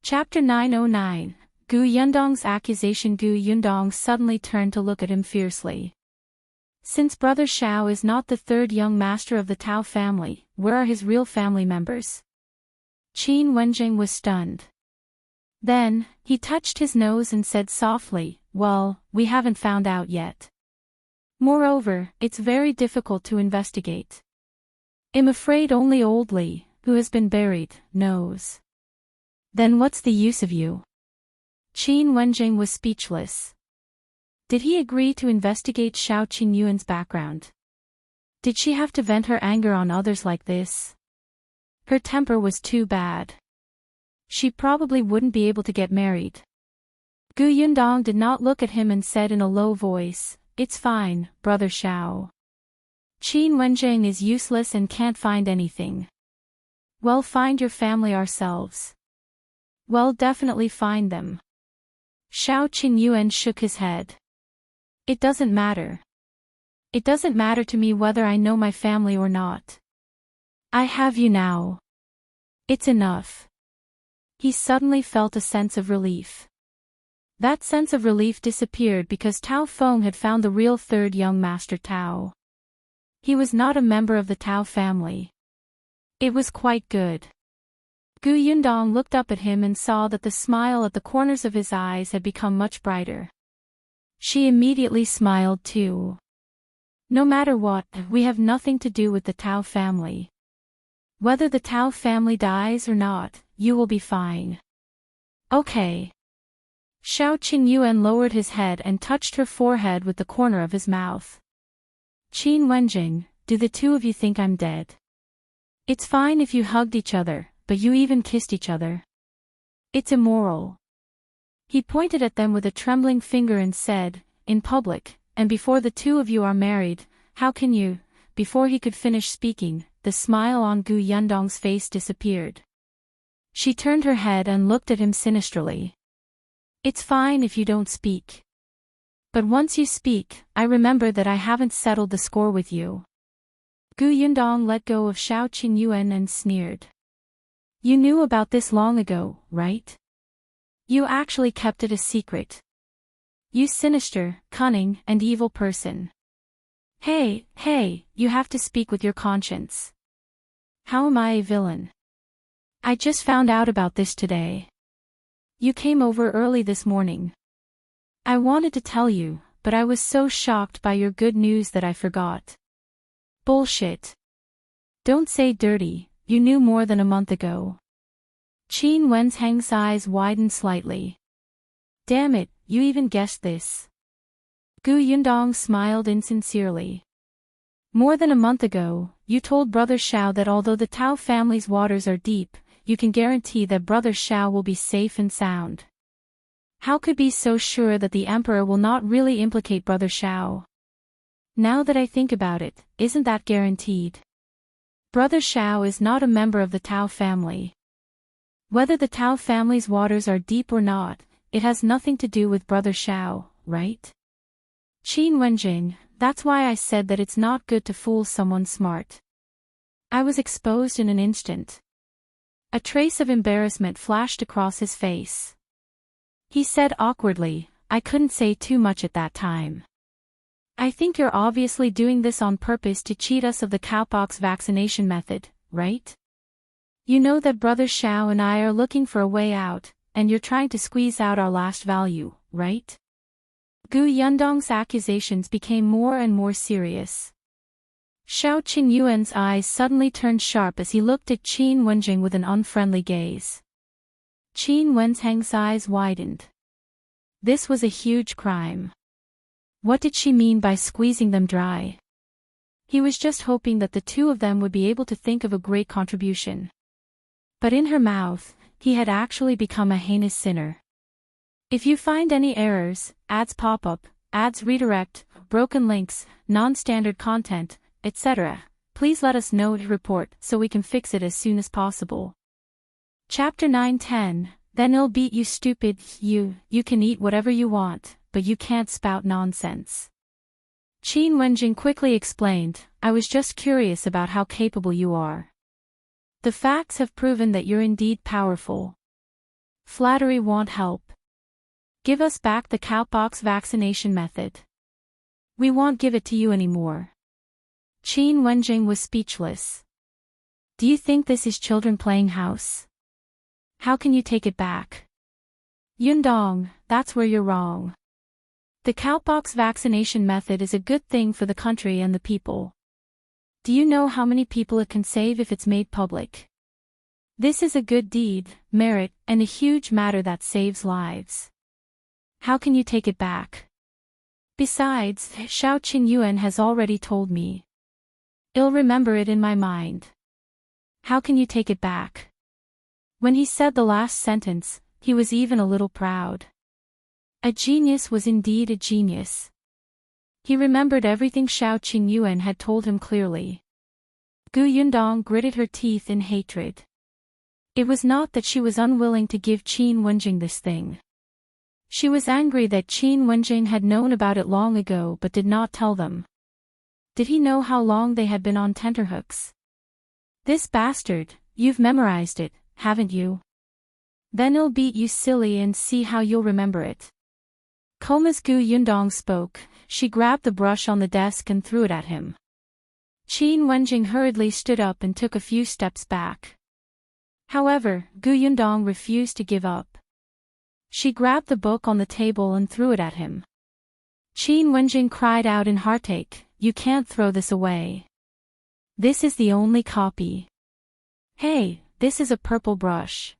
Chapter 909, Gu Yundong's Accusation. Gu Yundong suddenly turned to look at him fiercely. Since Brother Zhou is not the third young master of the Tao family, where are his real family members? Qin Wenzheng was stunned. Then, he touched his nose and said softly, "Well, we haven't found out yet. Moreover, it's very difficult to investigate. I'm afraid only old Li, who has been buried, knows." "Then what's the use of you?" Qin Wenzheng was speechless. Did he agree to investigate Xiao Qinyuan's background? Did she have to vent her anger on others like this? Her temper was too bad. She probably wouldn't be able to get married. Gu Yundong did not look at him and said in a low voice, "It's fine, Brother Zhou. Qin Wenzheng is useless and can't find anything. We'll find your family ourselves. We'll definitely find them." Xiao Qinyuan shook his head. "It doesn't matter. It doesn't matter to me whether I know my family or not. I have you now. It's enough." He suddenly felt a sense of relief. That sense of relief disappeared because Tao Feng had found the real third young master Tao. He was not a member of the Tao family. It was quite good. Gu Yundong looked up at him and saw that the smile at the corners of his eyes had become much brighter. She immediately smiled too. "No matter what, we have nothing to do with the Tao family. Whether the Tao family dies or not, you will be fine. Okay." Xiao Qinyuan lowered his head and touched her forehead with the corner of his mouth. "Qin Wenzheng, do the two of you think I'm dead? It's fine if you hugged each other, but you even kissed each other. It's immoral." He pointed at them with a trembling finger and said, "In public, and before the two of you are married, how can you?" Before he could finish speaking, the smile on Gu Yundong's face disappeared. She turned her head and looked at him sinisterly. "It's fine if you don't speak. But once you speak, I remember that I haven't settled the score with you." Gu Yundong let go of Xiao Qinyuan and sneered. "You knew about this long ago, right? You actually kept it a secret. You sinister, cunning, and evil person. Hey, you have to speak with your conscience. How am I a villain? I just found out about this today. You came over early this morning. I wanted to tell you, but I was so shocked by your good news that I forgot." "Bullshit. Don't say dirty, you knew more than a month ago." Qin Wenzheng's eyes widened slightly. "Damn it, you even guessed this." Gu Yundong smiled insincerely. "More than a month ago, you told Brother Zhou that although the Tao family's waters are deep, you can guarantee that Brother Zhou will be safe and sound. How could be so sure that the Emperor will not really implicate Brother Zhou? Now that I think about it, isn't that guaranteed? Brother Zhou is not a member of the Tao family. Whether the Tao family's waters are deep or not, it has nothing to do with Brother Zhou, right? Qin Wenzheng, that's why I said that it's not good to fool someone smart." I was exposed in an instant. A trace of embarrassment flashed across his face. He said awkwardly, "I couldn't say too much at that time. I think you're obviously doing this on purpose to cheat us of the cowpox vaccination method, right? You know that Brother Zhou and I are looking for a way out, and you're trying to squeeze out our last value, right?" Gu Yundong's accusations became more and more serious. Xiao Qinyuan's eyes suddenly turned sharp as he looked at Qin Wenzheng with an unfriendly gaze. Qin Wenzheng's eyes widened. This was a huge crime. What did she mean by squeezing them dry? He was just hoping that the two of them would be able to think of a great contribution. But in her mouth, he had actually become a heinous sinner. "If you find any errors, ads pop up, ads redirect, broken links, non-standard content, etc., please let us know to report so we can fix it as soon as possible." Chapter 910, Then I'll beat you stupid, you can eat whatever you want, but you can't spout nonsense. Qin Wenzheng quickly explained, "I was just curious about how capable you are. The facts have proven that you're indeed powerful. Flattery won't help. Give us back the cowpox vaccination method. We won't give it to you anymore. Qin Wenzheng was speechless. Do you think this is children playing house? How can you take it back? Yundong, that's where you're wrong. The cowpox vaccination method is a good thing for the country and the people. Do you know how many people it can save if it's made public? This is a good deed, merit, and a huge matter that saves lives. How can you take it back? Besides, Xiao Qingyuan has already told me. I'll remember it in my mind. How can you take it back? When he said the last sentence, he was even a little proud. A genius was indeed a genius. He remembered everything Xiao Qingyuan had told him clearly. Gu Yundong gritted her teeth in hatred. It was not that she was unwilling to give Qin Wenzheng this thing. She was angry that Qin Wenzheng had known about it long ago but did not tell them. Did he know how long they had been on tenterhooks? This bastard, you've memorized it, haven't you? Then I'll beat you silly and see how you'll remember it. As Gu Yundong spoke, she grabbed the brush on the desk and threw it at him. Qin Wenzheng hurriedly stood up and took a few steps back. However, Gu Yundong refused to give up. She grabbed the book on the table and threw it at him. Qin Wenzheng cried out in heartache, "You can't throw this away. This is the only copy. Hey, this is a purple brush.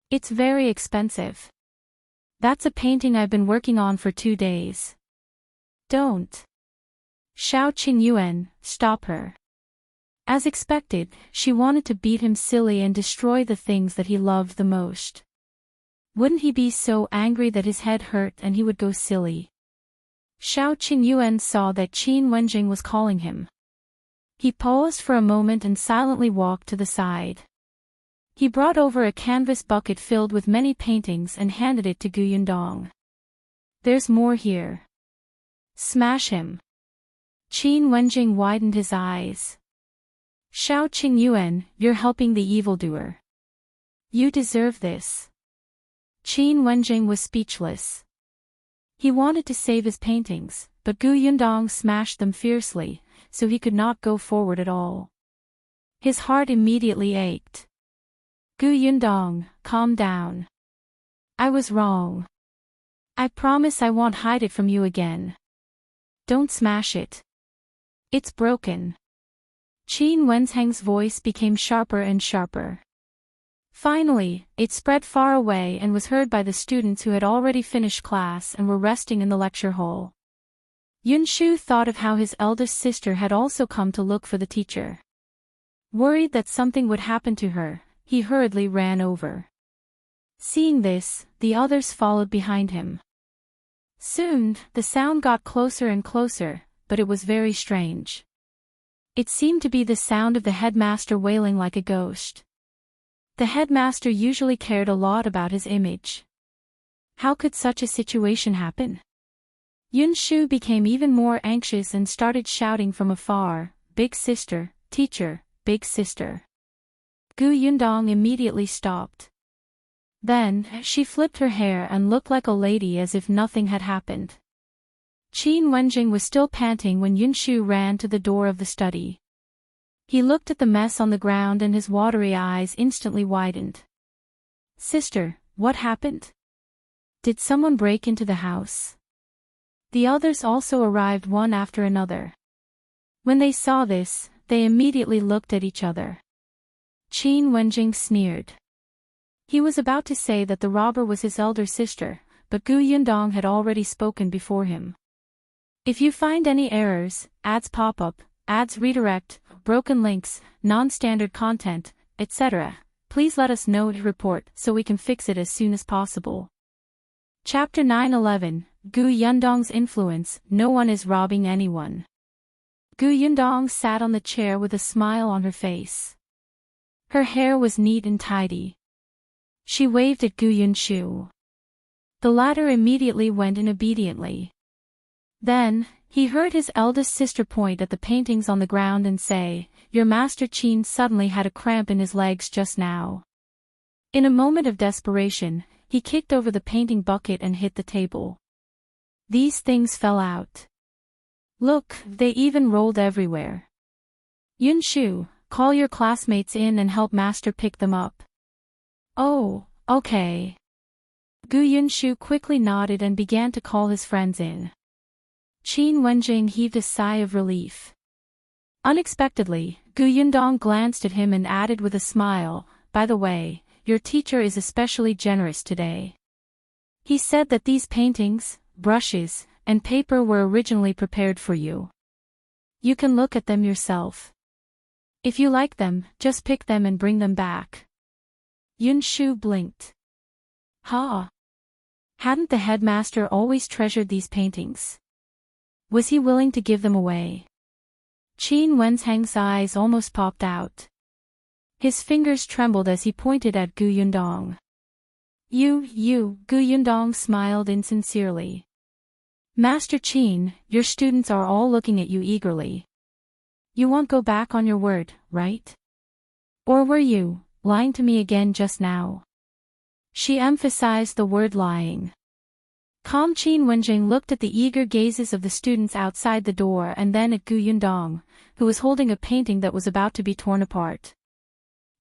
It's very expensive. That's a painting I've been working on for 2 days. Don't." Xiao Qingyuan, stop her. As expected, she wanted to beat him silly and destroy the things that he loved the most. Wouldn't he be so angry that his head hurt and he would go silly? Xiao Qingyuan saw that Qin Wenzheng was calling him. He paused for a moment and silently walked to the side. He brought over a canvas bucket filled with many paintings and handed it to Gu Yundong. "There's more here. Smash him." Qin Wenzheng widened his eyes. "Xiao Qingyuan, you're helping the evildoer. You deserve this." Qin Wenzheng was speechless. He wanted to save his paintings, but Gu Yundong smashed them fiercely, so he could not go forward at all. His heart immediately ached. "Gu Yundong, calm down. I was wrong. I promise I won't hide it from you again. Don't smash it. It's broken." Qin Wenzheng's voice became sharper and sharper. Finally, it spread far away and was heard by the students who had already finished class and were resting in the lecture hall. Yunxu thought of how his eldest sister had also come to look for the teacher. Worried that something would happen to her, he hurriedly ran over. Seeing this, the others followed behind him. Soon, the sound got closer and closer, but it was very strange. It seemed to be the sound of the headmaster wailing like a ghost. The headmaster usually cared a lot about his image. How could such a situation happen? Yunxu became even more anxious and started shouting from afar, "Big sister, teacher, big sister." Gu Yundong immediately stopped. Then, she flipped her hair and looked like a lady as if nothing had happened. Qin Wenzheng was still panting when Yunxu ran to the door of the study. He looked at the mess on the ground and his watery eyes instantly widened. "Sister, what happened? Did someone break into the house?" The others also arrived one after another. When they saw this, they immediately looked at each other. Qin Wenzheng sneered. He was about to say that the robber was his elder sister, but Gu Yundong had already spoken before him. "If you find any errors, ads pop up, ads redirect, broken links, non-standard content, etc., please let us know to report so we can fix it as soon as possible." Chapter 9:11, Gu Yundong's Influence. No one is robbing anyone. Gu Yundong sat on the chair with a smile on her face. Her hair was neat and tidy. She waved at Gu Yunxu. The latter immediately went in obediently. Then, he heard his eldest sister point at the paintings on the ground and say, "Your master Qin suddenly had a cramp in his legs just now." In a moment of desperation, he kicked over the painting bucket and hit the table. These things fell out. Look, they even rolled everywhere. Yunshu, call your classmates in and help Master pick them up. Oh, okay. Gu Yunshu quickly nodded and began to call his friends in. Qin Wenzheng heaved a sigh of relief. Unexpectedly, Gu Yundong glanced at him and added with a smile, by the way, your teacher is especially generous today. He said that these paintings, brushes, and paper were originally prepared for you. You can look at them yourself. If you like them, just pick them and bring them back. Yunshu blinked. Ha! Hadn't the headmaster always treasured these paintings? Was he willing to give them away? Qin Wenzheng's eyes almost popped out. His fingers trembled as he pointed at Gu Yundong. You, Gu Yundong smiled insincerely. Master Qin, your students are all looking at you eagerly. You won't go back on your word, right? Or were you lying to me again just now? She emphasized the word lying. Calm Qin Wenzheng looked at the eager gazes of the students outside the door and then at Gu Yundong, who was holding a painting that was about to be torn apart.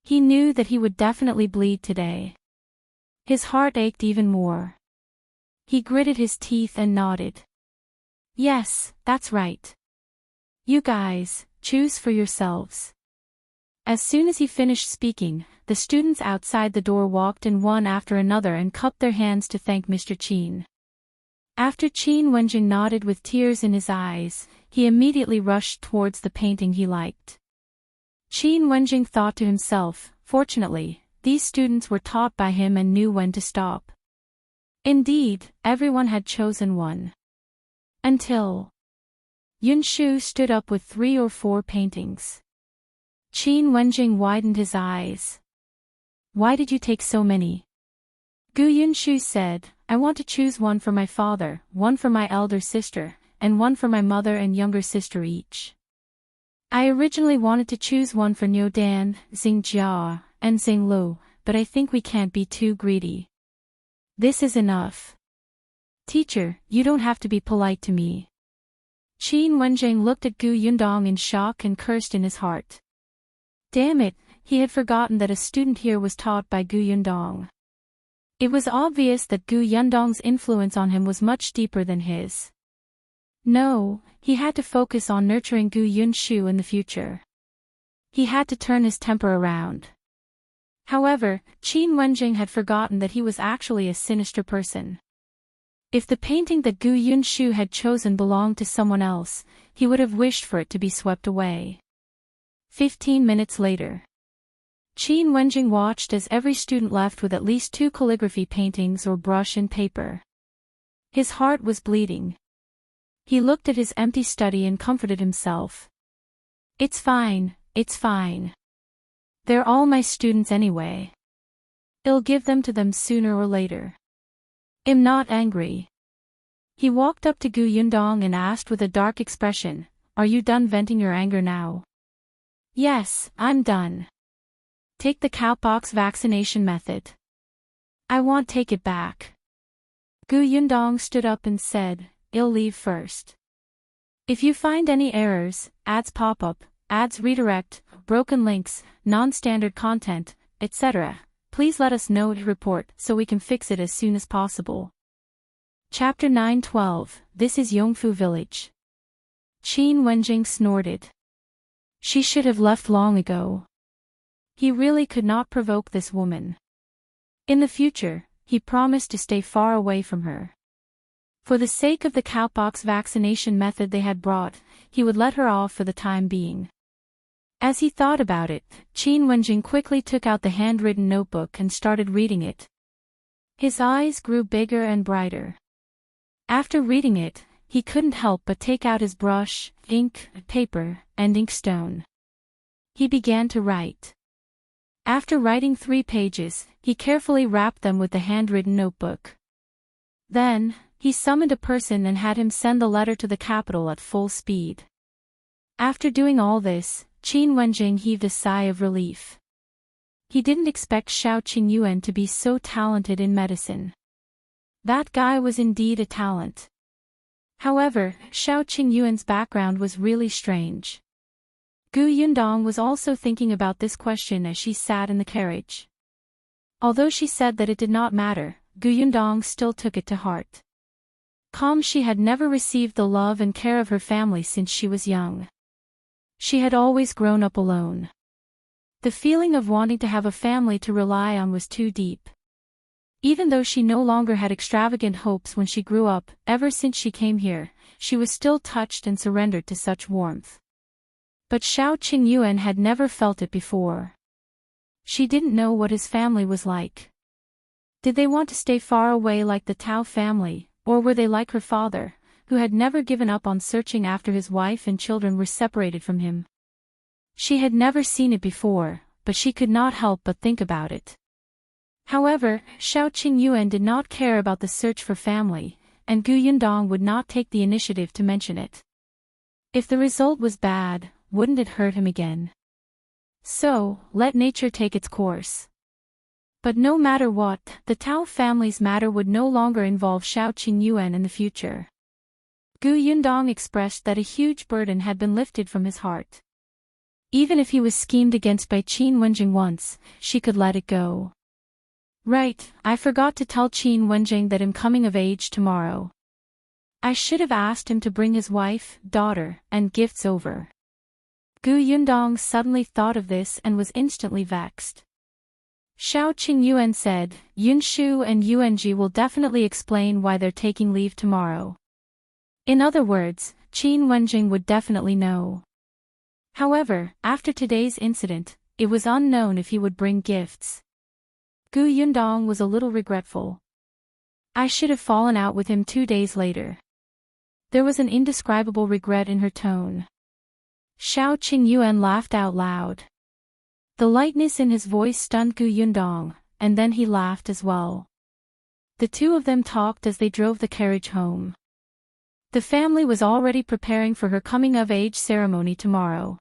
He knew that he would definitely bleed today. His heart ached even more. He gritted his teeth and nodded. Yes, that's right. You guys, choose for yourselves. As soon as he finished speaking, the students outside the door walked in one after another and cupped their hands to thank Mr. Qin. After Qin Wenzheng nodded with tears in his eyes, he immediately rushed towards the painting he liked. Qin Wenzheng thought to himself, fortunately, these students were taught by him and knew when to stop. Indeed, everyone had chosen one. Until Yunshu stood up with 3 or 4 paintings. Qin Wenzheng widened his eyes. Why did you take so many? Gu Yunshu said, I want to choose one for my father, one for my elder sister, and one for my mother and younger sister each. I originally wanted to choose one for Niu Dan, Xingjia, and Xinglu, but I think we can't be too greedy. This is enough. Teacher, you don't have to be polite to me. Qin Wenzheng looked at Gu Yundong in shock and cursed in his heart. Damn it, he had forgotten that a student here was taught by Gu Yundong. It was obvious that Gu Yundong's influence on him was much deeper than his. No, he had to focus on nurturing Gu Yunshu in the future. He had to turn his temper around. However, Qin Wenzheng had forgotten that he was actually a sinister person. If the painting that Gu Yunshu had chosen belonged to someone else, he would have wished for it to be swept away. 15 minutes later. Qin Wenzheng watched as every student left with at least 2 calligraphy paintings or brush and paper. His heart was bleeding. He looked at his empty study and comforted himself. It's fine, it's fine. They're all my students anyway. I'll give them to them sooner or later. I'm not angry. He walked up to Gu Yundong and asked with a dark expression, Are you done venting your anger now? Yes, I'm done. Take the cowpox vaccination method. I won't take it back. Gu Yundong stood up and said, I'll leave first. If you find any errors, ads pop up, ads redirect, broken links, non-standard content, etc., please let us know to report so we can fix it as soon as possible. Chapter 9:12, This is Yongfu Village. Qin Wenzheng snorted. She should have left long ago. He really could not provoke this woman. In the future, he promised to stay far away from her. For the sake of the cowpox vaccination method they had brought, he would let her off for the time being. As he thought about it, Qin Wenzheng quickly took out the handwritten notebook and started reading it. His eyes grew bigger and brighter. After reading it, he couldn't help but take out his brush, ink, paper, and inkstone. He began to write. After writing 3 pages, he carefully wrapped them with the handwritten notebook. Then, he summoned a person and had him send the letter to the capital at full speed. After doing all this, Qin Wenzheng heaved a sigh of relief. He didn't expect Xiao Qingyuan to be so talented in medicine. That guy was indeed a talent. However, Xiao Qingyuan's background was really strange. Gu Yundong was also thinking about this question as she sat in the carriage. Although she said that it did not matter, Gu Yundong still took it to heart. She had never received the love and care of her family since she was young. She had always grown up alone. The feeling of wanting to have a family to rely on was too deep. Even though she no longer had extravagant hopes when she grew up, ever since she came here, she was still touched and surrendered to such warmth. But Xiao Qingyuan had never felt it before. She didn't know what his family was like. Did they want to stay far away like the Tao family, or were they like her father, who had never given up on searching after his wife and children were separated from him? She had never seen it before, but she could not help but think about it. However, Xiao Qingyuan did not care about the search for family, and Gu Yundong would not take the initiative to mention it. If the result was bad, wouldn't it hurt him again? So, let nature take its course. But no matter what, the Tao family's matter would no longer involve Xiao Qingyuan in the future. Gu Yundong expressed that a huge burden had been lifted from his heart. Even if he was schemed against by Qin Wenzheng once, she could let it go. Right, I forgot to tell Qin Wenzheng that I'm coming of age tomorrow. I should have asked him to bring his wife, daughter, and gifts over. Gu Yundong suddenly thought of this and was instantly vexed. Xiao Qingyuan said, Yunshu and Yuanji will definitely explain why they're taking leave tomorrow. In other words, Qin Wenzheng would definitely know. However, after today's incident, it was unknown if he would bring gifts. Gu Yundong was a little regretful. I should have fallen out with him 2 days later. There was an indescribable regret in her tone. Xiao Qingyuan laughed out loud. The lightness in his voice stunned Gu Yundong, and then he laughed as well. The two of them talked as they drove the carriage home. The family was already preparing for her coming-of-age ceremony tomorrow.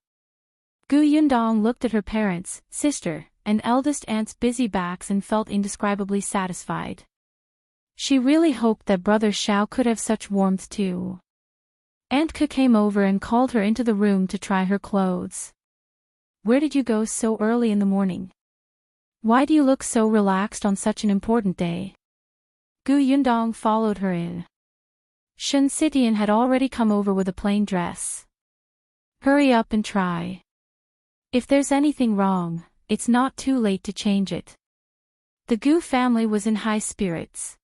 Gu Yundong looked at her parents, sister, and eldest aunt's busy backs and felt indescribably satisfied. She really hoped that brother Xiao could have such warmth too. Aunt Ke came over and called her into the room to try her clothes. Where did you go so early in the morning? Why do you look so relaxed on such an important day? Gu Yundong followed her in. Shen Sitian had already come over with a plain dress. Hurry up and try. If there's anything wrong, it's not too late to change it. The Gu family was in high spirits.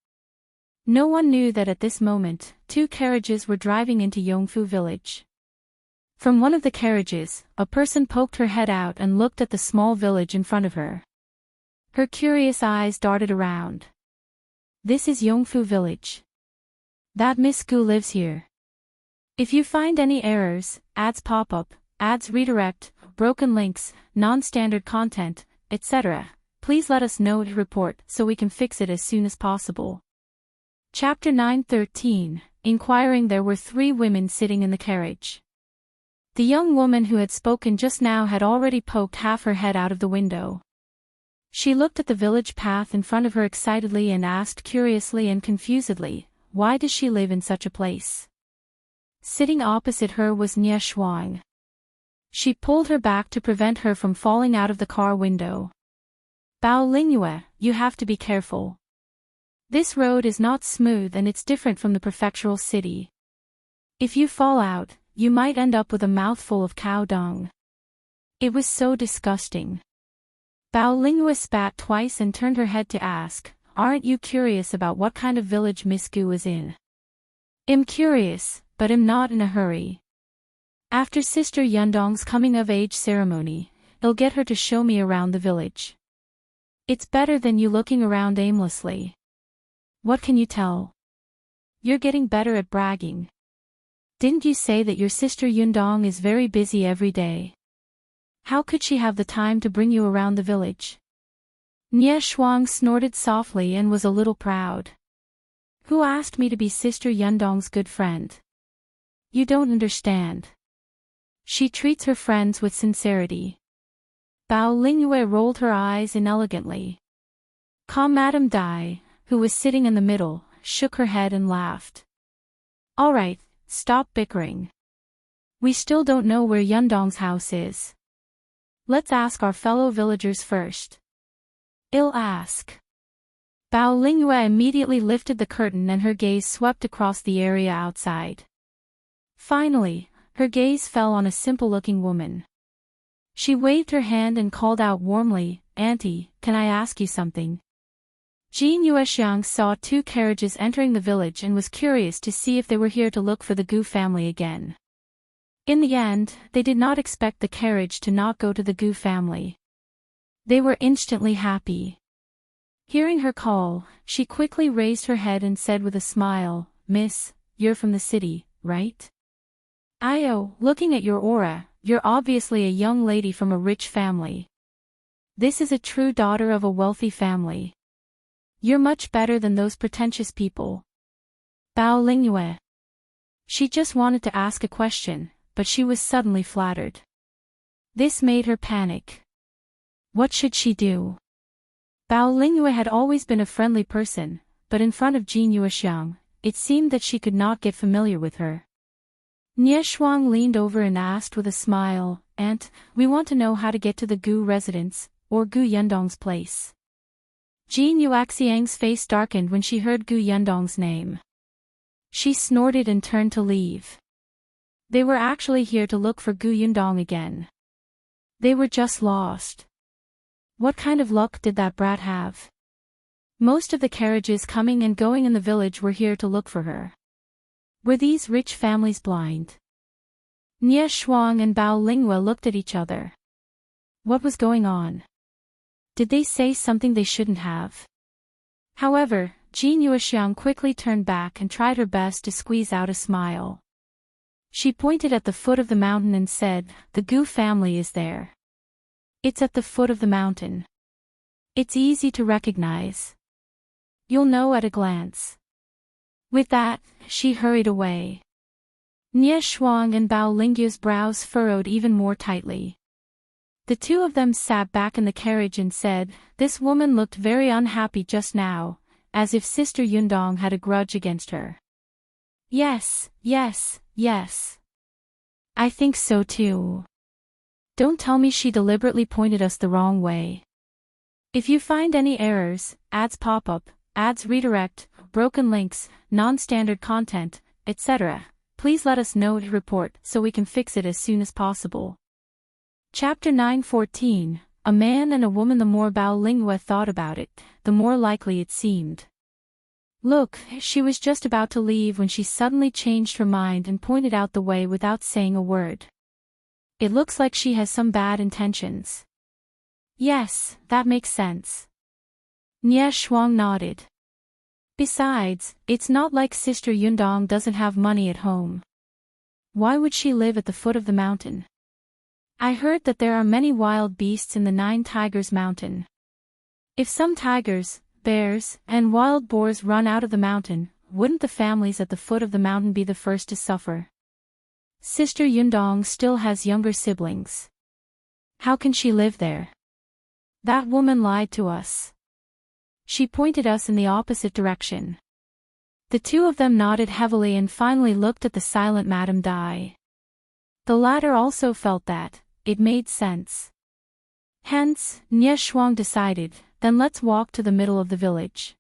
No one knew that at this moment, 2 carriages were driving into Yongfu village. From one of the carriages, a person poked her head out and looked at the small village in front of her. Her curious eyes darted around. This is Yongfu village. That Miss Gu lives here. If you find any errors, ads pop up, ads redirect, broken links, non-standard content, etc., please let us know to report so we can fix it as soon as possible. Chapter 9:13, Inquiring. There were 3 women sitting in the carriage. The young woman who had spoken just now had already poked half her head out of the window. She looked at the village path in front of her excitedly and asked curiously and confusedly, why does she live in such a place? Sitting opposite her was Nie Shuang. She pulled her back to prevent her from falling out of the car window. Bao Lingyue, you have to be careful. This road is not smooth and it's different from the prefectural city. If you fall out, you might end up with a mouthful of cow dung. It was so disgusting. Bao Lingyue spat twice and turned her head to ask, aren't you curious about what kind of village Miss Gu is in? I'm curious, but I'm not in a hurry. After Sister Yundong's coming-of-age ceremony, I'll get her to show me around the village. It's better than you looking around aimlessly. What can you tell? You're getting better at bragging. Didn't you say that your sister Yundong is very busy every day? How could she have the time to bring you around the village? Nie Shuang snorted softly and was a little proud. Who asked me to be Sister Yundong's good friend? You don't understand. She treats her friends with sincerity. Bao Lingyue rolled her eyes inelegantly. Calm Madame Dai, who was sitting in the middle, shook her head and laughed. All right, stop bickering. We still don't know where Yundong's house is. Let's ask our fellow villagers first. I'll ask. Bao Lingyue immediately lifted the curtain and her gaze swept across the area outside. Finally, her gaze fell on a simple-looking woman. She waved her hand and called out warmly, Auntie, can I ask you something? Jin Yuexiang saw 2 carriages entering the village and was curious to see if they were here to look for the Gu family again. In the end, they did not expect the carriage to not go to the Gu family. They were instantly happy. Hearing her call, she quickly raised her head and said with a smile, Miss, you're from the city, right? Io, looking at your aura, you're obviously a young lady from a rich family. This is a true daughter of a wealthy family. You're much better than those pretentious people. Bao Lingyue. She just wanted to ask a question, but she was suddenly flattered. This made her panic. What should she do? Bao Lingyue had always been a friendly person, but in front of Jin Yuexiang, it seemed that she could not get familiar with her. Nie Shuang leaned over and asked with a smile, Aunt, we want to know how to get to the Gu residence, or Gu Yundong's place. Jin Yuexiang's face darkened when she heard Gu Yundong's name. She snorted and turned to leave. They were actually here to look for Gu Yundong again. They were just lost. What kind of luck did that brat have? Most of the carriages coming and going in the village were here to look for her. Were these rich families blind? Nie Shuang and Bao Lingyue looked at each other. What was going on? Did they say something they shouldn't have? However, Jin Yuexiang quickly turned back and tried her best to squeeze out a smile. She pointed at the foot of the mountain and said, The Gu family is there. It's at the foot of the mountain. It's easy to recognize. You'll know at a glance. With that, she hurried away. Nie Shuang and Bao Lingyue's brows furrowed even more tightly. The 2 of them sat back in the carriage and said, This woman looked very unhappy just now, as if Sister Yundong had a grudge against her. Yes, yes, yes. I think so too. Don't tell me she deliberately pointed us the wrong way. If you find any errors, ads pop up, ads redirect, broken links, non-standard content, etc., please let us know to report so we can fix it as soon as possible. Chapter 9:14, A man and a woman. The more Bao Lingyue thought about it, the more likely it seemed. Look, she was just about to leave when she suddenly changed her mind and pointed out the way without saying a word. It looks like she has some bad intentions. Yes, that makes sense. Nie Shuang nodded. Besides, it's not like Sister Yundong doesn't have money at home. Why would she live at the foot of the mountain? I heard that there are many wild beasts in the 9 Tigers Mountain. If some tigers, bears, and wild boars run out of the mountain, wouldn't the families at the foot of the mountain be the first to suffer? Sister Yundong still has younger siblings. How can she live there? That woman lied to us. She pointed us in the opposite direction. The 2 of them nodded heavily and finally looked at the silent Madame Dai. The latter also felt that. It made sense. Hence, Nie Shuang decided, then let's walk to the middle of the village.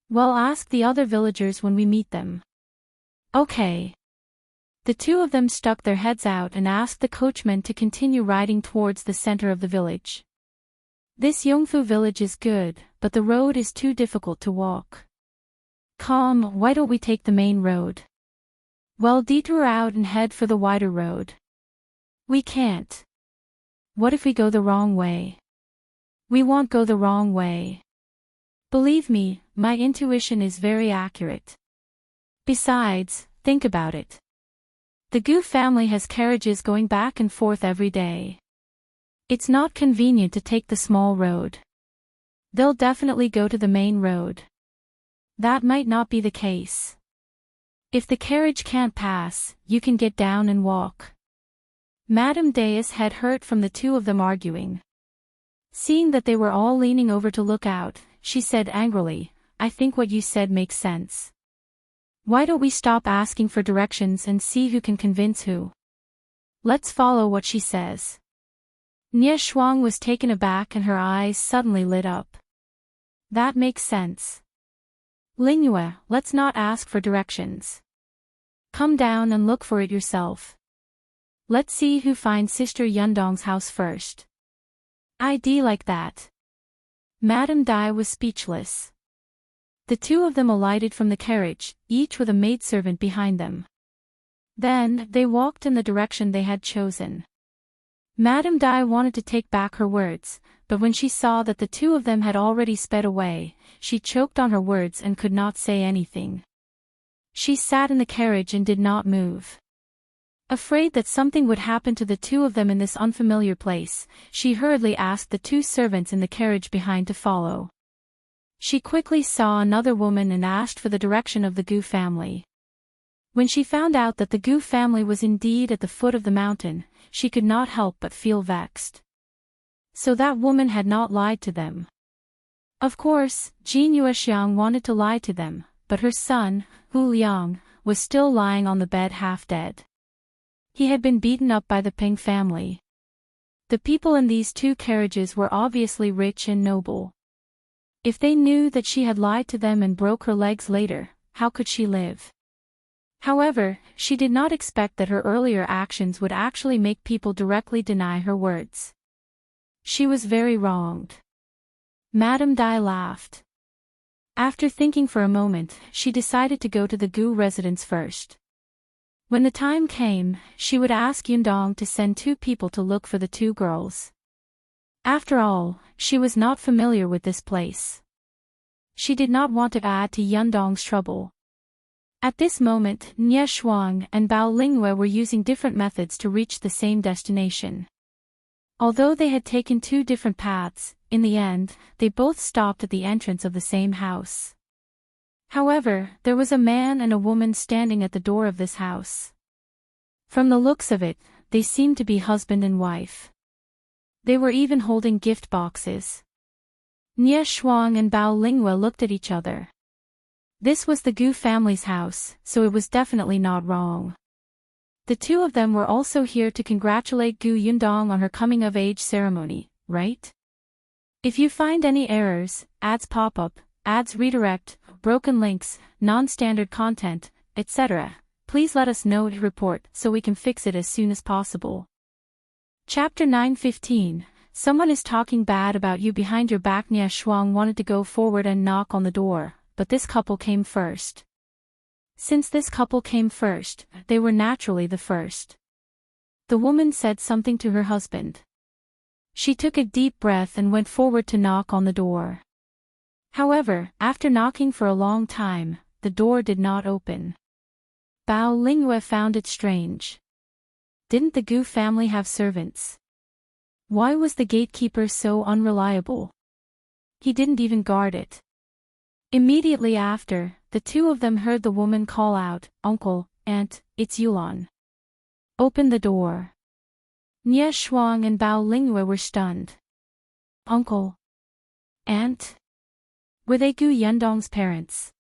We'll ask the other villagers when we meet them. Okay. The 2 of them stuck their heads out and asked the coachman to continue riding towards the center of the village. This Yongfu village is good, but the road is too difficult to walk. Calm, why don't we take the main road? Well, detour out and head for the wider road. We can't. What if we go the wrong way? We won't go the wrong way. Believe me, my intuition is very accurate. Besides, think about it. The Gu family has carriages going back and forth every day. It's not convenient to take the small road. They'll definitely go to the main road. That might not be the case. If the carriage can't pass, you can get down and walk. Madame Dais had hurt from the 2 of them arguing. Seeing that they were all leaning over to look out, she said angrily, I think what you said makes sense. Why don't we stop asking for directions and see who can convince who? Let's follow what she says. Nie Shuang was taken aback and her eyes suddenly lit up. That makes sense. Lingyue, let's not ask for directions. Come down and look for it yourself. Let's see who finds Sister Yundong's house first. ID like that. Madame Dai was speechless. The two of them alighted from the carriage, each with a maidservant behind them. Then, they walked in the direction they had chosen. Madame Dai wanted to take back her words, but when she saw that the two of them had already sped away, she choked on her words and could not say anything. She sat in the carriage and did not move. Afraid that something would happen to the two of them in this unfamiliar place, she hurriedly asked the two servants in the carriage behind to follow. She quickly saw another woman and asked for the direction of the Gu family. When she found out that the Gu family was indeed at the foot of the mountain, she could not help but feel vexed. So that woman had not lied to them. Of course, Jin Yuexiang wanted to lie to them, but her son, Hu Liang, was still lying on the bed half dead. He had been beaten up by the Peng family. The people in these two carriages were obviously rich and noble. If they knew that she had lied to them and broke her legs later, how could she live? However, she did not expect that her earlier actions would actually make people directly deny her words. She was very wronged. Madame Dai laughed. After thinking for a moment, she decided to go to the Gu residence first. When the time came, she would ask Yundong to send 2 people to look for the 2 girls. After all, she was not familiar with this place. She did not want to add to Yundong's trouble. At this moment, Nie Shuang and Bao Lingyue were using different methods to reach the same destination. Although they had taken 2 different paths, in the end, they both stopped at the entrance of the same house. However, there was a man and a woman standing at the door of this house. From the looks of it, they seemed to be husband and wife. They were even holding gift boxes. Nie Shuang and Bao Lingyue looked at each other. This was the Gu family's house, so it was definitely not wrong. The two of them were also here to congratulate Gu Yundong on her coming-of-age ceremony, right? If you find any errors, ads pop up, ads redirect, broken links, non-standard content, etc., please let us know to report so we can fix it as soon as possible. Chapter 9:15. Someone is talking bad about you behind your back. Nie Shuang wanted to go forward and knock on the door, but this couple came first. Since this couple came first, they were naturally the first. The woman said something to her husband. She took a deep breath and went forward to knock on the door. However, after knocking for a long time, the door did not open. Bao Lingyue found it strange. Didn't the Gu family have servants? Why was the gatekeeper so unreliable? He didn't even guard it. Immediately after, the two of them heard the woman call out, "Uncle, Aunt, it's Yulan. Open the door." Nie Shuang and Bao Lingyue were stunned. Uncle? Aunt? Were they Gu Yundong's parents?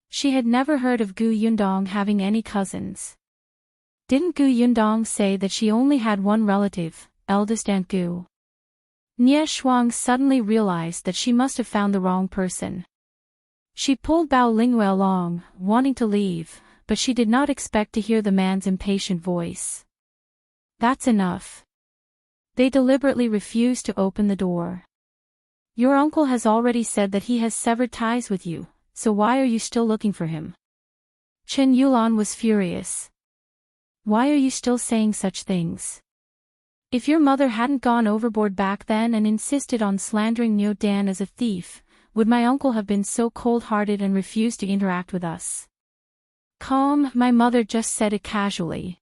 She had never heard of Gu Yundong having any cousins. Didn't Gu Yundong say that she only had one relative, eldest Aunt Gu? Nie Shuang suddenly realized that she must have found the wrong person. She pulled Bao Lingyue along, wanting to leave, but she did not expect to hear the man's impatient voice. That's enough. They deliberately refused to open the door. Your uncle has already said that he has severed ties with you, so why are you still looking for him? Chen Yulan was furious. Why are you still saying such things? If your mother hadn't gone overboard back then and insisted on slandering Niu Dan as a thief, would my uncle have been so cold-hearted and refused to interact with us? Calm, my mother just said it casually.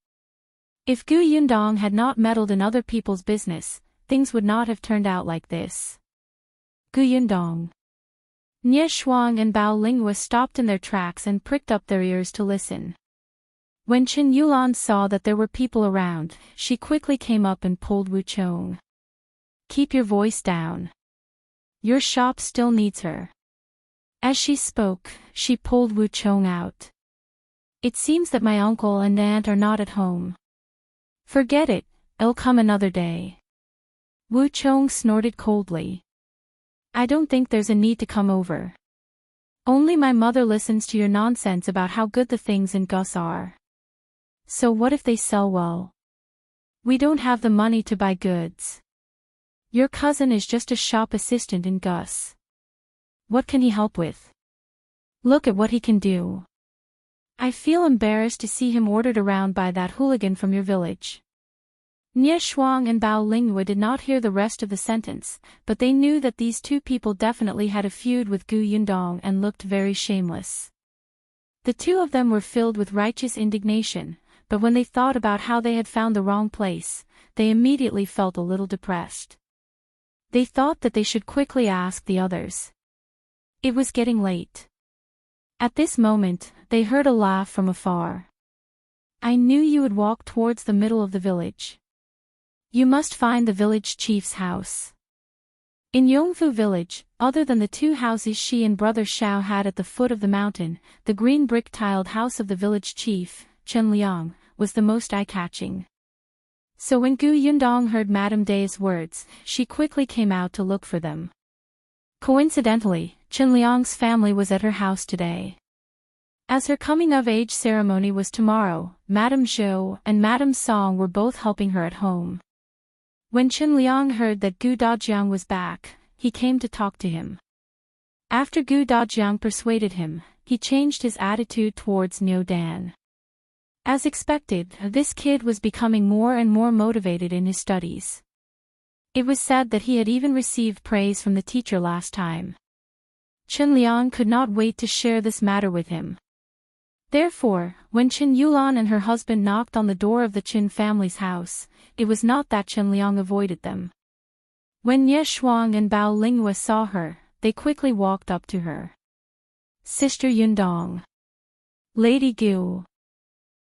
If Gu Yundong had not meddled in other people's business, things would not have turned out like this. Gu Yundong. Nie Shuang and Bao Lingyue stopped in their tracks and pricked up their ears to listen. When Chen Yulan saw that there were people around, she quickly came up and pulled Wu Chong. keep your voice down. Your shop still needs her." As she spoke, she pulled Wu Chong out. "It seems that my uncle and aunt are not at home." "Forget it, I'll come another day." Wu Chong snorted coldly. "I don't think there's a need to come over. Only my mother listens to your nonsense about how good the things in Gus are. So what if they sell well? We don't have the money to buy goods. Your cousin is just a shop assistant in Gus. What can he help with? Look at what he can do. I feel embarrassed to see him ordered around by that hooligan from your village." Nie Shuang and Bao Lingyue did not hear the rest of the sentence, but they knew that these two people definitely had a feud with Gu Yundong and looked very shameless. The two of them were filled with righteous indignation, but when they thought about how they had found the wrong place, they immediately felt a little depressed. They thought that they should quickly ask the others. It was getting late. At this moment, they heard a laugh from afar. "I knew you would walk towards the middle of the village. You must find the village chief's house." In Yongfu village, other than the two houses she and brother Xiao had at the foot of the mountain, the green brick-tiled house of the village chief, Chen Liang, was the most eye-catching. So when Gu Yundong heard Madame Day's words, she quickly came out to look for them. Coincidentally, Chen Liang's family was at her house today. As her coming-of-age ceremony was tomorrow, Madame Zhou and Madame Song were both helping her at home. When Chen Liang heard that Gu Dajiang was back, he came to talk to him. After Gu Dajiang persuaded him, he changed his attitude towards Niu Dan. As expected, this kid was becoming more and more motivated in his studies. It was said that he had even received praise from the teacher last time. Chen Liang could not wait to share this matter with him. Therefore, when Chen Yulan and her husband knocked on the door of the Chen family's house, it was not that Chen Liang avoided them. When Nie Shuang and Bao Lingyue saw her, they quickly walked up to her. "Sister Yundong." "Lady Gu."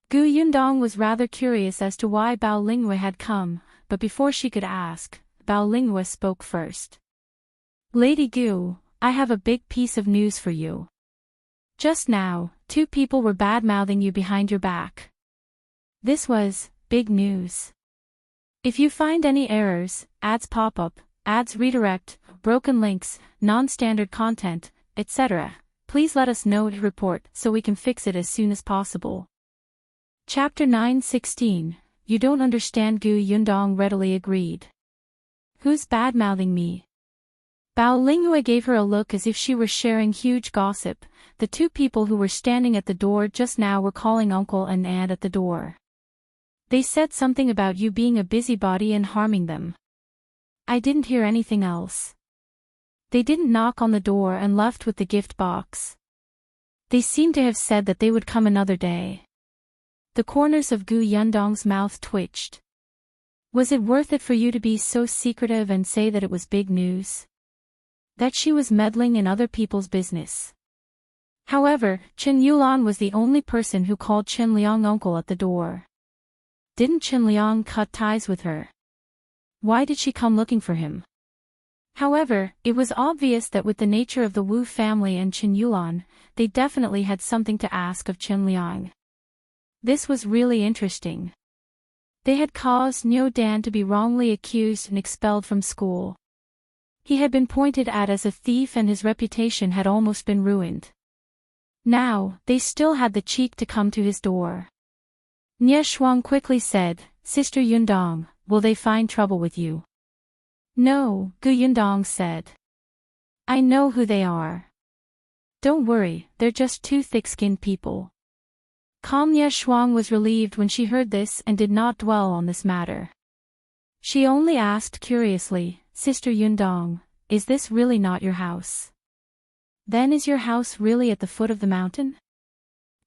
Gu Yundong was rather curious as to why Bao Lingyue had come, but before she could ask, Bao Lingyue spoke first. "Lady Gu, I have a big piece of news for you. Just now, two people were bad-mouthing you behind your back." This was big news. If you find any errors, ads pop-up, ads redirect, broken links, non-standard content, etc., please let us know to report so we can fix it as soon as possible. Chapter 9:16, You don't understand. Gu Yundong readily agreed. "Who's bad-mouthing me?" Bao Lingyue gave her a look as if she were sharing huge gossip. The two people who were standing at the door just now were calling uncle and aunt at the door. "They said something about you being a busybody and harming them." "I didn't hear anything else." "They didn't knock on the door and left with the gift box. They seemed to have said that they would come another day." The corners of Gu Yundong's mouth twitched. Was it worth it for you to be so secretive and say that it was big news? That she was meddling in other people's business? However, Chen Yulan was the only person who called Chen Liang uncle at the door. Didn't Chen Liang cut ties with her? Why did she come looking for him? However, it was obvious that with the nature of the Wu family and Chen Yulan, they definitely had something to ask of Chen Liang. This was really interesting. They had caused Niu Dan to be wrongly accused and expelled from school. He had been pointed at as a thief and his reputation had almost been ruined. Now, they still had the cheek to come to his door. Nie Shuang quickly said, "Sister Yundong, will they find trouble with you?" "No," Gu Yundong said. "I know who they are. Don't worry, they're just two thick-skinned people." Calm Nie Shuang was relieved when she heard this and did not dwell on this matter. She only asked curiously, "Sister Yundong, is this really not your house? Then is your house really at the foot of the mountain?"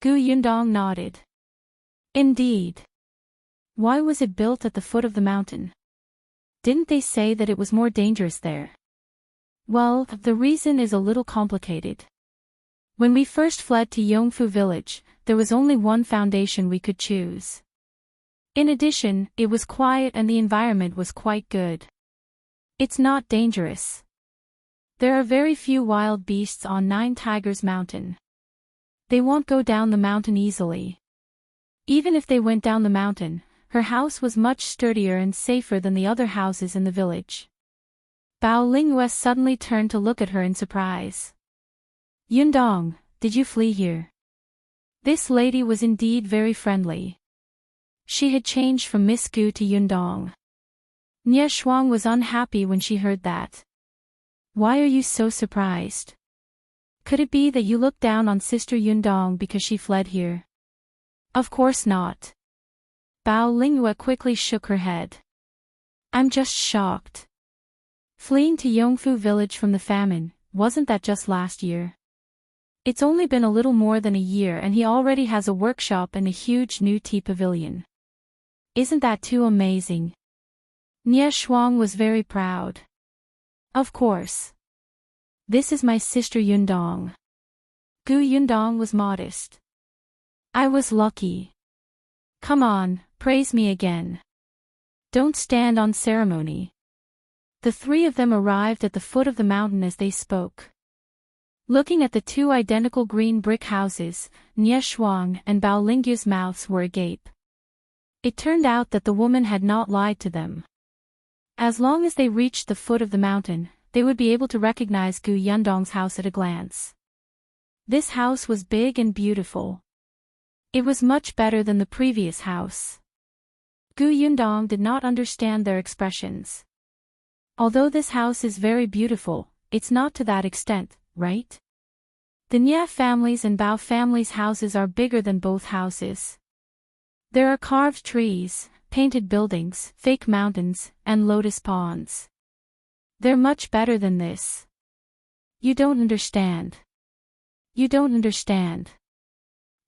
Gu Yundong nodded. "Indeed. Why was it built at the foot of the mountain? Didn't they say that it was more dangerous there?" "Well, the reason is a little complicated. When we first fled to Yongfu village, there was only one foundation we could choose. In addition, it was quiet and the environment was quite good. It's not dangerous. There are very few wild beasts on Nine Tigers Mountain. They won't go down the mountain easily. Even if they went down the mountain, her house was much sturdier and safer than the other houses in the village. Bao Lingyue suddenly turned to look at her in surprise. Yundong, did you flee here? This lady was indeed very friendly. She had changed from Miss Gu to Yundong. Nie Shuang was unhappy when she heard that. Why are you so surprised? Could it be that you looked down on Sister Yundong because she fled here? Of course not. Bao Lingyue quickly shook her head. I'm just shocked. Fleeing to Yongfu village from the famine, wasn't that just last year? It's only been a little more than a year and he already has a workshop and a huge new tea pavilion. Isn't that too amazing? Nie Shuang was very proud. Of course. This is my sister Yundong. Gu Yundong was modest. I was lucky. Come on, praise me again. Don't stand on ceremony. The three of them arrived at the foot of the mountain as they spoke. Looking at the two identical green brick houses, Nie Shuang and Bao Lingyue's mouths were agape. It turned out that the woman had not lied to them. As long as they reached the foot of the mountain, they would be able to recognize Gu Yundong's house at a glance. This house was big and beautiful. It was much better than the previous house. Gu Yundong did not understand their expressions. Although this house is very beautiful, it's not to that extent, right? The Nie family's and Bao family's houses are bigger than both houses. There are carved trees, painted buildings, fake mountains, and lotus ponds. They're much better than this. You don't understand. You don't understand.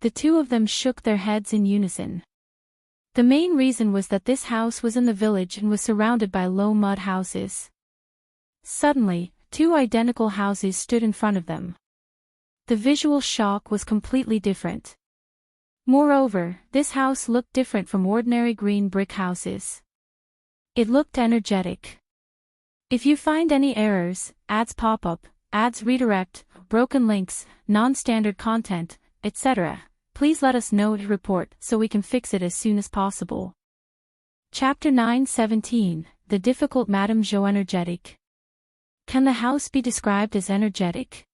The two of them shook their heads in unison. The main reason was that this house was in the village and was surrounded by low mud houses. Suddenly, two identical houses stood in front of them. The visual shock was completely different. Moreover, this house looked different from ordinary green brick houses. It looked energetic. If you find any errors, ads pop up, ads redirect, broken links, non-standard content, etc., please let us know to report so we can fix it as soon as possible. Chapter 9:17, The Difficult Madame Zhou Energetic. Can the house be described as energetic?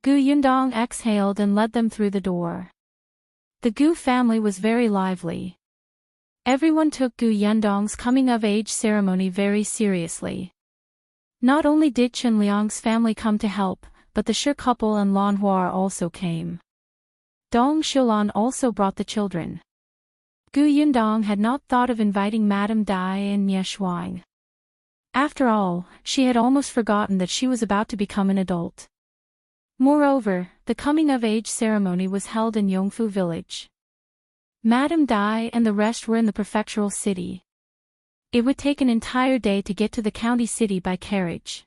Gu Yundong exhaled and led them through the door. The Gu family was very lively. Everyone took Gu Yundong's coming-of-age ceremony very seriously. Not only did Chen Liang's family come to help, but the Shi couple and Lan Hua also came. Dong Shulan also brought the children. Gu Yundong had not thought of inviting Madame Dai and Nie Shuang. After all, she had almost forgotten that she was about to become an adult. Moreover, the coming-of-age ceremony was held in Yongfu village. Madame Dai and the rest were in the prefectural city. It would take an entire day to get to the county city by carriage.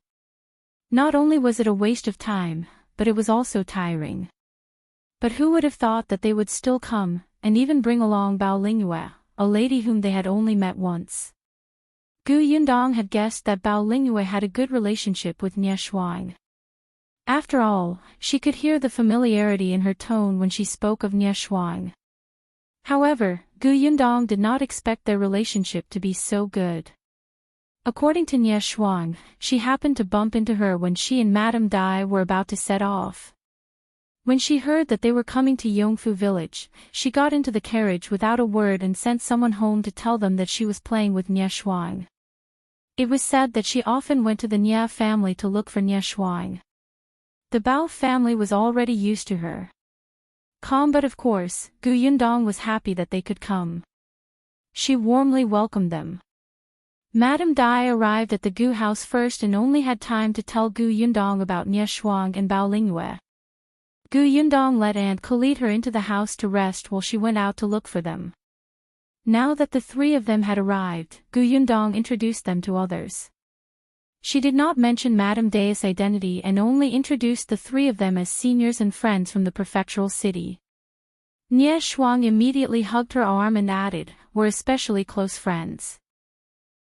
Not only was it a waste of time, but it was also tiring. But who would have thought that they would still come, and even bring along Bao Lingyue, a lady whom they had only met once. Gu Yundong had guessed that Bao Lingyue had a good relationship with Nie Shuang. After all, she could hear the familiarity in her tone when she spoke of Nie Shuang. However, Gu Yundong did not expect their relationship to be so good. According to Nie Shuang, she happened to bump into her when she and Madame Dai were about to set off. When she heard that they were coming to Yongfu village, she got into the carriage without a word and sent someone home to tell them that she was playing with Nie Shuang. It was said that she often went to the Nie family to look for Nie Shuang. The Bao family was already used to her. Calm, but of course, Gu Yundong was happy that they could come. She warmly welcomed them. Madame Dai arrived at the Gu house first and only had time to tell Gu Yundong about Nie Shuang and Bao Lingyue. Gu Yundong let Aunt lead her into the house to rest while she went out to look for them. Now that the three of them had arrived, Gu Yundong introduced them to others. She did not mention Madame Dai's identity and only introduced the three of them as seniors and friends from the prefectural city. Nie Shuang immediately hugged her arm and added, "We're especially close friends."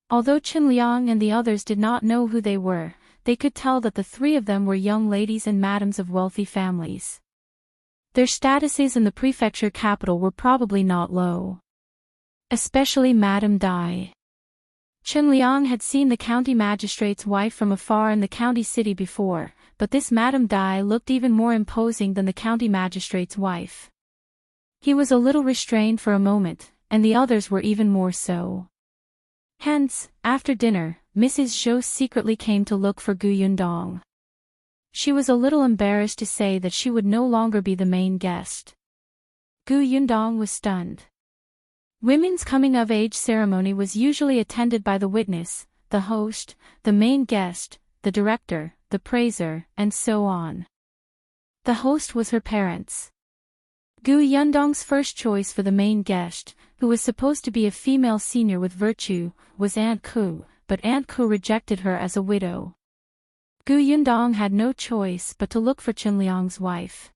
Although Chen Liang and the others did not know who they were, they could tell that the three of them were young ladies and madams of wealthy families. Their statuses in the prefecture capital were probably not low. Especially Madame Dai. Chen Liang had seen the county magistrate's wife from afar in the county city before, but this Madame Dai looked even more imposing than the county magistrate's wife. He was a little restrained for a moment, and the others were even more so. Hence, after dinner, Mrs. Zhou secretly came to look for Gu Yundong. She was a little embarrassed to say that she would no longer be the main guest. Gu Yundong was stunned. Women's coming-of-age ceremony was usually attended by the witness, the host, the main guest, the director, the praiser, and so on. The host was her parents. Gu Yundong's first choice for the main guest, who was supposed to be a female senior with virtue, was Aunt Ku, but Aunt Ku rejected her as a widow. Gu Yundong had no choice but to look for Chen Liang's wife.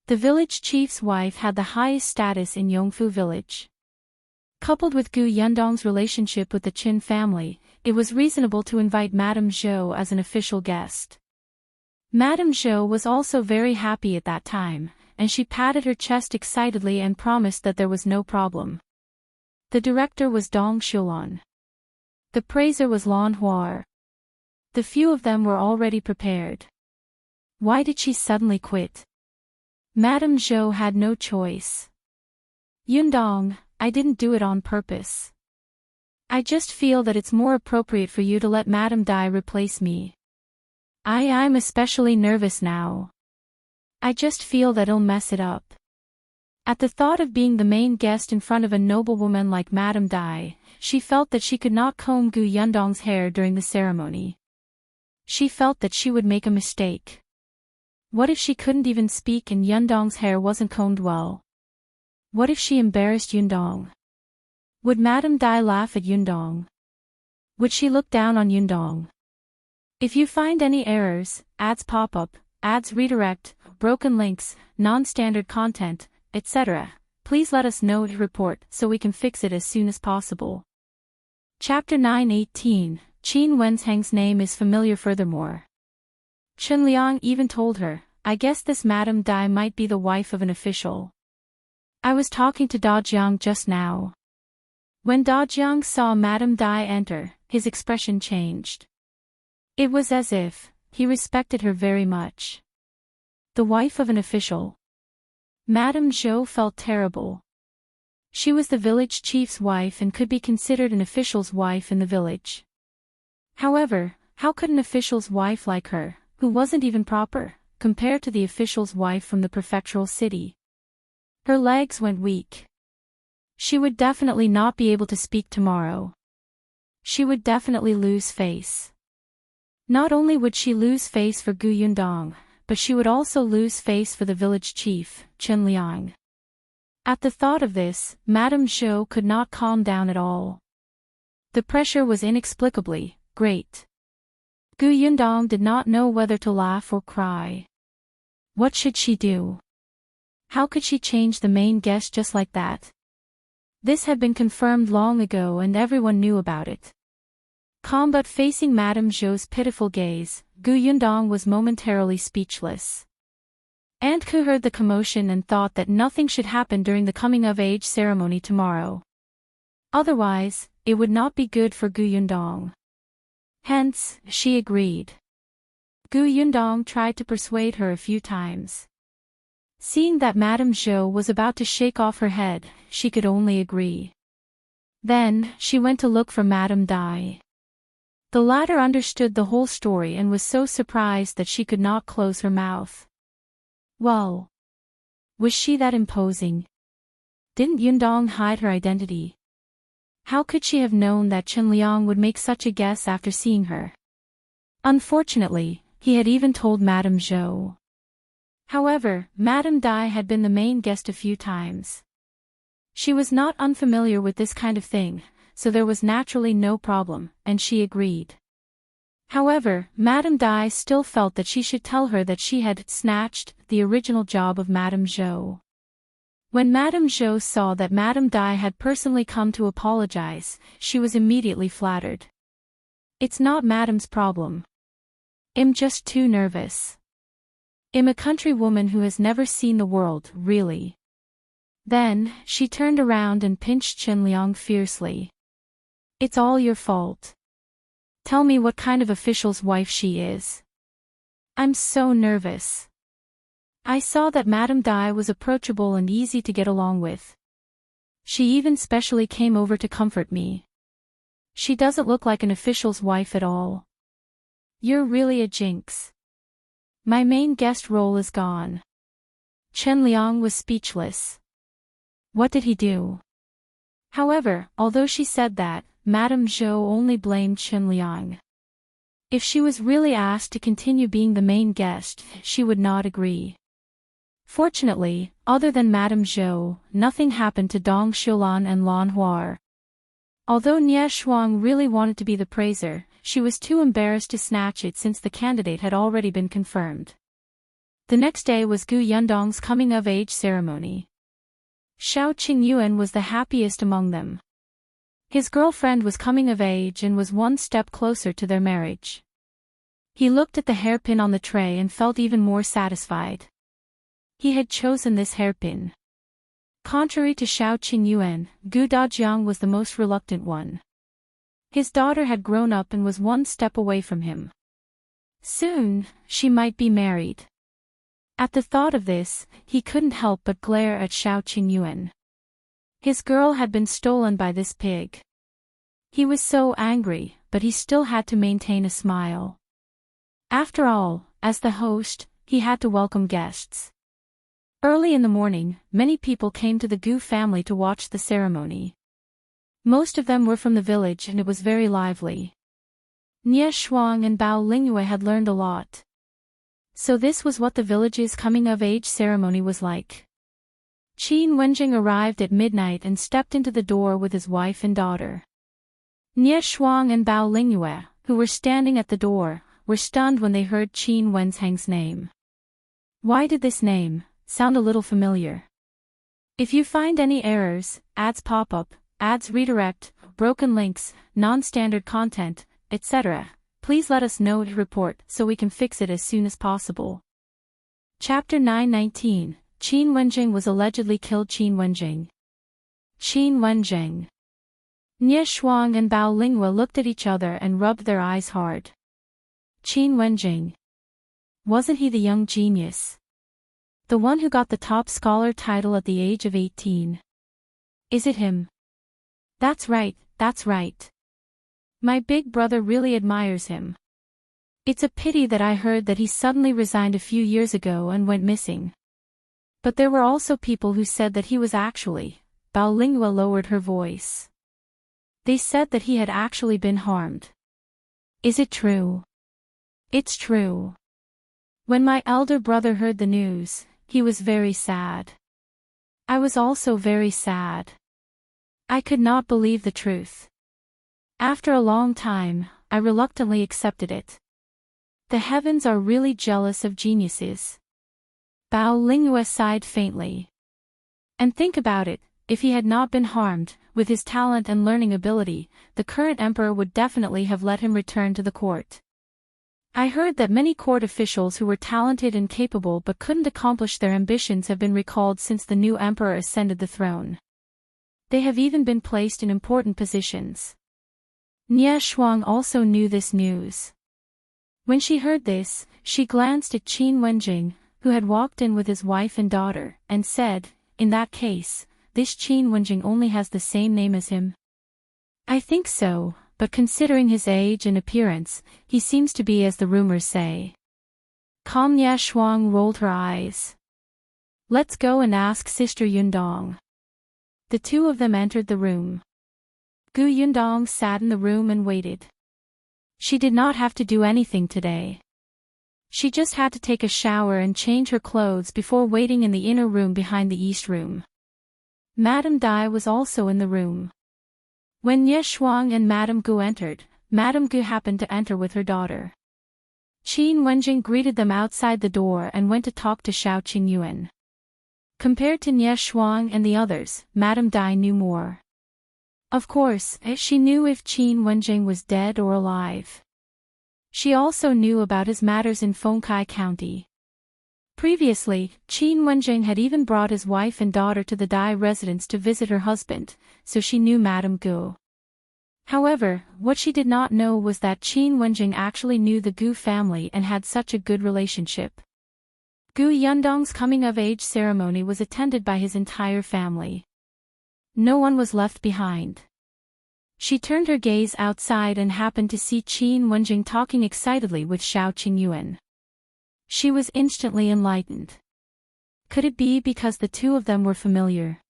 The village chief's wife had the highest status in Yongfu village. Coupled with Gu Yundong's relationship with the Chen family, it was reasonable to invite Madame Zhou as an official guest. Madame Zhou was also very happy at that time, and she patted her chest excitedly and promised that there was no problem. The director was Dong Shulan. The praiser was Lan Huar. The few of them were already prepared. Why did she suddenly quit? Madame Zhou had no choice. Yundong, I didn't do it on purpose. I just feel that it's more appropriate for you to let Madame Dai replace me. I'm especially nervous now. I just feel that I'll mess it up. At the thought of being the main guest in front of a noblewoman like Madame Dai, she felt that she could not comb Gu Yundong's hair during the ceremony. She felt that she would make a mistake. What if she couldn't even speak and Yundong's hair wasn't combed well? What if she embarrassed Yundong? Would Madame Dai laugh at Yundong? Would she look down on Yundong? If you find any errors, ads pop up, ads redirect, broken links, non-standard content, etc., please let us know to report so we can fix it as soon as possible. Chapter 9:18, Qin Wenzheng's name is familiar furthermore. Chen Liang even told her, I guess this Madame Dai might be the wife of an official. I was talking to Da Jiang just now. When Da Jiang saw Madame Dai enter, his expression changed. It was as if he respected her very much. The wife of an official. Madame Zhou felt terrible. She was the village chief's wife and could be considered an official's wife in the village. However, how could an official's wife like her, who wasn't even proper, compare to the official's wife from the prefectural city? Her legs went weak. She would definitely not be able to speak tomorrow. She would definitely lose face. Not only would she lose face for Gu Yundong, but she would also lose face for the village chief, Chen Liang. At the thought of this, Madame Zhou could not calm down at all. The pressure was inexplicably great. Gu Yundong did not know whether to laugh or cry. What should she do? How could she change the main guest just like that? This had been confirmed long ago and everyone knew about it. Calm but facing Madame Zhou's pitiful gaze, Gu Yundong was momentarily speechless. Aunt Ku heard the commotion and thought that nothing should happen during the coming-of-age ceremony tomorrow. Otherwise, it would not be good for Gu Yundong. Hence, she agreed. Gu Yundong tried to persuade her a few times. Seeing that Madame Zhou was about to shake off her head, she could only agree. Then, she went to look for Madame Dai. The latter understood the whole story and was so surprised that she could not close her mouth. Well, was she that imposing? Didn't Yundong hide her identity? How could she have known that Chen Liang would make such a guess after seeing her? Unfortunately, he had even told Madame Zhou. However, Madame Dai had been the main guest a few times. She was not unfamiliar with this kind of thing, so there was naturally no problem, and she agreed. However, Madame Dai still felt that she should tell her that she had snatched the original job of Madame Zhou. When Madame Zhou saw that Madame Dai had personally come to apologize, she was immediately flattered. It's not Madame's problem. I'm just too nervous. I'm a country woman who has never seen the world, really. Then, she turned around and pinched Chen Liang fiercely. It's all your fault. Tell me what kind of official's wife she is. I'm so nervous. I saw that Madame Dai was approachable and easy to get along with. She even specially came over to comfort me. She doesn't look like an official's wife at all. You're really a jinx. My main guest role is gone. Chen Liang was speechless. What did he do? However, although she said that, Madame Zhou only blamed Chen Liang. If she was really asked to continue being the main guest, she would not agree. Fortunately, other than Madame Zhou, nothing happened to Dong Xiulan and Lan Huar. Although Nie Shuang really wanted to be the praiser, she was too embarrassed to snatch it since the candidate had already been confirmed. The next day was Gu Yundong's coming-of-age ceremony. Xiao Qingyuan was the happiest among them. His girlfriend was coming of age and was one step closer to their marriage. He looked at the hairpin on the tray and felt even more satisfied. He had chosen this hairpin. Contrary to Xiao Qingyuan, Gu Dajiang was the most reluctant one. His daughter had grown up and was one step away from him. Soon, she might be married. At the thought of this, he couldn't help but glare at Xiao Qingyuan. His girl had been stolen by this pig. He was so angry, but he still had to maintain a smile. After all, as the host, he had to welcome guests. Early in the morning, many people came to the Gu family to watch the ceremony. Most of them were from the village and it was very lively. Nie Shuang and Bao Lingyue had learned a lot. So this was what the village's coming-of-age ceremony was like. Qin Wenzheng arrived at midnight and stepped into the door with his wife and daughter. Nie Shuang and Bao Lingyue, who were standing at the door, were stunned when they heard Qin Wenzheng's name. Why did this name sound a little familiar? If you find any errors, ads pop up, ads redirect, broken links, non-standard content, etc., please let us know to report so we can fix it as soon as possible. Chapter 919, Qin Wenzheng was allegedly killed. Qin Wenzheng. Nie Shuang and Bao Lingyue looked at each other and rubbed their eyes hard. Qin Wenzheng. Wasn't he the young genius? The one who got the top scholar title at the age of 18. Is it him? That's right, that's right. My big brother really admires him. It's a pity that I heard that he suddenly resigned a few years ago and went missing. But there were also people who said that he was actually, Bao Lingyue lowered her voice. They said that he had actually been harmed. Is it true? It's true. When my elder brother heard the news, he was very sad. I was also very sad. I could not believe the truth. After a long time, I reluctantly accepted it. The heavens are really jealous of geniuses. Bao Lingyue sighed faintly. And think about it, if he had not been harmed, with his talent and learning ability, the current emperor would definitely have let him return to the court. I heard that many court officials who were talented and capable but couldn't accomplish their ambitions have been recalled since the new emperor ascended the throne. They have even been placed in important positions. Nie Shuang also knew this news. When she heard this, she glanced at Qin Wenzheng, who had walked in with his wife and daughter, and said, in that case, this Qin Wenzheng only has the same name as him. I think so, but considering his age and appearance, he seems to be as the rumors say. Calm. Nie Shuang rolled her eyes. Let's go and ask Sister Yundong. The two of them entered the room. Gu Yundong sat in the room and waited. She did not have to do anything today. She just had to take a shower and change her clothes before waiting in the inner room behind the east room. Madame Dai was also in the room. When Nie Shuang and Madame Gu entered, Madame Gu happened to enter with her daughter. Qin Wenzheng greeted them outside the door and went to talk to Xiao Qingyuan. Compared to Nie Shuang and the others, Madame Dai knew more. Of course, she knew if Qin Wenjing was dead or alive. She also knew about his matters in Fengkai County. Previously, Qin Wenjing had even brought his wife and daughter to the Dai residence to visit her husband, so she knew Madame Gu. However, what she did not know was that Qin Wenjing actually knew the Gu family and had such a good relationship. Gu Yundong's coming-of-age ceremony was attended by his entire family. No one was left behind. She turned her gaze outside and happened to see Qin Wenjing talking excitedly with Xiao Qingyuan. She was instantly enlightened. Could it be because the two of them were familiar?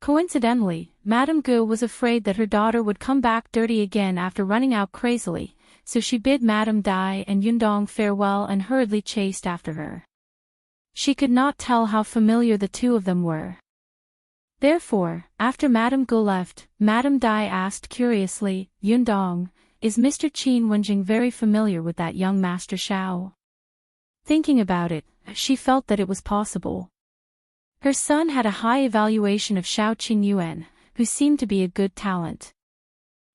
Coincidentally, Madame Gu was afraid that her daughter would come back dirty again after running out crazily, so she bid Madame Dai and Yundong farewell and hurriedly chased after her. She could not tell how familiar the two of them were. Therefore, after Madame Gu left, Madame Dai asked curiously, Yundong, is Mr. Qin Wenjing very familiar with that young Master Xiao? Thinking about it, she felt that it was possible. Her son had a high evaluation of Xiao Qingyuan, who seemed to be a good talent.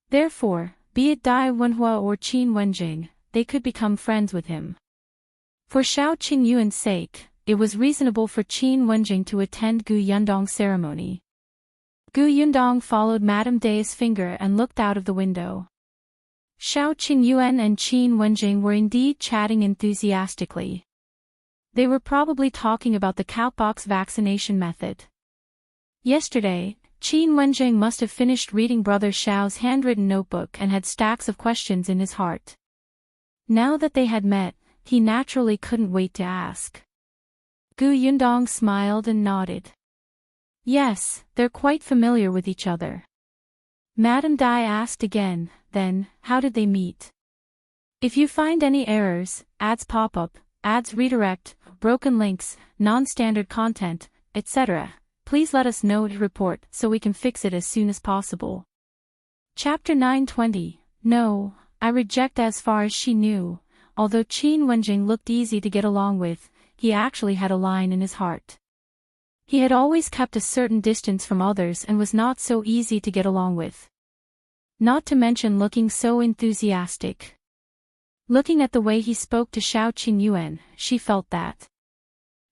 Therefore, be it Dai Wenhua or Qin Wenjing, they could become friends with him. For Xiao Qingyuan's sake, it was reasonable for Qin Wenjing to attend Gu Yundong's ceremony. Gu Yundong followed Madame Dai's finger and looked out of the window. Xiao Qingyuan and Qin Wenjing were indeed chatting enthusiastically. They were probably talking about the cowpox vaccination method. Yesterday, Qin Wenjing must have finished reading Brother Xiao's handwritten notebook and had stacks of questions in his heart. Now that they had met, he naturally couldn't wait to ask. Gu Yundong smiled and nodded. Yes, they're quite familiar with each other. Madame Dai asked again, then, how did they meet? If you find any errors, ads pop up, ads redirect, broken links, non-standard content, etc., please let us know to report so we can fix it as soon as possible. Chapter 920. No, I reject. As far as she knew, although Qin Wenjing looked easy to get along with, he actually had a line in his heart. He had always kept a certain distance from others and was not so easy to get along with. Not to mention looking so enthusiastic. Looking at the way he spoke to Xiao Qingyuan, she felt that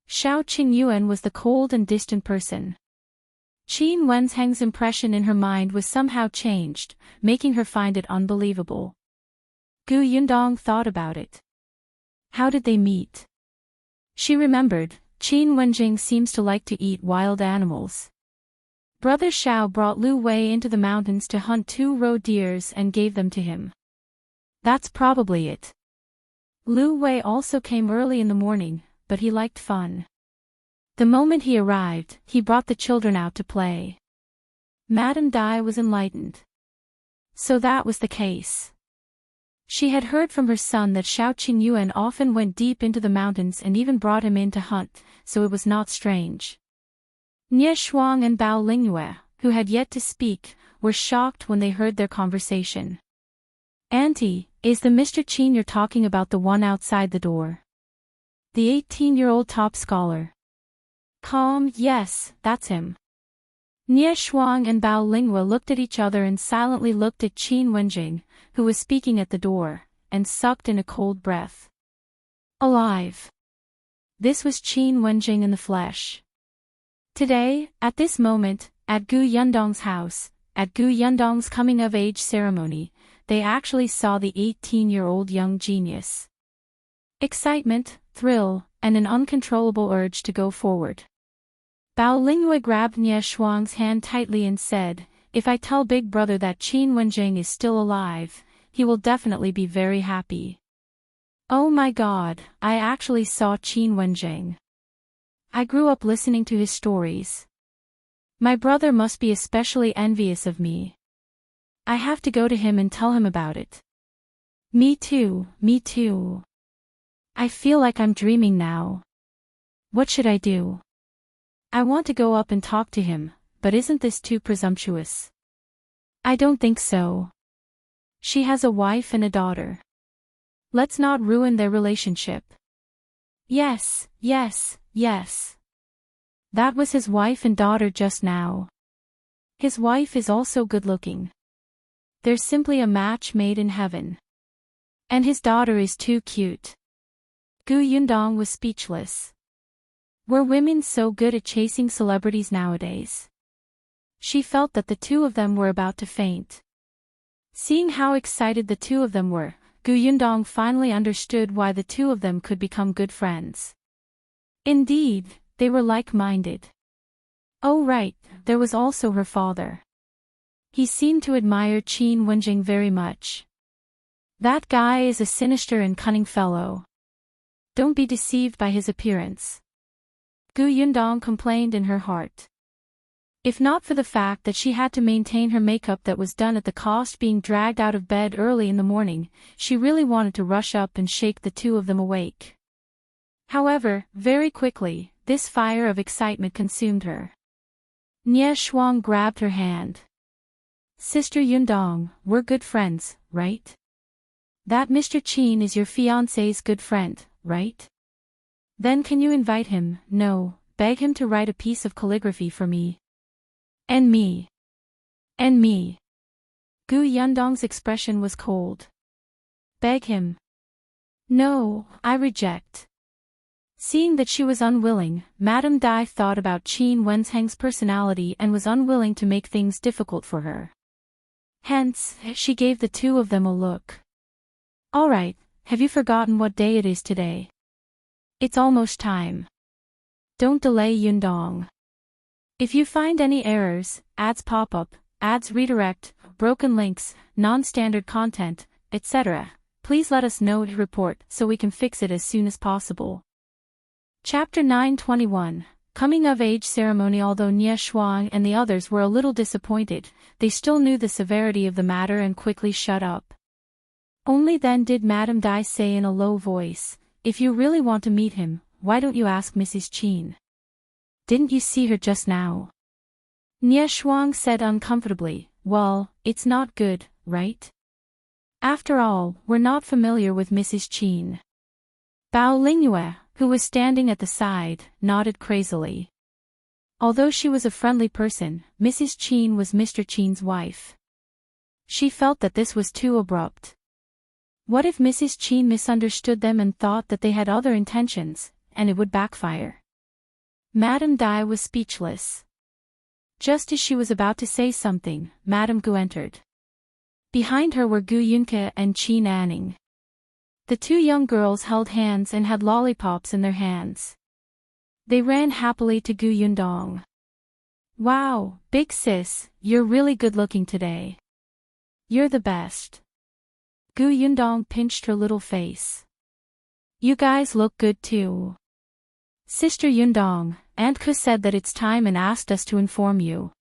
Xiao Qingyuan was the cold and distant person. Qin Wenzheng's impression in her mind was somehow changed, making her find it unbelievable. Gu Yundong thought about it. How did they meet? She remembered, Qin Wenjing seems to like to eat wild animals. Brother Xiao brought Lu Wei into the mountains to hunt 2 roe deers and gave them to him. That's probably it. Lu Wei also came early in the morning, but he liked fun. The moment he arrived, he brought the children out to play. Madame Dai was enlightened. So that was the case. She had heard from her son that Xiao Qingyuan often went deep into the mountains and even brought him in to hunt, so it was not strange. Nie Shuang and Bao Lingyue, who had yet to speak, were shocked when they heard their conversation. Auntie, is the Mr. Qin you're talking about the one outside the door? The 18-year-old top scholar. Calm, yes, that's him. Nie Shuang and Bao Lingyue looked at each other and silently looked at Qin Wenjing, who was speaking at the door, and sucked in a cold breath. Alive. This was Qin Wenjing in the flesh. Today, at this moment, at Gu Yundong's house, at Gu Yundong's coming-of-age ceremony, they actually saw the 18-year-old young genius. Excitement, thrill, and an uncontrollable urge to go forward. Bao Lingyue grabbed Nie Shuang's hand tightly and said, if I tell Big Brother that Qin Wenjing is still alive, he will definitely be very happy. Oh my God, I actually saw Qin Wenjing. I grew up listening to his stories. My brother must be especially envious of me. I have to go to him and tell him about it. Me too, me too. I feel like I'm dreaming now. What should I do? I want to go up and talk to him, but isn't this too presumptuous? I don't think so. She has a wife and a daughter. Let's not ruin their relationship. Yes, yes, yes. That was his wife and daughter just now. His wife is also good-looking. They're simply a match made in heaven. And his daughter is too cute. Gu Yundong was speechless. Were women so good at chasing celebrities nowadays? She felt that the two of them were about to faint. Seeing how excited the two of them were, Gu Yundong finally understood why the two of them could become good friends. Indeed, they were like-minded. Oh right, there was also her father. He seemed to admire Qin Wenzheng very much. That guy is a sinister and cunning fellow. Don't be deceived by his appearance. Gu Yundong complained in her heart. If not for the fact that she had to maintain her makeup that was done at the cost being dragged out of bed early in the morning, she really wanted to rush up and shake the two of them awake. However, very quickly, this fire of excitement consumed her. Nie Shuang grabbed her hand. Sister Yundong, we're good friends, right? That Mr. Qin is your fiancé's good friend, right? Then can you invite him, no, beg him to write a piece of calligraphy for me? And me. And me. Gu Yundong's expression was cold. Beg him. No, I reject. Seeing that she was unwilling, Madame Dai thought about Qin Wenzheng's personality and was unwilling to make things difficult for her. Hence, she gave the two of them a look. All right, have you forgotten what day it is today? It's almost time. Don't delay, Yundong. If you find any errors, ads pop up, ads redirect, broken links, non-standard content, etc., please let us know to report so we can fix it as soon as possible. Chapter 921, Coming of Age Ceremony. Although Nie Shuang and the others were a little disappointed, they still knew the severity of the matter and quickly shut up. Only then did Madame Dai say in a low voice, if you really want to meet him, why don't you ask Mrs. Qin? Didn't you see her just now? Nie Shuang said uncomfortably, well, it's not good, right? After all, we're not familiar with Mrs. Qin. Bao Lingyue, who was standing at the side, nodded crazily. Although she was a friendly person, Mrs. Qin was Mr. Qin's wife. She felt that this was too abrupt. What if Mrs. Qin misunderstood them and thought that they had other intentions, and it would backfire? Madame Dai was speechless. Just as she was about to say something, Madame Gu entered. Behind her were Gu Yunke and Qin Anning. The two young girls held hands and had lollipops in their hands. They ran happily to Gu Yundong. Wow, big sis, you're really good-looking today. You're the best. Gu Yundong pinched her little face. You guys look good too. Sister Yundong, Aunt Ku said that it's time and asked us to inform you.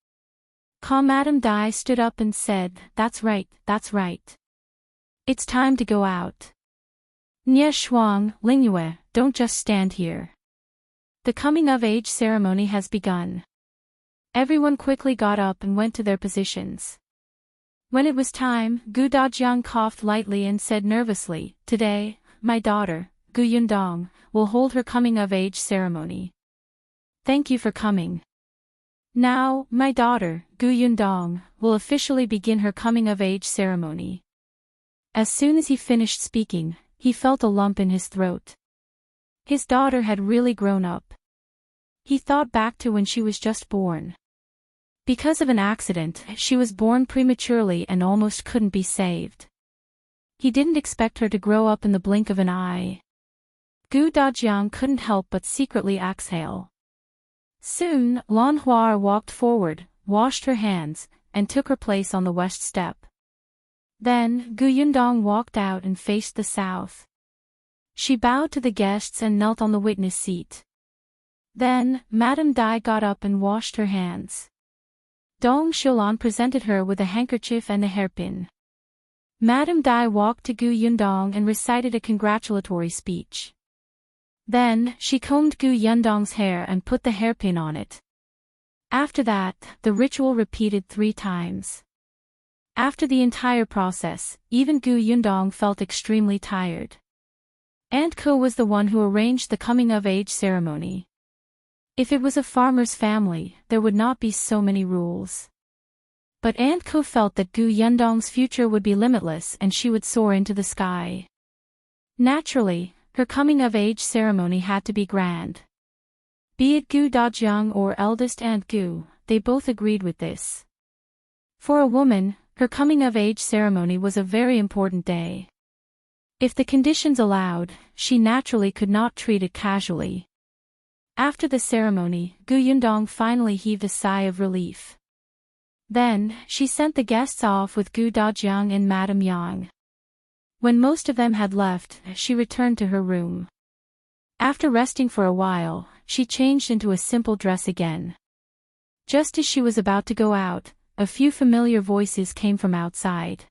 Madame Dai stood up and said, that's right, that's right. It's time to go out. Nie Shuang, Lingyue, don't just stand here. The coming-of-age ceremony has begun. Everyone quickly got up and went to their positions. When it was time, Gu Dajiang coughed lightly and said nervously, today, my daughter, Gu Yundong, will hold her coming-of-age ceremony. Thank you for coming. Now, my daughter, Gu Yundong, will officially begin her coming-of-age ceremony. As soon as he finished speaking, he felt a lump in his throat. His daughter had really grown up. He thought back to when she was just born. Because of an accident, she was born prematurely and almost couldn't be saved. He didn't expect her to grow up in the blink of an eye. Gu Dajiang couldn't help but secretly exhale. Soon, Lan Hua walked forward, washed her hands, and took her place on the west step. Then, Gu Yundong walked out and faced the south. She bowed to the guests and knelt on the witness seat. Then, Madame Dai got up and washed her hands. Dong Xiulan presented her with a handkerchief and a hairpin. Madame Dai walked to Gu Yundong and recited a congratulatory speech. Then, she combed Gu Yundong's hair and put the hairpin on it. After that, the ritual repeated 3 times. After the entire process, even Gu Yundong felt extremely tired. Aunt Ko was the one who arranged the coming-of-age ceremony. If it was a farmer's family, there would not be so many rules. But Aunt Ko felt that Gu Yundong's future would be limitless and she would soar into the sky. Naturally, her coming-of-age ceremony had to be grand. Be it Gu Dajiang or eldest Aunt Gu, they both agreed with this. For a woman, her coming-of-age ceremony was a very important day. If the conditions allowed, she naturally could not treat it casually. After the ceremony, Gu Yundong finally heaved a sigh of relief. Then, she sent the guests off with Gu Dajiang and Madame Yang. When most of them had left, she returned to her room. After resting for a while, she changed into a simple dress again. Just as she was about to go out, a few familiar voices came from outside.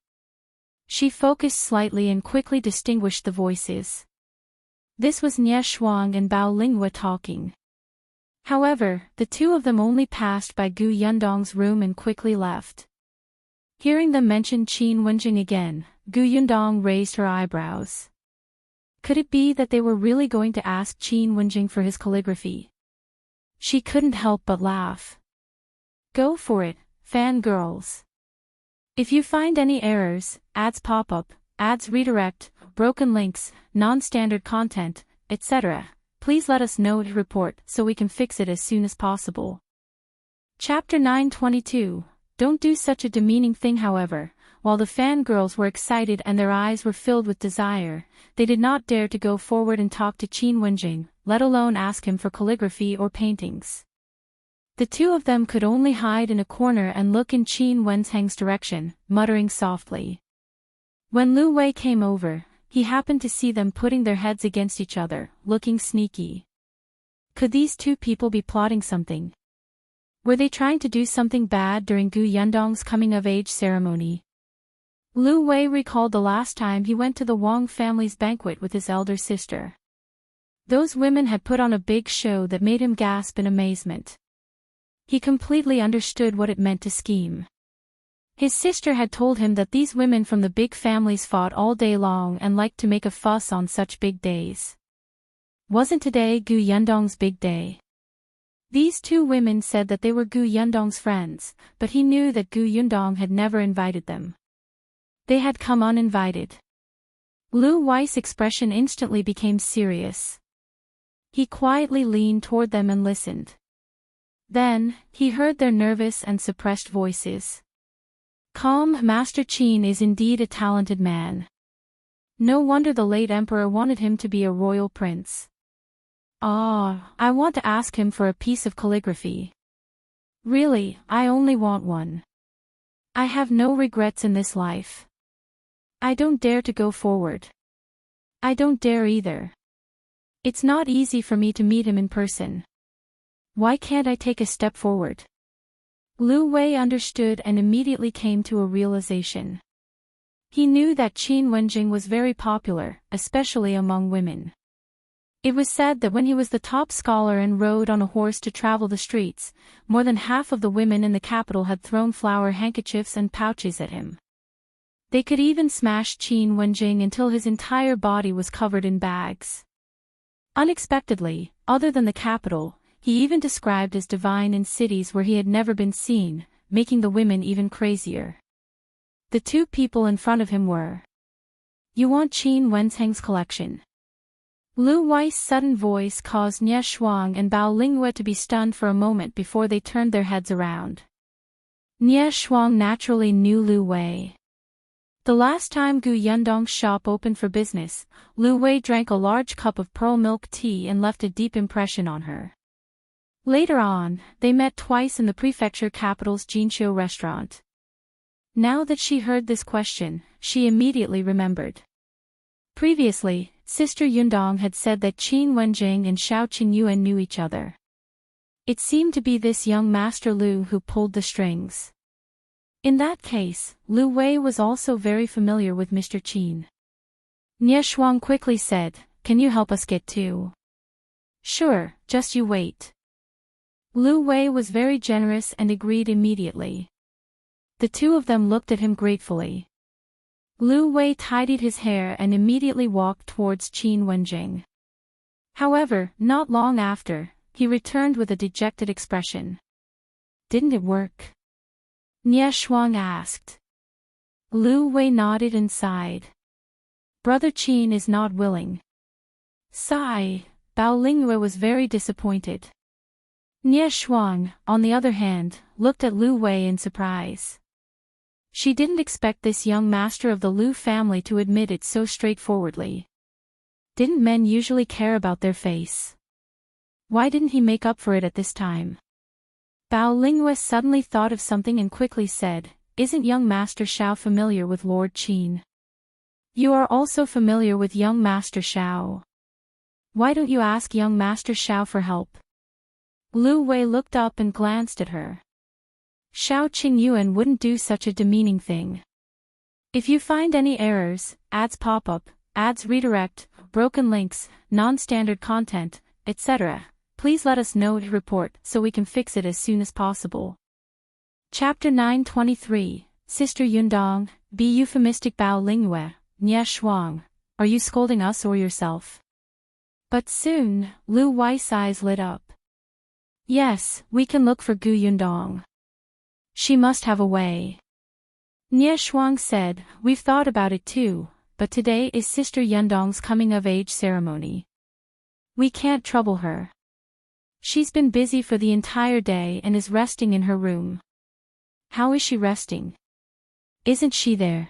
She focused slightly and quickly distinguished the voices. This was Nie Shuang and Bao Linghua talking. However, the two of them only passed by Gu Yundong's room and quickly left. Hearing them mention Qin Wenjing again, Gu Yundong raised her eyebrows. Could it be that they were really going to ask Qin Wenjing for his calligraphy? She couldn't help but laugh. Go for it, fangirls. If you find any errors, ads pop up, ads redirect, broken links, non-standard content, etc., please let us know to report so we can fix it as soon as possible. Chapter 922. Don't do such a demeaning thing. However, while the fangirls were excited and their eyes were filled with desire, they did not dare to go forward and talk to Qin Wenjing, let alone ask him for calligraphy or paintings. The two of them could only hide in a corner and look in Qin Wenzheng's direction, muttering softly. When Lu Wei came over, he happened to see them putting their heads against each other, looking sneaky. Could these two people be plotting something? Were they trying to do something bad during Gu Yundong's coming-of-age ceremony? Lu Wei recalled the last time he went to the Wang family's banquet with his elder sister. Those women had put on a big show that made him gasp in amazement. He completely understood what it meant to scheme. His sister had told him that these women from the big families fought all day long and liked to make a fuss on such big days. Wasn't today Gu Yundong's big day? These two women said that they were Gu Yundong's friends, but he knew that Gu Yundong had never invited them. They had come uninvited. Lu Wei's expression instantly became serious. He quietly leaned toward them and listened. Then, he heard their nervous and suppressed voices. Calm, Master Qin is indeed a talented man. No wonder the late emperor wanted him to be a royal prince. Ah, I want to ask him for a piece of calligraphy. Really, I only want one. I have no regrets in this life. I don't dare to go forward. I don't dare either. It's not easy for me to meet him in person. Why can't I take a step forward? Lu Wei understood and immediately came to a realization. He knew that Qin Wenjing was very popular, especially among women. It was said that when he was the top scholar and rode on a horse to travel the streets, more than half of the women in the capital had thrown flower handkerchiefs and pouches at him. They could even smash Qin Wenjing until his entire body was covered in bags. Unexpectedly, other than the capital, he even described as divine in cities where he had never been seen, making the women even crazier. The two people in front of him were. You want Qin Wenzheng's collection? Lu Wei's sudden voice caused Nie Shuang and Bao Linghua to be stunned for a moment before they turned their heads around. Nie Shuang naturally knew Lu Wei. The last time Gu Yundong's shop opened for business, Lu Wei drank a large cup of pearl milk tea and left a deep impression on her. Later on, they met twice in the prefecture capital's Jinqiu restaurant. Now that she heard this question, she immediately remembered. Previously, Sister Yundong had said that Qin Wenjing and Xiao Qinyuan knew each other. It seemed to be this young Master Lu who pulled the strings. In that case, Lu Wei was also very familiar with Mr. Qin. Nie Shuang quickly said, "Can you help us get to?" "Sure, just you wait." Lu Wei was very generous and agreed immediately. The two of them looked at him gratefully. Lu Wei tidied his hair and immediately walked towards Qin Wenjing. However, not long after, he returned with a dejected expression. Didn't it work? Nie Shuang asked. Lu Wei nodded and sighed. Brother Qin is not willing. Sigh, Bao Lingyue was very disappointed. Nie Shuang, on the other hand, looked at Lu Wei in surprise. She didn't expect this young master of the Lu family to admit it so straightforwardly. Didn't men usually care about their face? Why didn't he make up for it at this time? Bao Lingyue suddenly thought of something and quickly said, Isn't young Master Shao familiar with Lord Qin? You are also familiar with young Master Shao. Why don't you ask young Master Shao for help? Lu Wei looked up and glanced at her. Shao Qingyuan wouldn't do such a demeaning thing. If you find any errors, ads pop up, ads redirect, broken links, non-standard content, etc., please let us know to report so we can fix it as soon as possible. Chapter 923, Sister Yundong, be euphemistic. Bao Lingyue, Nie Shuang, are you scolding us or yourself? But soon, Lu Wei's eyes lit up. Yes, we can look for Gu Yundong. She must have a way. Nie Shuang said, We've thought about it too, but today is Sister Yundong's coming-of-age ceremony. We can't trouble her. She's been busy for the entire day and is resting in her room. How is she resting? Isn't she there?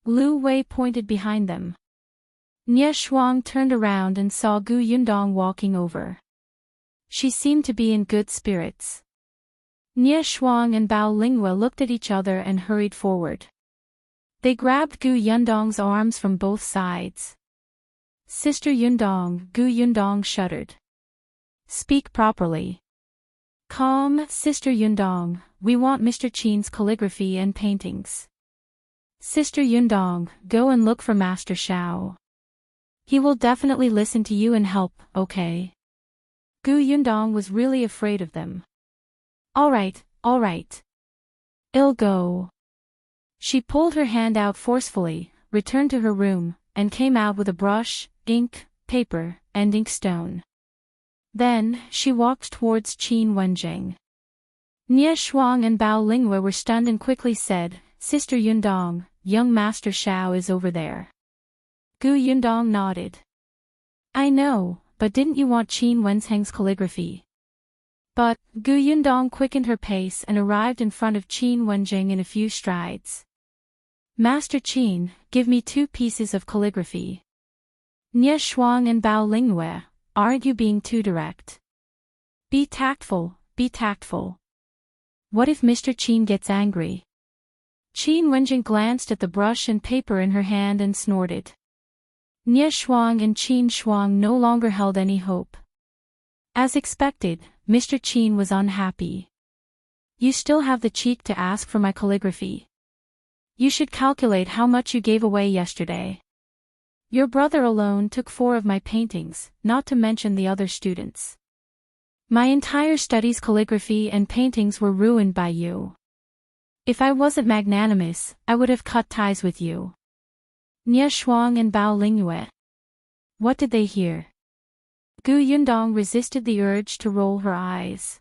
Lu Wei pointed behind them. Nie Shuang turned around and saw Gu Yundong walking over. She seemed to be in good spirits. Nie Shuang and Bao Lingyue looked at each other and hurried forward. They grabbed Gu Yundong's arms from both sides. Sister Yundong, Gu Yundong shuddered. Speak properly. Calm, Sister Yundong, we want Mr. Qin's calligraphy and paintings. Sister Yundong, go and look for Master Shao. He will definitely listen to you and help, okay? Gu Yundong was really afraid of them. All right. I'll go. She pulled her hand out forcefully, returned to her room, and came out with a brush, ink, paper, and inkstone. Then, she walked towards Qin Wenzheng. Nie Shuang and Bao Lingyue were stunned and quickly said, Sister Yundong, young Master Shao is over there. Gu Yundong nodded. I know, but didn't you want Qin Wenzheng's calligraphy? But, Gu Yundong quickened her pace and arrived in front of Qin Wenzheng in a few strides. Master Qin, give me 2 pieces of calligraphy. Nie Shuang and Bao Lingyue, aren't you being too direct? Be tactful. What if Mr. Qin gets angry? Qin Wenzheng glanced at the brush and paper in her hand and snorted. Nie Shuang and Qin Shuang no longer held any hope. As expected, Mr. Qin was unhappy. You still have the cheek to ask for my calligraphy. You should calculate how much you gave away yesterday. Your brother alone took 4 of my paintings, not to mention the other students. My entire study's calligraphy and paintings were ruined by you. If I wasn't magnanimous, I would have cut ties with you. Nie Shuang and Bao Lingyue. What did they hear? Gu Yundong resisted the urge to roll her eyes.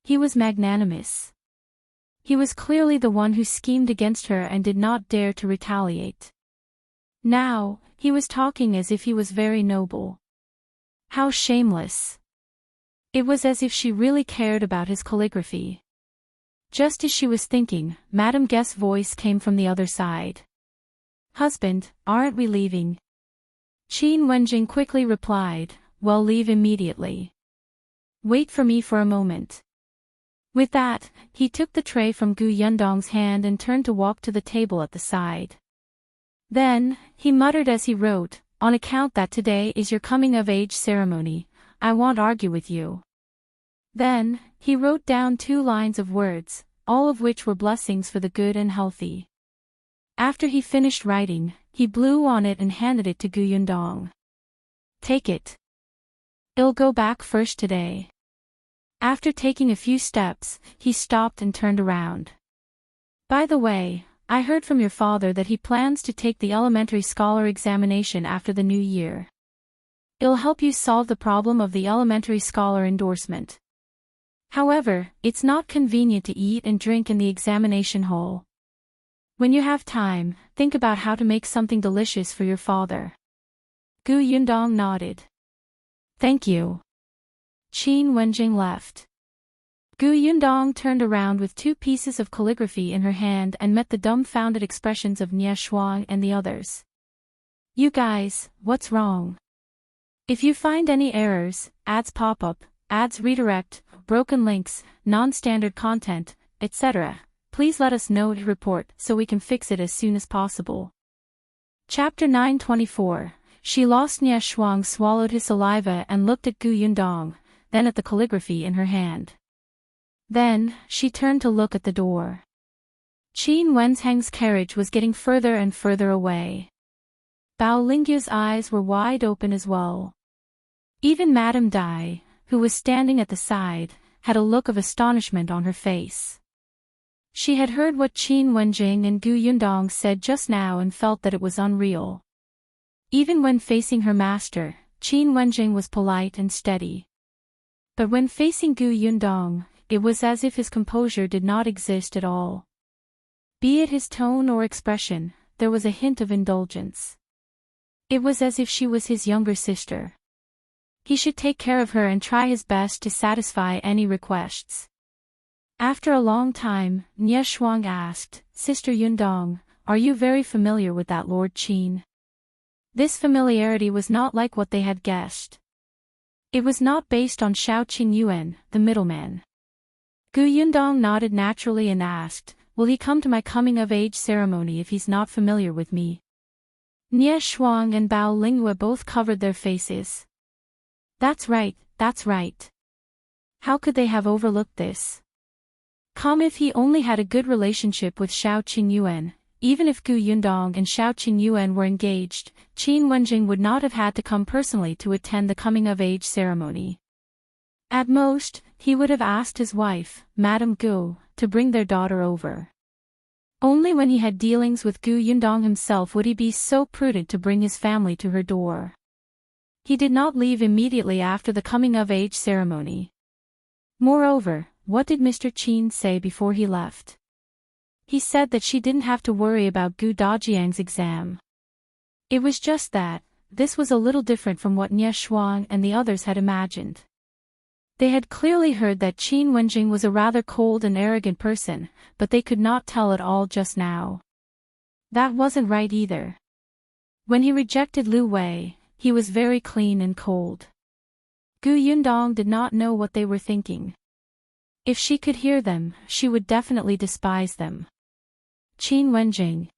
He was magnanimous. He was clearly the one who schemed against her and did not dare to retaliate. Now, he was talking as if he was very noble. How shameless. It was as if she really cared about his calligraphy. Just as she was thinking, Madame Guest's voice came from the other side. Husband, aren't we leaving? Qin Wenzheng quickly replied, Well, leave immediately. Wait for me for a moment. With that, he took the tray from Gu Yundong's hand and turned to walk to the table at the side. Then, he muttered as he wrote, On account that today is your coming-of-age ceremony, I won't argue with you. Then, he wrote down 2 lines of words, all of which were blessings for the good and healthy. After he finished writing, he blew on it and handed it to Gu Yundong. Take it. I'll go back first today. After taking a few steps, he stopped and turned around. By the way, I heard from your father that he plans to take the elementary scholar examination after the new year. It'll help you solve the problem of the elementary scholar endorsement. However, it's not convenient to eat and drink in the examination hall. When you have time, think about how to make something delicious for your father. Gu Yundong nodded. Thank you. Qin Wenjing left. Gu Yundong turned around with 2 pieces of calligraphy in her hand and met the dumbfounded expressions of Nie Shuang and the others. You guys, what's wrong? If you find any errors, ads pop up, ads redirect, broken links, non-standard content, etc., please let us know to report so we can fix it as soon as possible. Chapter 924. She lost. Nie Shuang swallowed his saliva and looked at Gu Yundong, then at the calligraphy in her hand. Then, she turned to look at the door. Qin Wenzheng's carriage was getting further and further away. Bao Lingyu's eyes were wide open as well. Even Madame Dai, who was standing at the side, had a look of astonishment on her face. She had heard what Qin Wenjing and Gu Yundong said just now and felt that it was unreal. Even when facing her master, Qin Wenjing was polite and steady. But when facing Gu Yundong, it was as if his composure did not exist at all. Be it his tone or expression, there was a hint of indulgence. It was as if she was his younger sister. He should take care of her and try his best to satisfy any requests. After a long time, Nie Shuang asked, Sister Yundong, are you very familiar with that Lord Qin? This familiarity was not like what they had guessed. It was not based on Shao Qin Yuan, the middleman. Gu Yundong nodded naturally and asked, will he come to my coming-of-age ceremony if he's not familiar with me? Nie Shuang and Bao Lingyue both covered their faces. That's right, that's right. How could they have overlooked this? Come, if he only had a good relationship with Shao Qin Yuan, even if Gu Yundong and Shao Qin Yuan were engaged, Qin Wenjing would not have had to come personally to attend the coming-of-age ceremony. At most, he would have asked his wife, Madame Gu, to bring their daughter over. Only when he had dealings with Gu Yundong himself would he be so prudent to bring his family to her door. He did not leave immediately after the coming-of-age ceremony. Moreover, what did Mr. Qin say before he left? He said that she didn't have to worry about Gu Dajiang's exam. It was just that, this was a little different from what Nie Shuang and the others had imagined. They had clearly heard that Qin Wenjing was a rather cold and arrogant person, but they could not tell it all just now. That wasn't right either. When he rejected Lu Wei, he was very clean and cold. Gu Yundong did not know what they were thinking. If she could hear them, she would definitely despise them. Qin Wenjing.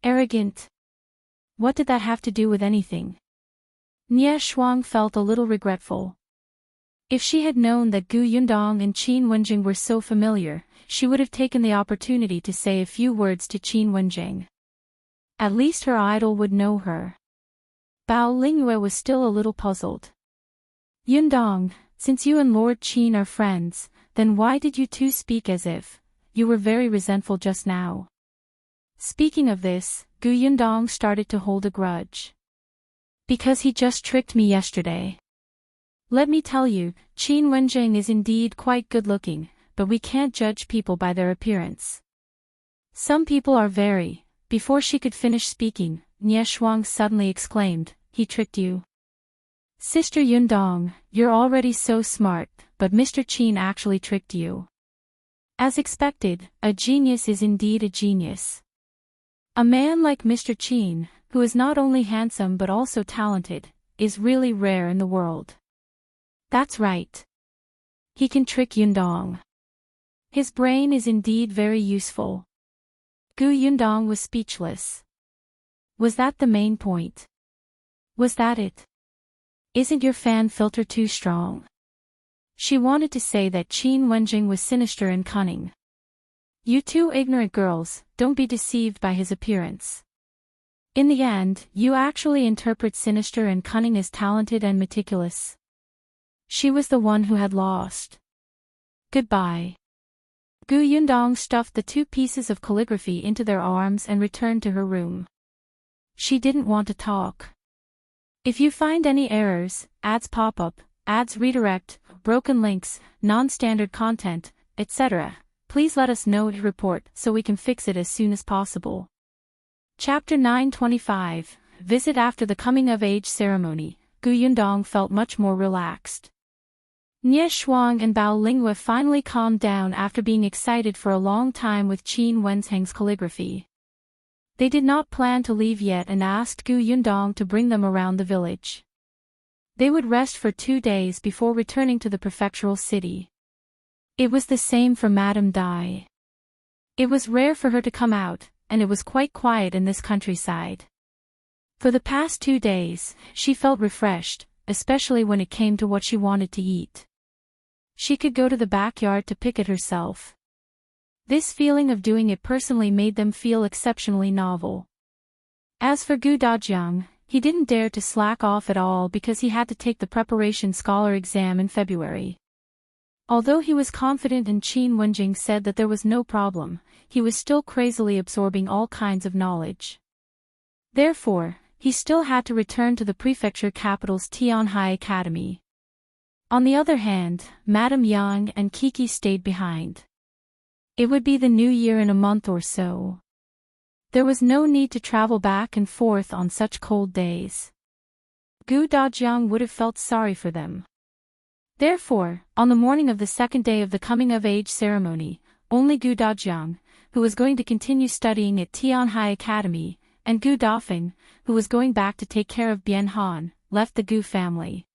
Arrogant. What did that have to do with anything? Nie Shuang felt a little regretful. If she had known that Gu Yundong and Qin Wenjing were so familiar, she would have taken the opportunity to say a few words to Qin Wenjing. At least her idol would know her. Bao Lingyue was still a little puzzled. Yundong, since you and Lord Qin are friends, then why did you two speak as if you were very resentful just now? Speaking of this, Gu Yundong started to hold a grudge. Because he just tricked me yesterday. Let me tell you, Qin Wenjing is indeed quite good-looking, but we can't judge people by their appearance. Some people are very. Before she could finish speaking, Nie Shuang suddenly exclaimed, he tricked you. Sister Yundong, you're already so smart, but Mr. Qin actually tricked you. As expected, a genius is indeed a genius. A man like Mr. Qin, who is not only handsome but also talented, is really rare in the world. That's right. He can trick Yundong. His brain is indeed very useful. Gu Yundong was speechless. Was that the main point? Was that it? Isn't your fan filter too strong? She wanted to say that Qin Wenjing was sinister and cunning. You two ignorant girls, don't be deceived by his appearance. In the end, you actually interpret sinister and cunning as talented and meticulous. She was the one who had lost. Goodbye. Gu Yundong stuffed the 2 pieces of calligraphy into their arms and returned to her room. She didn't want to talk. If you find any errors, ads pop up, ads redirect, broken links, non-standard content, etc., please let us know to report so we can fix it as soon as possible. Chapter 925, Visit After the Coming-of-Age Ceremony. Gu Yundong felt much more relaxed. Nie Shuang and Bao Lingwe finally calmed down after being excited for a long time with Qin Wenzheng's calligraphy. They did not plan to leave yet and asked Gu Yundong to bring them around the village. They would rest for 2 days before returning to the prefectural city. It was the same for Madame Dai. It was rare for her to come out, and it was quite quiet in this countryside. For the past 2 days, she felt refreshed, especially when it came to what she wanted to eat. She could go to the backyard to pick it herself. This feeling of doing it personally made them feel exceptionally novel. As for Gu Dajiang, he didn't dare to slack off at all because he had to take the preparation scholar exam in February. Although he was confident and Qin Wenjing said that there was no problem, he was still crazily absorbing all kinds of knowledge. Therefore, he still had to return to the prefecture capital's Tianhai Academy. On the other hand, Madame Yang and Kiki stayed behind. It would be the new year in a month or so. There was no need to travel back and forth on such cold days. Gu Dajiang would have felt sorry for them. Therefore, on the morning of the second day of the coming-of-age ceremony, only Gu Dajiang, who was going to continue studying at Tianhai Academy, and Gu Dafeng, who was going back to take care of Bian Han, left the Gu family.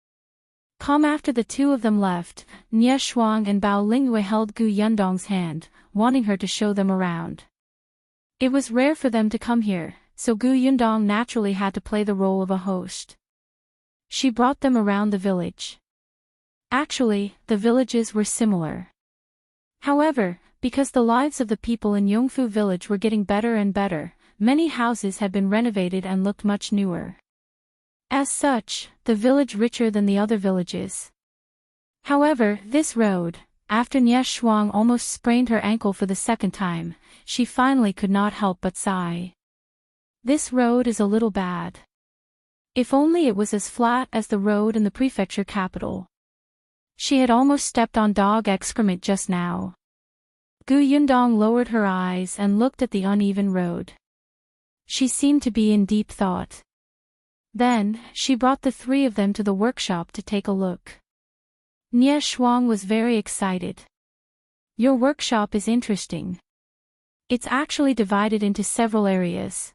Calm after the two of them left, Nie Shuang and Bao Lingwei held Gu Yundong's hand, wanting her to show them around. It was rare for them to come here, so Gu Yundong naturally had to play the role of a host. She brought them around the village. Actually, the villages were similar. However, because the lives of the people in Yongfu village were getting better and better, many houses had been renovated and looked much newer. As such, the village richer than the other villages. However, this road, after Nie Shuang almost sprained her ankle for the second time, she finally could not help but sigh. This road is a little bad. If only it was as flat as the road in the prefecture capital. She had almost stepped on dog excrement just now. Gu Yundong lowered her eyes and looked at the uneven road. She seemed to be in deep thought. Then, she brought the three of them to the workshop to take a look. Nie Shuang was very excited. Your workshop is interesting. It's actually divided into several areas.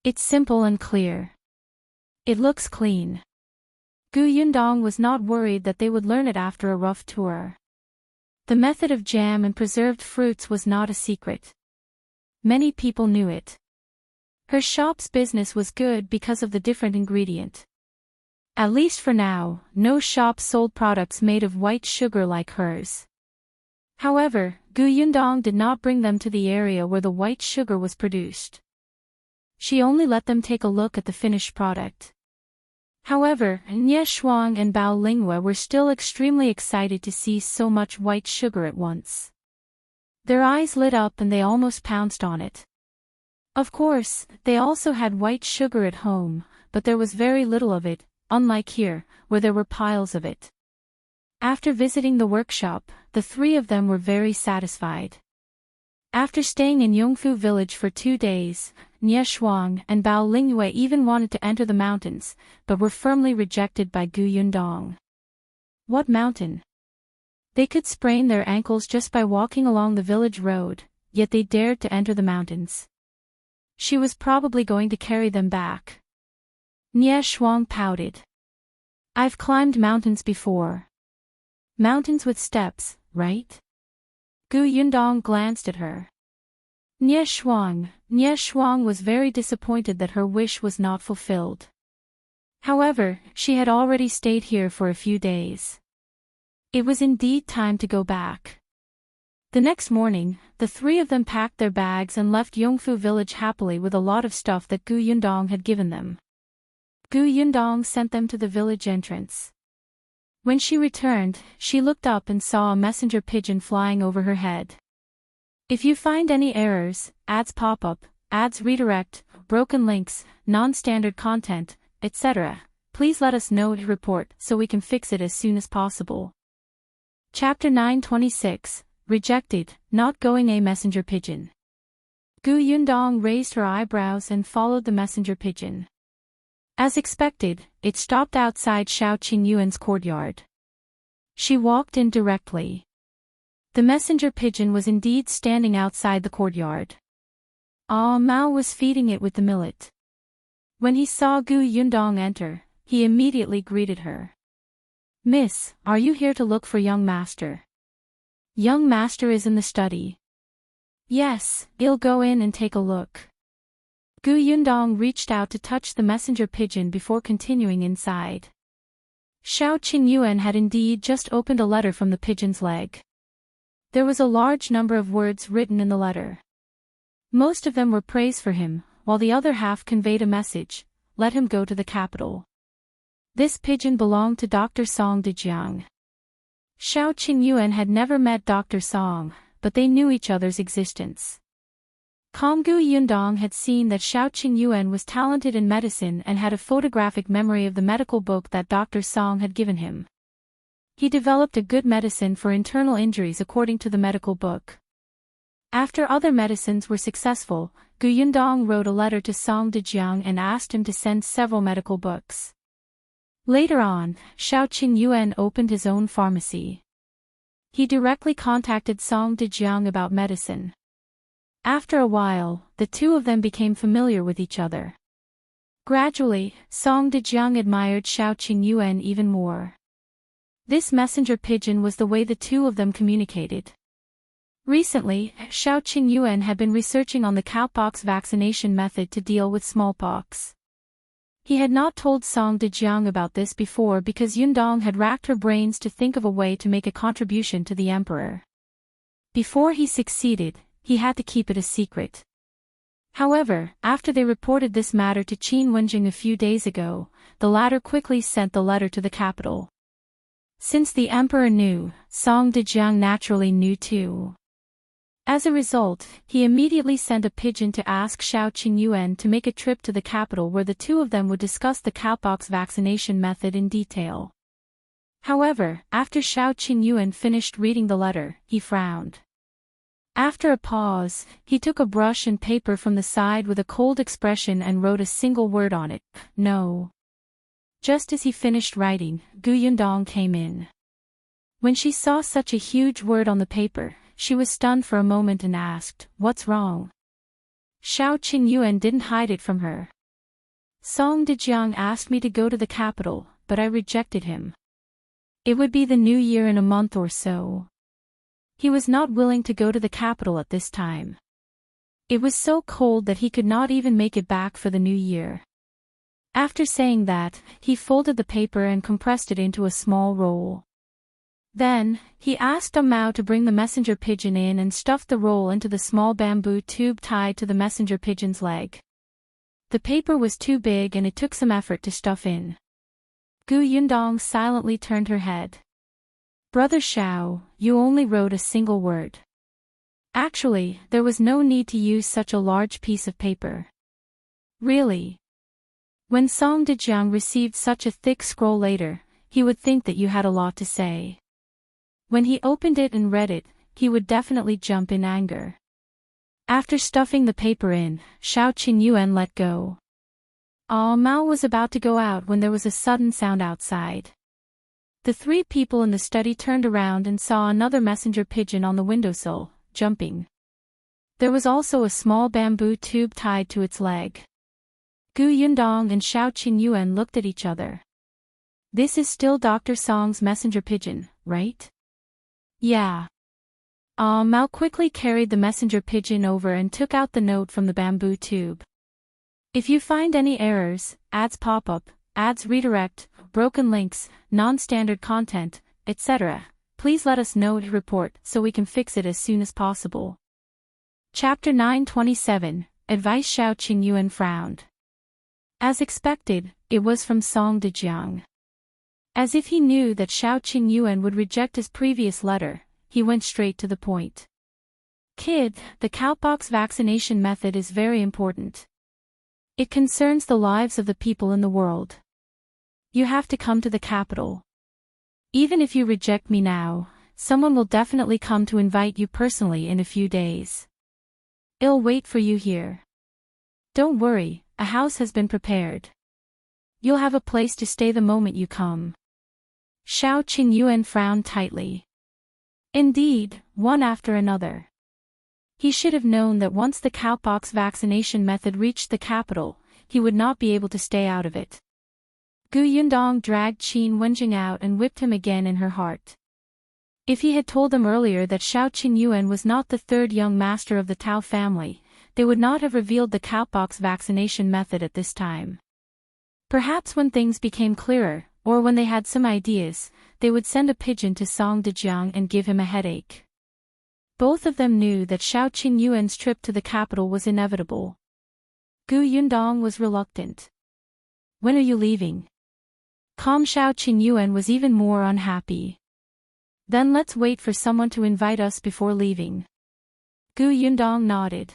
It's simple and clear. It looks clean. Gu Yundong was not worried that they would learn it after a rough tour. The method of jam and preserved fruits was not a secret. Many people knew it. Her shop's business was good because of the different ingredient. At least for now, no shop sold products made of white sugar like hers. However, Gu Yundong did not bring them to the area where the white sugar was produced. She only let them take a look at the finished product. However, Nie Shuang and Bao Lingwe were still extremely excited to see so much white sugar at once. Their eyes lit up and they almost pounced on it. Of course, they also had white sugar at home, but there was very little of it, unlike here, where there were piles of it. After visiting the workshop, the three of them were very satisfied. After staying in Yongfu village for 2 days, Nie Shuang and Bao Lingwei even wanted to enter the mountains, but were firmly rejected by Gu Yundong. What mountain? They could sprain their ankles just by walking along the village road, yet they dared to enter the mountains. She was probably going to carry them back. Nie Shuang pouted. I've climbed mountains before. Mountains with steps, right? Gu Yundong glanced at her. Nie Shuang was very disappointed that her wish was not fulfilled. However, she had already stayed here for a few days. It was indeed time to go back. The next morning, the three of them packed their bags and left Yongfu village happily with a lot of stuff that Gu Yundong had given them. Gu Yundong sent them to the village entrance. When she returned, she looked up and saw a messenger pigeon flying over her head. If you find any errors, ads pop up, ads redirect, broken links, non-standard content, etc., please let us know to report so we can fix it as soon as possible. Chapter 926, Rejected, Not Going a Messenger Pigeon. Gu Yundong raised her eyebrows and followed the messenger pigeon. As expected, it stopped outside Xiao Qingyuan's courtyard. She walked in directly. The messenger pigeon was indeed standing outside the courtyard. Mao was feeding it with the millet. When he saw Gu Yundong enter, he immediately greeted her. "Miss, are you here to look for young master?" "Young master is in the study." "Yes, I'll go in and take a look." Gu Yundong reached out to touch the messenger pigeon before continuing inside. Xiao Qingyuan had indeed just opened a letter from the pigeon's leg. There was a large number of words written in the letter. Most of them were praise for him, while the other half conveyed a message: let him go to the capital. This pigeon belonged to Dr. Song Dejiang. Xiao Qingyuan had never met Dr. Song, but they knew each other's existence. Gu Yundong had seen that Xiao Qingyuan was talented in medicine and had a photographic memory of the medical book that Dr. Song had given him. He developed a good medicine for internal injuries according to the medical book. After other medicines were successful, Gu Yundong wrote a letter to Song Dejiang and asked him to send several medical books. Later on, Xiao Qingyuan opened his own pharmacy. He directly contacted Song Dejiang about medicine. After a while, the two of them became familiar with each other. Gradually, Song Dejiang admired Xiao Qingyuan even more. This messenger pigeon was the way the two of them communicated. Recently, Xiao Qingyuan had been researching on the cowpox vaccination method to deal with smallpox. He had not told Song Dejiang about this before because Yundong had racked her brains to think of a way to make a contribution to the emperor. Before he succeeded, he had to keep it a secret. However, after they reported this matter to Qin Wenzheng a few days ago, the latter quickly sent the letter to the capital. Since the emperor knew, Song Dejiang naturally knew too. As a result, he immediately sent a pigeon to ask Xiao Qingyuan to make a trip to the capital where the two of them would discuss the cowpox vaccination method in detail. However, after Xiao Qingyuan finished reading the letter, he frowned. After a pause, he took a brush and paper from the side with a cold expression and wrote a single word on it: no. Just as he finished writing, Gu Yundong came in. When she saw such a huge word on the paper, she was stunned for a moment and asked, "What's wrong?" Xiao Qingyuan didn't hide it from her. "Song Dejiang asked me to go to the capital, but I rejected him. It would be the new year in a month or so. He was not willing to go to the capital at this time. It was so cold that he could not even make it back for the new year." After saying that, he folded the paper and compressed it into a small roll. Then, he asked Mao to bring the messenger pigeon in and stuffed the roll into the small bamboo tube tied to the messenger pigeon's leg. The paper was too big and it took some effort to stuff in. Gu Yundong silently turned her head. "Brother Xiao, you only wrote a single word. Actually, there was no need to use such a large piece of paper." "Really?" When Song Dejiang received such a thick scroll later, he would think that you had a lot to say. When he opened it and read it, he would definitely jump in anger. After stuffing the paper in, Xiao Qingyuan let go. Mao was about to go out when there was a sudden sound outside. The three people in the study turned around and saw another messenger pigeon on the windowsill, jumping. There was also a small bamboo tube tied to its leg. Gu Yundong and Xiao Qingyuan looked at each other. "This is still Dr. Song's messenger pigeon, right?" "Yeah." Mao quickly carried the messenger pigeon over and took out the note from the bamboo tube. "If you find any errors, ads pop up, ads redirect, broken links, non-standard content, etc., please let us know to report so we can fix it as soon as possible." Chapter 927, Advice. Xiao Qingyuan frowned. As expected, it was from Song Dejiang. As if he knew that Xiao Qingyuan would reject his previous letter, he went straight to the point. "Kid, the cowpox vaccination method is very important. It concerns the lives of the people in the world. You have to come to the capital. Even if you reject me now, someone will definitely come to invite you personally in a few days. I'll wait for you here. Don't worry, a house has been prepared. You'll have a place to stay the moment you come. Xiao Qingyuan frowned tightly. Indeed, one after another. He should have known that once the cowpox vaccination method reached the capital, he would not be able to stay out of it. Gu Yundong dragged Qin Wenjing out and whipped him again in her heart. If he had told them earlier that Xiao Qingyuan was not the third young master of the Tao family, they would not have revealed the cowpox vaccination method at this time. Perhaps when things became clearer, or when they had some ideas, they would send a pigeon to Song Dejiang and give him a headache. Both of them knew that Xiao Qingyuan's trip to the capital was inevitable. Gu Yundong was reluctant. When are you leaving? Calm Xiao Qingyuan was even more unhappy. Then let's wait for someone to invite us before leaving. Gu Yundong nodded.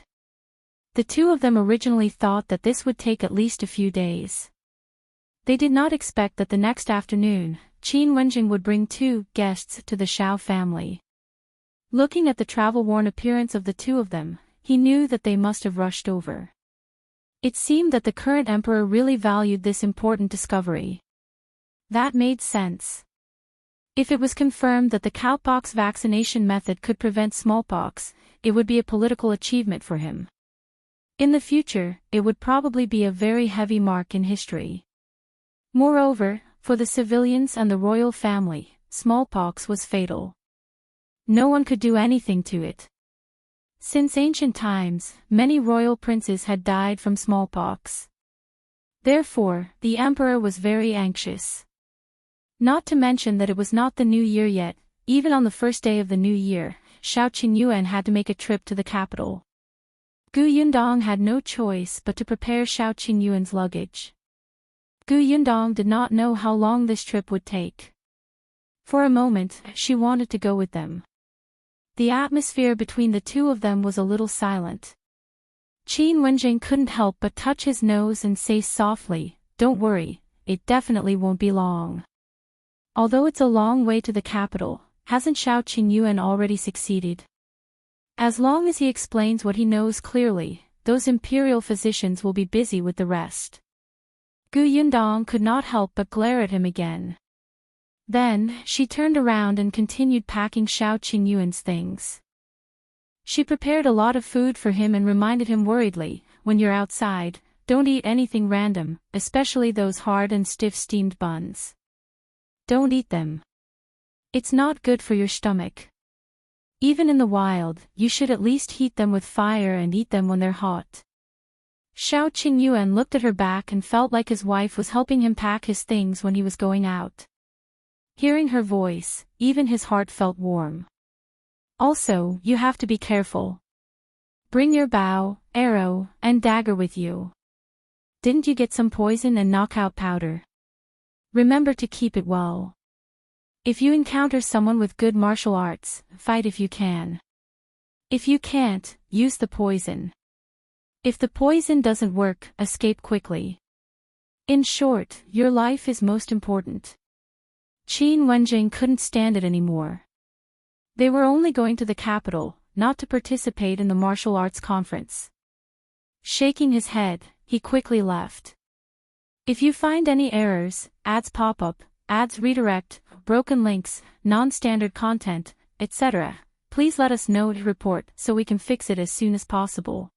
The two of them originally thought that this would take at least a few days. They did not expect that the next afternoon, Qin Wenjing would bring 2 guests to the Xiao family. Looking at the travel-worn appearance of the two of them, he knew that they must have rushed over. It seemed that the current emperor really valued this important discovery. That made sense. If it was confirmed that the cowpox vaccination method could prevent smallpox, it would be a political achievement for him. In the future, it would probably be a very heavy mark in history. Moreover, for the civilians and the royal family, smallpox was fatal. No one could do anything to it. Since ancient times, many royal princes had died from smallpox. Therefore, the emperor was very anxious. Not to mention that it was not the new year yet. Even on the first day of the new year, Xiao Qingyuan had to make a trip to the capital. Gu Yundong had no choice but to prepare Xiao Qingyuan's luggage. Gu Yundong did not know how long this trip would take. For a moment, she wanted to go with them. The atmosphere between the two of them was a little silent. Qin Wenjing couldn't help but touch his nose and say softly, "Don't worry, it definitely won't be long." Although it's a long way to the capital, hasn't Xiao Qingyuan already succeeded? As long as he explains what he knows clearly, those imperial physicians will be busy with the rest. Gu Yundong could not help but glare at him again. Then, she turned around and continued packing Xiao Qingyuan's things. She prepared a lot of food for him and reminded him worriedly, "When you're outside, don't eat anything random, especially those hard and stiff steamed buns. Don't eat them. It's not good for your stomach. Even in the wild, you should at least heat them with fire and eat them when they're hot." Xiao Qingyuan looked at her back and felt like his wife was helping him pack his things when he was going out. Hearing her voice, even his heart felt warm. "Also, you have to be careful. Bring your bow, arrow, and dagger with you. Didn't you get some poison and knockout powder? Remember to keep it well. If you encounter someone with good martial arts, fight if you can. If you can't, use the poison. If the poison doesn't work, escape quickly. In short, your life is most important." Qin Wenjing couldn't stand it anymore. They were only going to the capital, not to participate in the martial arts conference. Shaking his head, he quickly left. If you find any errors, ads pop up, ads redirect, broken links, non-standard content, etc., please let us know to report so we can fix it as soon as possible.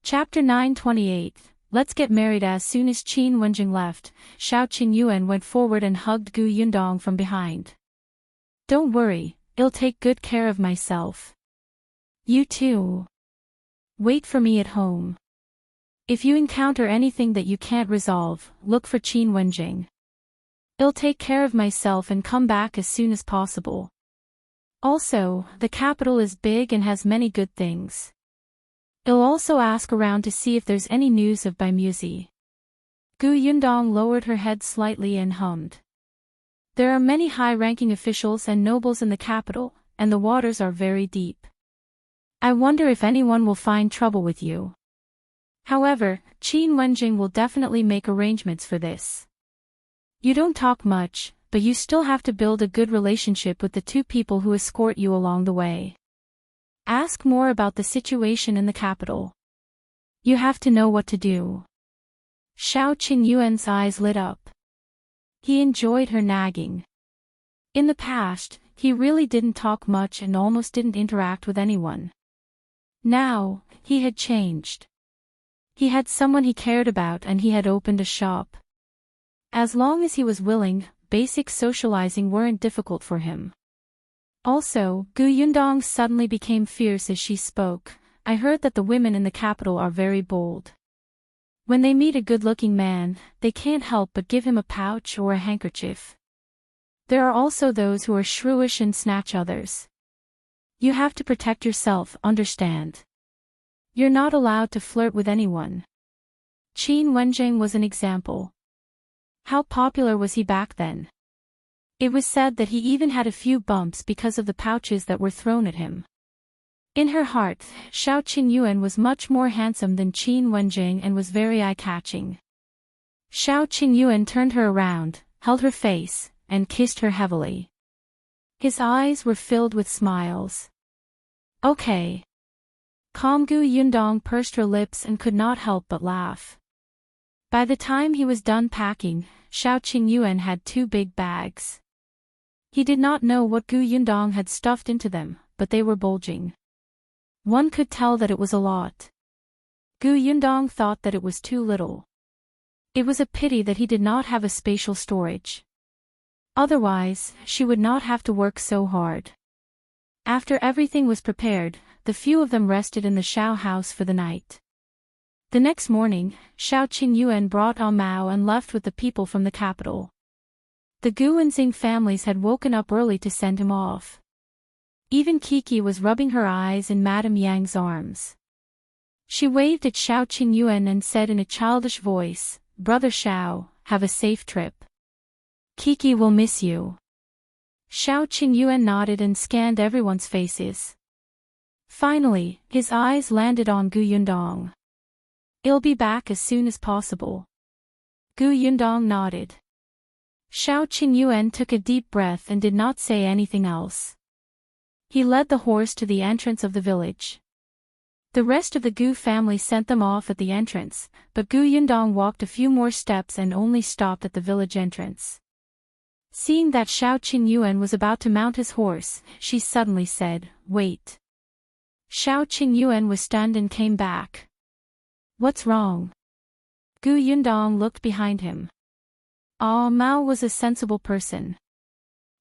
Chapter 928. Let's get married. As soon as Qin Wenjing left, Xiao Qingyuan went forward and hugged Gu Yundong from behind. "Don't worry, I'll take good care of myself. You too. Wait for me at home. If you encounter anything that you can't resolve, look for Qin Wenjing. I'll take care of myself and come back as soon as possible. Also, the capital is big and has many good things. I'll also ask around to see if there's any news of Benevolence." Gu Yundong lowered her head slightly and hummed. "There are many high-ranking officials and nobles in the capital, and the waters are very deep. I wonder if anyone will find trouble with you. However, Qin Wenjing will definitely make arrangements for this. You don't talk much, but you still have to build a good relationship with the two people who escort you along the way. Ask more about the situation in the capital. You have to know what to do. Xiao Qingyuan's eyes lit up. He enjoyed her nagging. In the past, he really didn't talk much and almost didn't interact with anyone. Now, he had changed. He had someone he cared about and he had opened a shop. As long as he was willing, basic socializing weren't difficult for him. Also, Gu Yundong suddenly became fierce as she spoke. I heard that the women in the capital are very bold. When they meet a good-looking man, they can't help but give him a pouch or a handkerchief. There are also those who are shrewish and snatch others. You have to protect yourself, understand? You're not allowed to flirt with anyone. Qin Wenzheng was an example. How popular was he back then? It was said that he even had a few bumps because of the pouches that were thrown at him. In her heart, Xiao Qingyuan was much more handsome than Qin Wenzheng and was very eye-catching. Xiao Qingyuan turned her around, held her face, and kissed her heavily. His eyes were filled with smiles. Okay. Calm Gu Yundong pursed her lips and could not help but laugh. By the time he was done packing, Xiao Qingyuan had 2 big bags. He did not know what Gu Yundong had stuffed into them, but they were bulging. One could tell that it was a lot. Gu Yundong thought that it was too little. It was a pity that he did not have a spatial storage. Otherwise, she would not have to work so hard. After everything was prepared, the few of them rested in the Xiao house for the night. The next morning, Xiao Qingyuan brought Mao and left with the people from the capital. The Gu and Xing families had woken up early to send him off. Even Kiki was rubbing her eyes in Madame Yang's arms. She waved at Xiao Qingyuan and said in a childish voice, "Brother Xiao, have a safe trip. Kiki will miss you." Xiao Qingyuan nodded and scanned everyone's faces. Finally, his eyes landed on Gu Yundong. "I'll be back as soon as possible." Gu Yundong nodded. Xiao Qingyuan took a deep breath and did not say anything else. He led the horse to the entrance of the village. The rest of the Gu family sent them off at the entrance, but Gu Yundong walked a few more steps and only stopped at the village entrance. Seeing that Xiao Qingyuan was about to mount his horse, she suddenly said, "Wait." Xiao Qingyuan was stunned and came back. "What's wrong?" Gu Yundong looked behind him. Mao was a sensible person.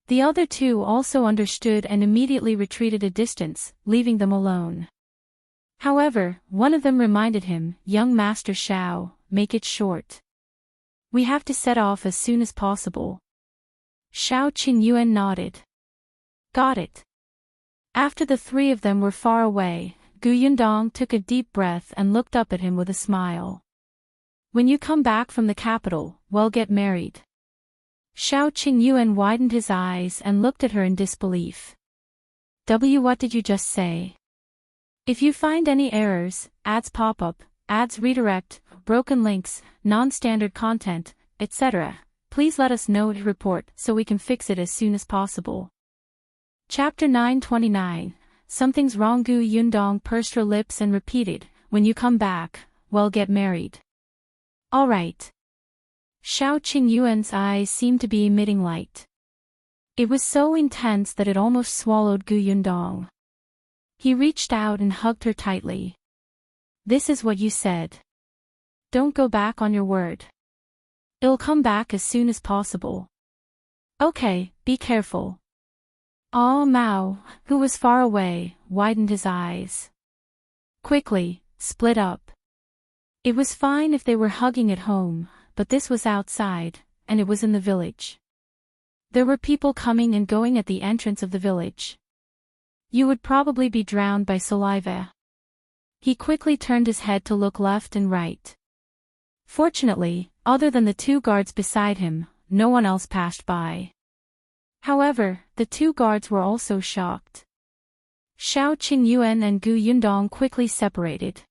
The other 2 also understood and immediately retreated a distance, leaving them alone. However, one of them reminded him, "Young Master Xiao, make it short. We have to set off as soon as possible." Xiao Qingyuan nodded. "Got it." After the 3 of them were far away, Gu Yundong took a deep breath and looked up at him with a smile. "When you come back from the capital, we'll get married." Xiao Qingyuan widened his eyes and looked at her in disbelief. What did you just say?" If you find any errors, ads pop up, ads redirect, broken links, non-standard content, etc., please let us know to report so we can fix it as soon as possible. Chapter 929. Something's wrong. Gu Yundong pursed her lips and repeated, "When you come back, we'll get married." "All right." Xiao Qingyuan's eyes seemed to be emitting light. It was so intense that it almost swallowed Gu Yundong. He reached out and hugged her tightly. "This is what you said. Don't go back on your word. I'll come back as soon as possible." "Okay, be careful." Mao, who was far away, widened his eyes. "Quickly, split up." It was fine if they were hugging at home, but this was outside, and it was in the village. There were people coming and going at the entrance of the village. You would probably be drowned by saliva. He quickly turned his head to look left and right. Fortunately, other than the 2 guards beside him, no one else passed by. However, the 2 guards were also shocked. Xiao Qingyuan and Gu Yundong quickly separated.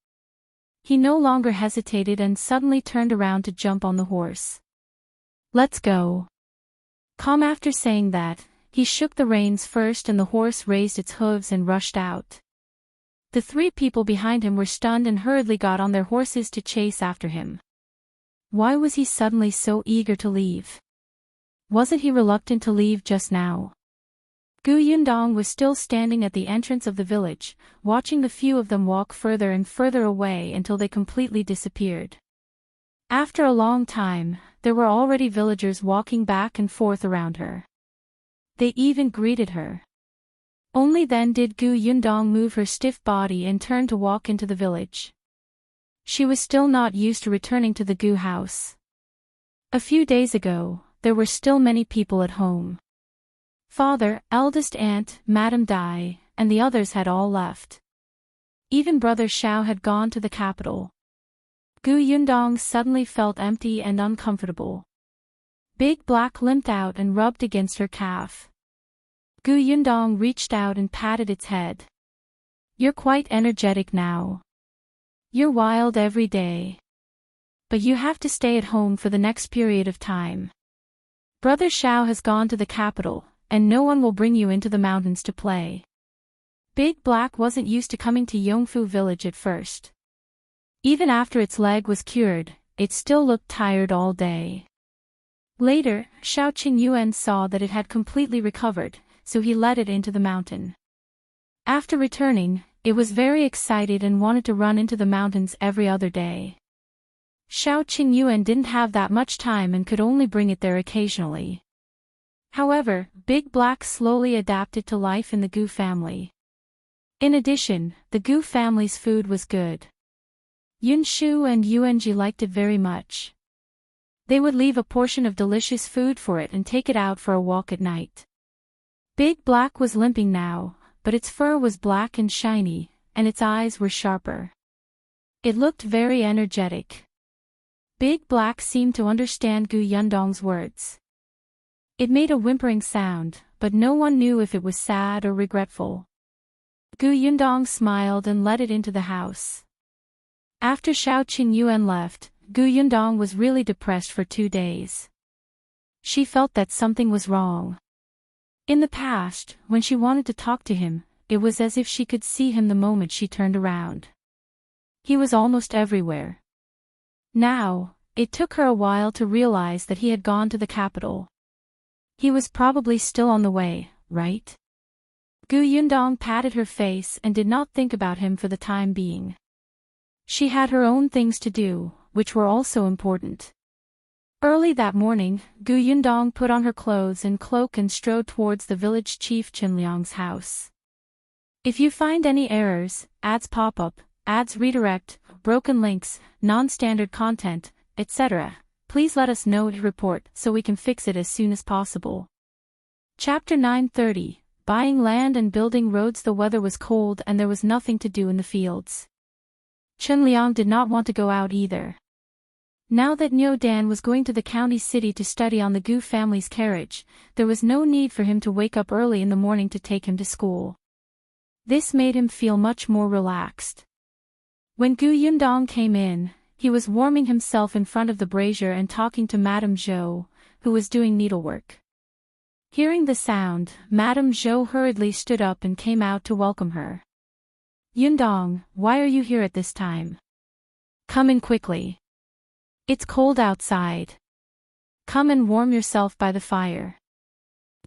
He no longer hesitated and suddenly turned around to jump on the horse. Let's go. Calm. After saying that, he shook the reins first and the horse raised its hooves and rushed out. The three people behind him were stunned and hurriedly got on their horses to chase after him. Why was he suddenly so eager to leave? Wasn't he reluctant to leave just now? Gu Yundong was still standing at the entrance of the village, watching the few of them walk further and further away until they completely disappeared. After a long time, there were already villagers walking back and forth around her. They even greeted her. Only then did Gu Yundong move her stiff body and turn to walk into the village. She was still not used to returning to the Gu house. A few days ago, there were still many people at home. Father, eldest aunt, Madame Dai, and the others had all left. Even brother Shao had gone to the capital. Gu Yundong suddenly felt empty and uncomfortable. Big Black limped out and rubbed against her calf. Gu Yundong reached out and patted its head. You're quite energetic now. You're wild every day. But you have to stay at home for the next period of time. Brother Shao has gone to the capital, and no one will bring you into the mountains to play. Big Black wasn't used to coming to Yongfu village at first. Even after its leg was cured, it still looked tired all day. Later, Shao Qingyuan saw that it had completely recovered, so he led it into the mountain. After returning, it was very excited and wanted to run into the mountains every other day. Shao Qingyuan didn't have that much time and could only bring it there occasionally. However, Big Black slowly adapted to life in the Gu family. In addition, the Gu family's food was good. Yunshu and Yuanji liked it very much. They would leave a portion of delicious food for it and take it out for a walk at night. Big Black was limping now, but its fur was black and shiny, and its eyes were sharper. It looked very energetic. Big Black seemed to understand Gu Yundong's words. It made a whimpering sound, but no one knew if it was sad or regretful. Gu Yundong smiled and led it into the house. After Shao Qingyuan left, Gu Yundong was really depressed for 2 days. She felt that something was wrong. In the past, when she wanted to talk to him, it was as if she could see him the moment she turned around. He was almost everywhere. Now, it took her a while to realize that he had gone to the capital. He was probably still on the way, right? Gu Yundong patted her face and did not think about him for the time being. She had her own things to do, which were also important. Early that morning, Gu Yundong put on her clothes and cloak and strode towards the village chief Chen Liang's house. If you find any errors, ads pop up, ads redirect, broken links, non-standard content, etc., please let us know to report so we can fix it as soon as possible. Chapter 930, Buying Land and Building Roads. The weather was cold and there was nothing to do in the fields. Chen Liang did not want to go out either. Now that Niu Dan was going to the county city to study on the Gu family's carriage, there was no need for him to wake up early in the morning to take him to school. This made him feel much more relaxed. When Gu Yundong came in, he was warming himself in front of the brazier and talking to Madame Zhou, who was doing needlework. Hearing the sound, Madame Zhou hurriedly stood up and came out to welcome her. Yundong, why are you here at this time? Come in quickly. It's cold outside. Come and warm yourself by the fire.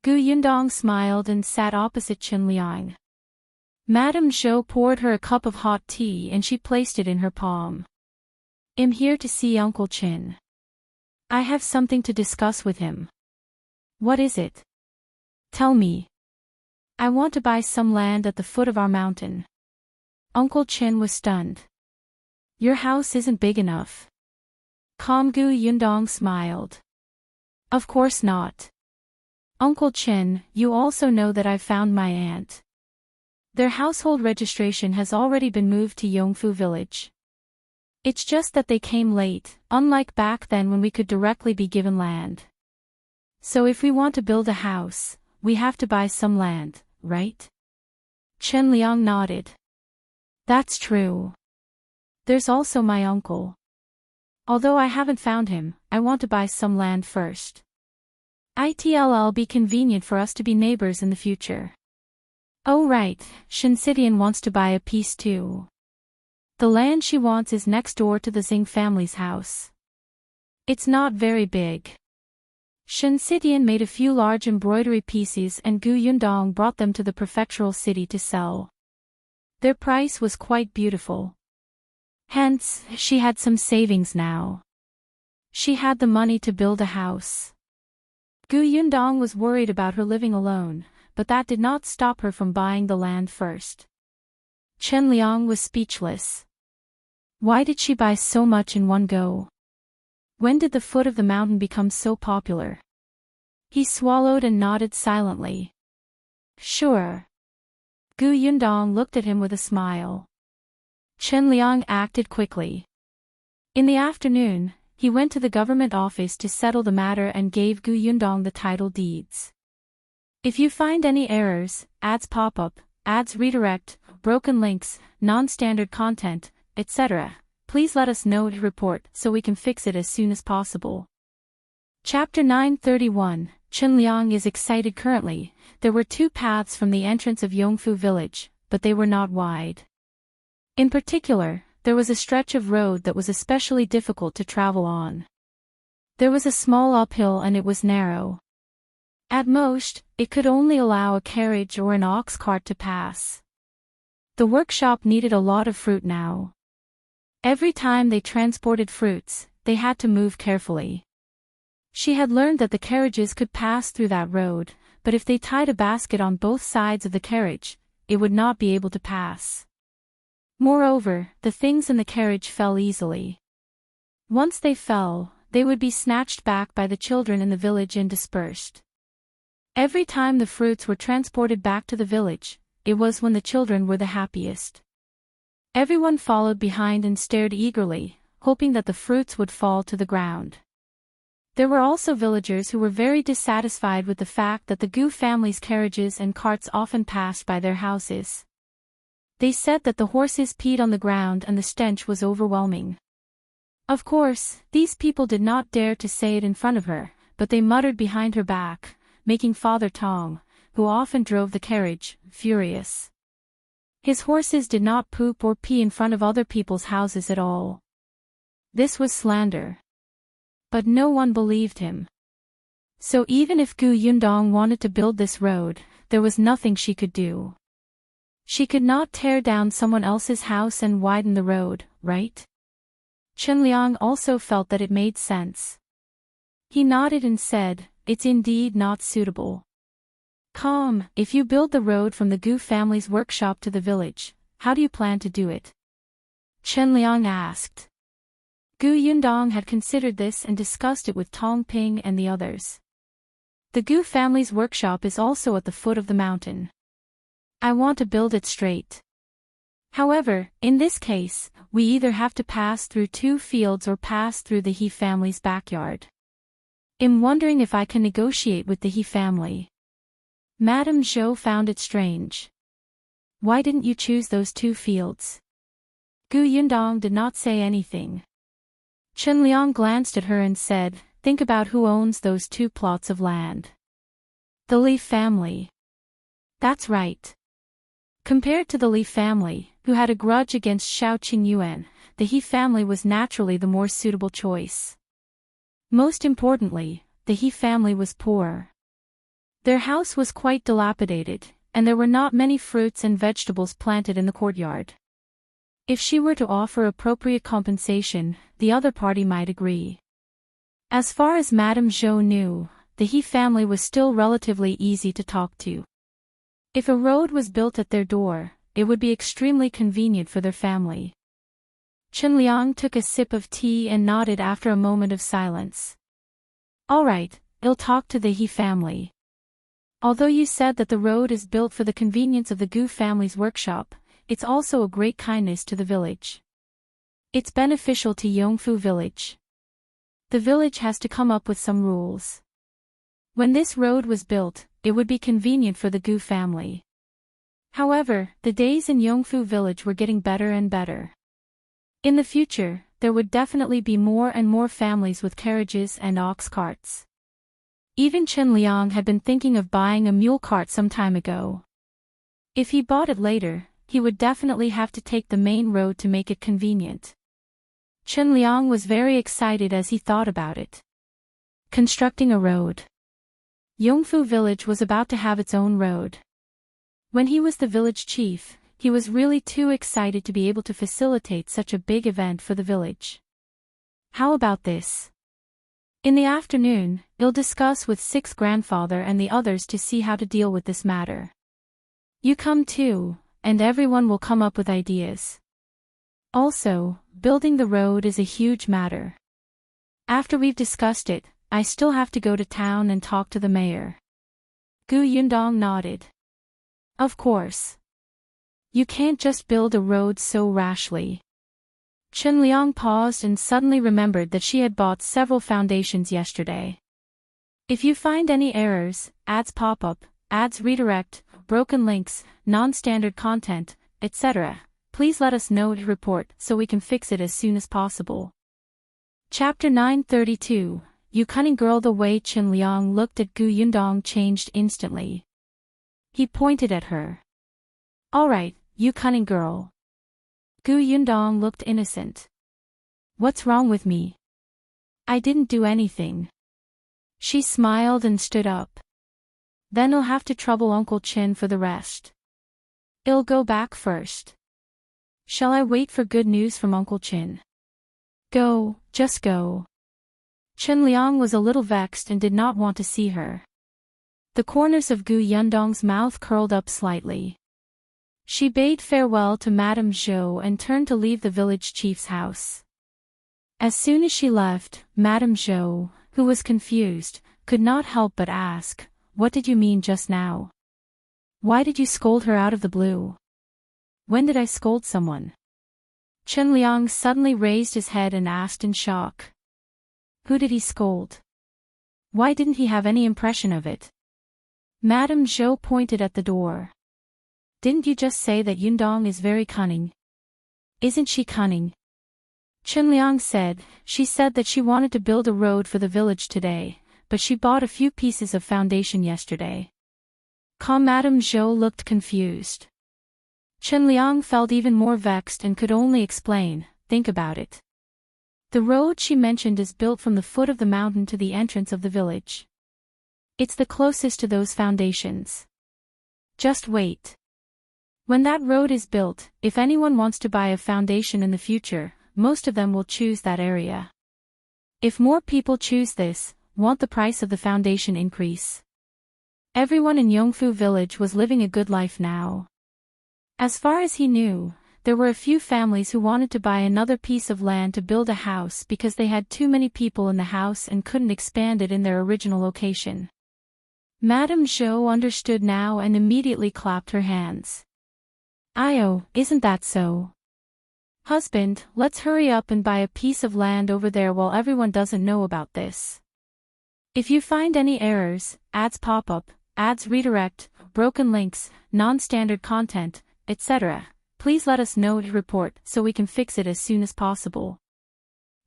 Gu Yundong smiled and sat opposite Chen Liang. Madame Zhou poured her a cup of hot tea and she placed it in her palm. I'm here to see Uncle Chen. I have something to discuss with him. What is it? Tell me. I want to buy some land at the foot of our mountain. Uncle Chen was stunned. Your house isn't big enough. Calm. Gu Yundong smiled. Of course not. Uncle Chen, you also know that I've found my aunt. Their household registration has already been moved to Yongfu village. It's just that they came late, unlike back then when we could directly be given land. So if we want to build a house, we have to buy some land, right? Chen Liang nodded. That's true. There's also my uncle. Although I haven't found him, I want to buy some land first. It'll be convenient for us to be neighbors in the future. Oh right, Shinsidian wants to buy a piece too. The land she wants is next door to the Zhang family's house. It's not very big. Shinsidian made a few large embroidery pieces and Gu Yundong brought them to the prefectural city to sell. Their price was quite beautiful. Hence, she had some savings now. She had the money to build a house. Gu Yundong was worried about her living alone, but that did not stop her from buying the land first. Chen Liang was speechless. Why did she buy so much in one go? When did the foot of the mountain become so popular? He swallowed and nodded silently. Sure. Gu Yundong looked at him with a smile. Chen Liang acted quickly. In the afternoon, he went to the government office to settle the matter and gave Gu Yundong the title deeds. If you find any errors, ads pop up, ads redirect, broken links, non-standard content, etc., please let us know to report so we can fix it as soon as possible. Chapter 931, Chen Liang is excited currently. There were two paths from the entrance of Yongfu village, but they were not wide. In particular, there was a stretch of road that was especially difficult to travel on. There was a small uphill and it was narrow. At most, it could only allow a carriage or an ox cart to pass. The workshop needed a lot of fruit now. Every time they transported fruits, they had to move carefully. She had learned that the carriages could pass through that road, but if they tied a basket on both sides of the carriage, it would not be able to pass. Moreover, the things in the carriage fell easily. Once they fell, they would be snatched back by the children in the village and dispersed. Every time the fruits were transported back to the village, it was when the children were the happiest. Everyone followed behind and stared eagerly, hoping that the fruits would fall to the ground. There were also villagers who were very dissatisfied with the fact that the Gu family's carriages and carts often passed by their houses. They said that the horses peed on the ground and the stench was overwhelming. Of course, these people did not dare to say it in front of her, but they muttered behind her back, making Father Tong, who often drove the carriage, furious. His horses did not poop or pee in front of other people's houses at all. This was slander. But no one believed him. So even if Gu Yundong wanted to build this road, there was nothing she could do. She could not tear down someone else's house and widen the road, right? Chen Liang also felt that it made sense. He nodded and said, "It's indeed not suitable." "Come, if you build the road from the Gu family's workshop to the village, how do you plan to do it?" Chen Liang asked. Gu Yundong had considered this and discussed it with Tong Ping and the others. The Gu family's workshop is also at the foot of the mountain. I want to build it straight. However, in this case, we either have to pass through two fields or pass through the He family's backyard. I'm wondering if I can negotiate with the He family. Madame Zhou found it strange. Why didn't you choose those two fields? Gu Yundong did not say anything. Chen Liang glanced at her and said, "Think about who owns those two plots of land. The Li family." That's right. Compared to the Li family, who had a grudge against Shao Qingyuan, the He family was naturally the more suitable choice. Most importantly, the He family was poor. Their house was quite dilapidated, and there were not many fruits and vegetables planted in the courtyard. If she were to offer appropriate compensation, the other party might agree. As far as Madame Zhou knew, the He family was still relatively easy to talk to. If a road was built at their door, it would be extremely convenient for their family. Chen Liang took a sip of tea and nodded after a moment of silence. All right, I'll talk to the He family. Although you said that the road is built for the convenience of the Gu family's workshop, it's also a great kindness to the village. It's beneficial to Yongfu village. The village has to come up with some rules. When this road was built, it would be convenient for the Gu family. However, the days in Yongfu village were getting better and better. In the future, there would definitely be more and more families with carriages and ox carts. Even Chen Liang had been thinking of buying a mule cart some time ago. If he bought it later, he would definitely have to take the main road to make it convenient. Chen Liang was very excited as he thought about it. Constructing a road. Yongfu village was about to have its own road. When he was the village chief, he was really too excited to be able to facilitate such a big event for the village. How about this? In the afternoon, he'll discuss with Six's grandfather and the others to see how to deal with this matter. You come too, and everyone will come up with ideas. Also, building the road is a huge matter. After we've discussed it, I still have to go to town and talk to the mayor. Gu Yundong nodded. Of course. You can't just build a road so rashly. Chen Liang paused and suddenly remembered that she had bought several foundations yesterday. If you find any errors, ads pop up, ads redirect, broken links, non-standard content, etc., please let us know to report so we can fix it as soon as possible. Chapter 932, You Cunning Girl. The way Chen Liang looked at Gu Yundong changed instantly. He pointed at her. Alright, you cunning girl. Gu Yundong looked innocent. What's wrong with me? I didn't do anything. She smiled and stood up. Then I'll have to trouble Uncle Chen for the rest. I'll go back first. Shall I wait for good news from Uncle Chen? Go, just go. Chen Liang was a little vexed and did not want to see her. The corners of Gu Yundong's mouth curled up slightly. She bade farewell to Madame Zhou and turned to leave the village chief's house. As soon as she left, Madame Zhou, who was confused, could not help but ask, "What did you mean just now? Why did you scold her out of the blue?" When did I scold someone? Chen Liang suddenly raised his head and asked in shock. Who did he scold? Why didn't he have any impression of it? Madame Zhou pointed at the door. Didn't you just say that Yundong is very cunning? Isn't she cunning? Chen Liang said, she said that she wanted to build a road for the village today, but she bought a few pieces of foundation yesterday. Madame Zhou looked confused. Chen Liang felt even more vexed and could only explain, think about it. The road she mentioned is built from the foot of the mountain to the entrance of the village. It's the closest to those foundations. Just wait. When that road is built, if anyone wants to buy a foundation in the future, most of them will choose that area. If more people choose this, won't the price of the foundation increase? Everyone in Yongfu village was living a good life now. As far as he knew, there were a few families who wanted to buy another piece of land to build a house because they had too many people in the house and couldn't expand it in their original location. Madame Zhou understood now and immediately clapped her hands. "Io, isn't that so? Husband, let's hurry up and buy a piece of land over there while everyone doesn't know about this. If you find any errors, ads pop up, ads redirect, broken links, non-standard content, etc., please let us know to report so we can fix it as soon as possible."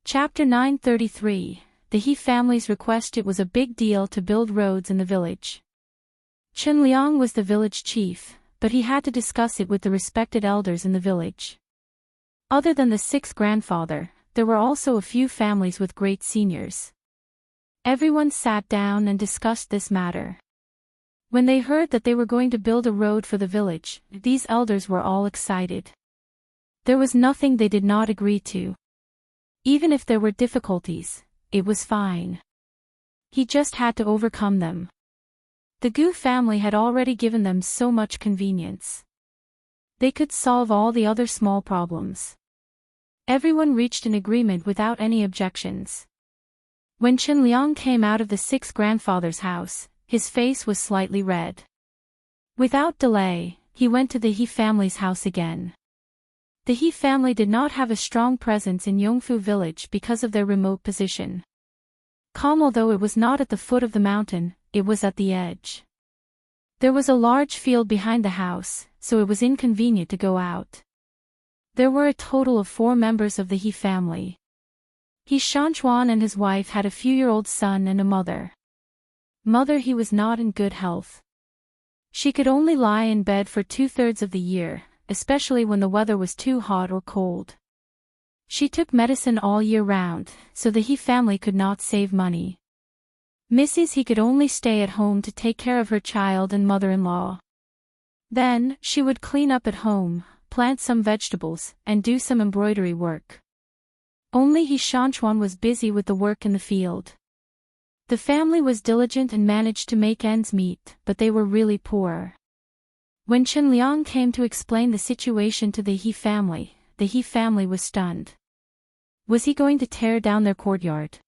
Chapter 933, The He family's request. It was a big deal to build roads in the village. Chen Liang was the village chief, but he had to discuss it with the respected elders in the village. Other than the Sixth grandfather, there were also a few families with great seniors. Everyone sat down and discussed this matter. When they heard that they were going to build a road for the village, these elders were all excited. There was nothing they did not agree to. Even if there were difficulties, it was fine. He just had to overcome them. The Gu family had already given them so much convenience. They could solve all the other small problems. Everyone reached an agreement without any objections. When Chen Liang came out of the Sixth grandfather's house, his face was slightly red. Without delay, he went to the He family's house again. The He family did not have a strong presence in Yongfu village because of their remote position. Although it was not at the foot of the mountain, it was at the edge. There was a large field behind the house, so it was inconvenient to go out. There were a total of 4 members of the He family. He Shanchuan and his wife had a few-year-old son and a mother. He was not in good health. She could only lie in bed for 2/3 of the year, especially when the weather was too hot or cold. She took medicine all year round, so the He family could not save money. Mrs. He could only stay at home to take care of her child and mother-in-law. Then, she would clean up at home, plant some vegetables, and do some embroidery work. Only He Shanchuan was busy with the work in the field. The family was diligent and managed to make ends meet, but they were really poor. When Chen Liang came to explain the situation to the He family was stunned. Was he going to tear down their courtyard?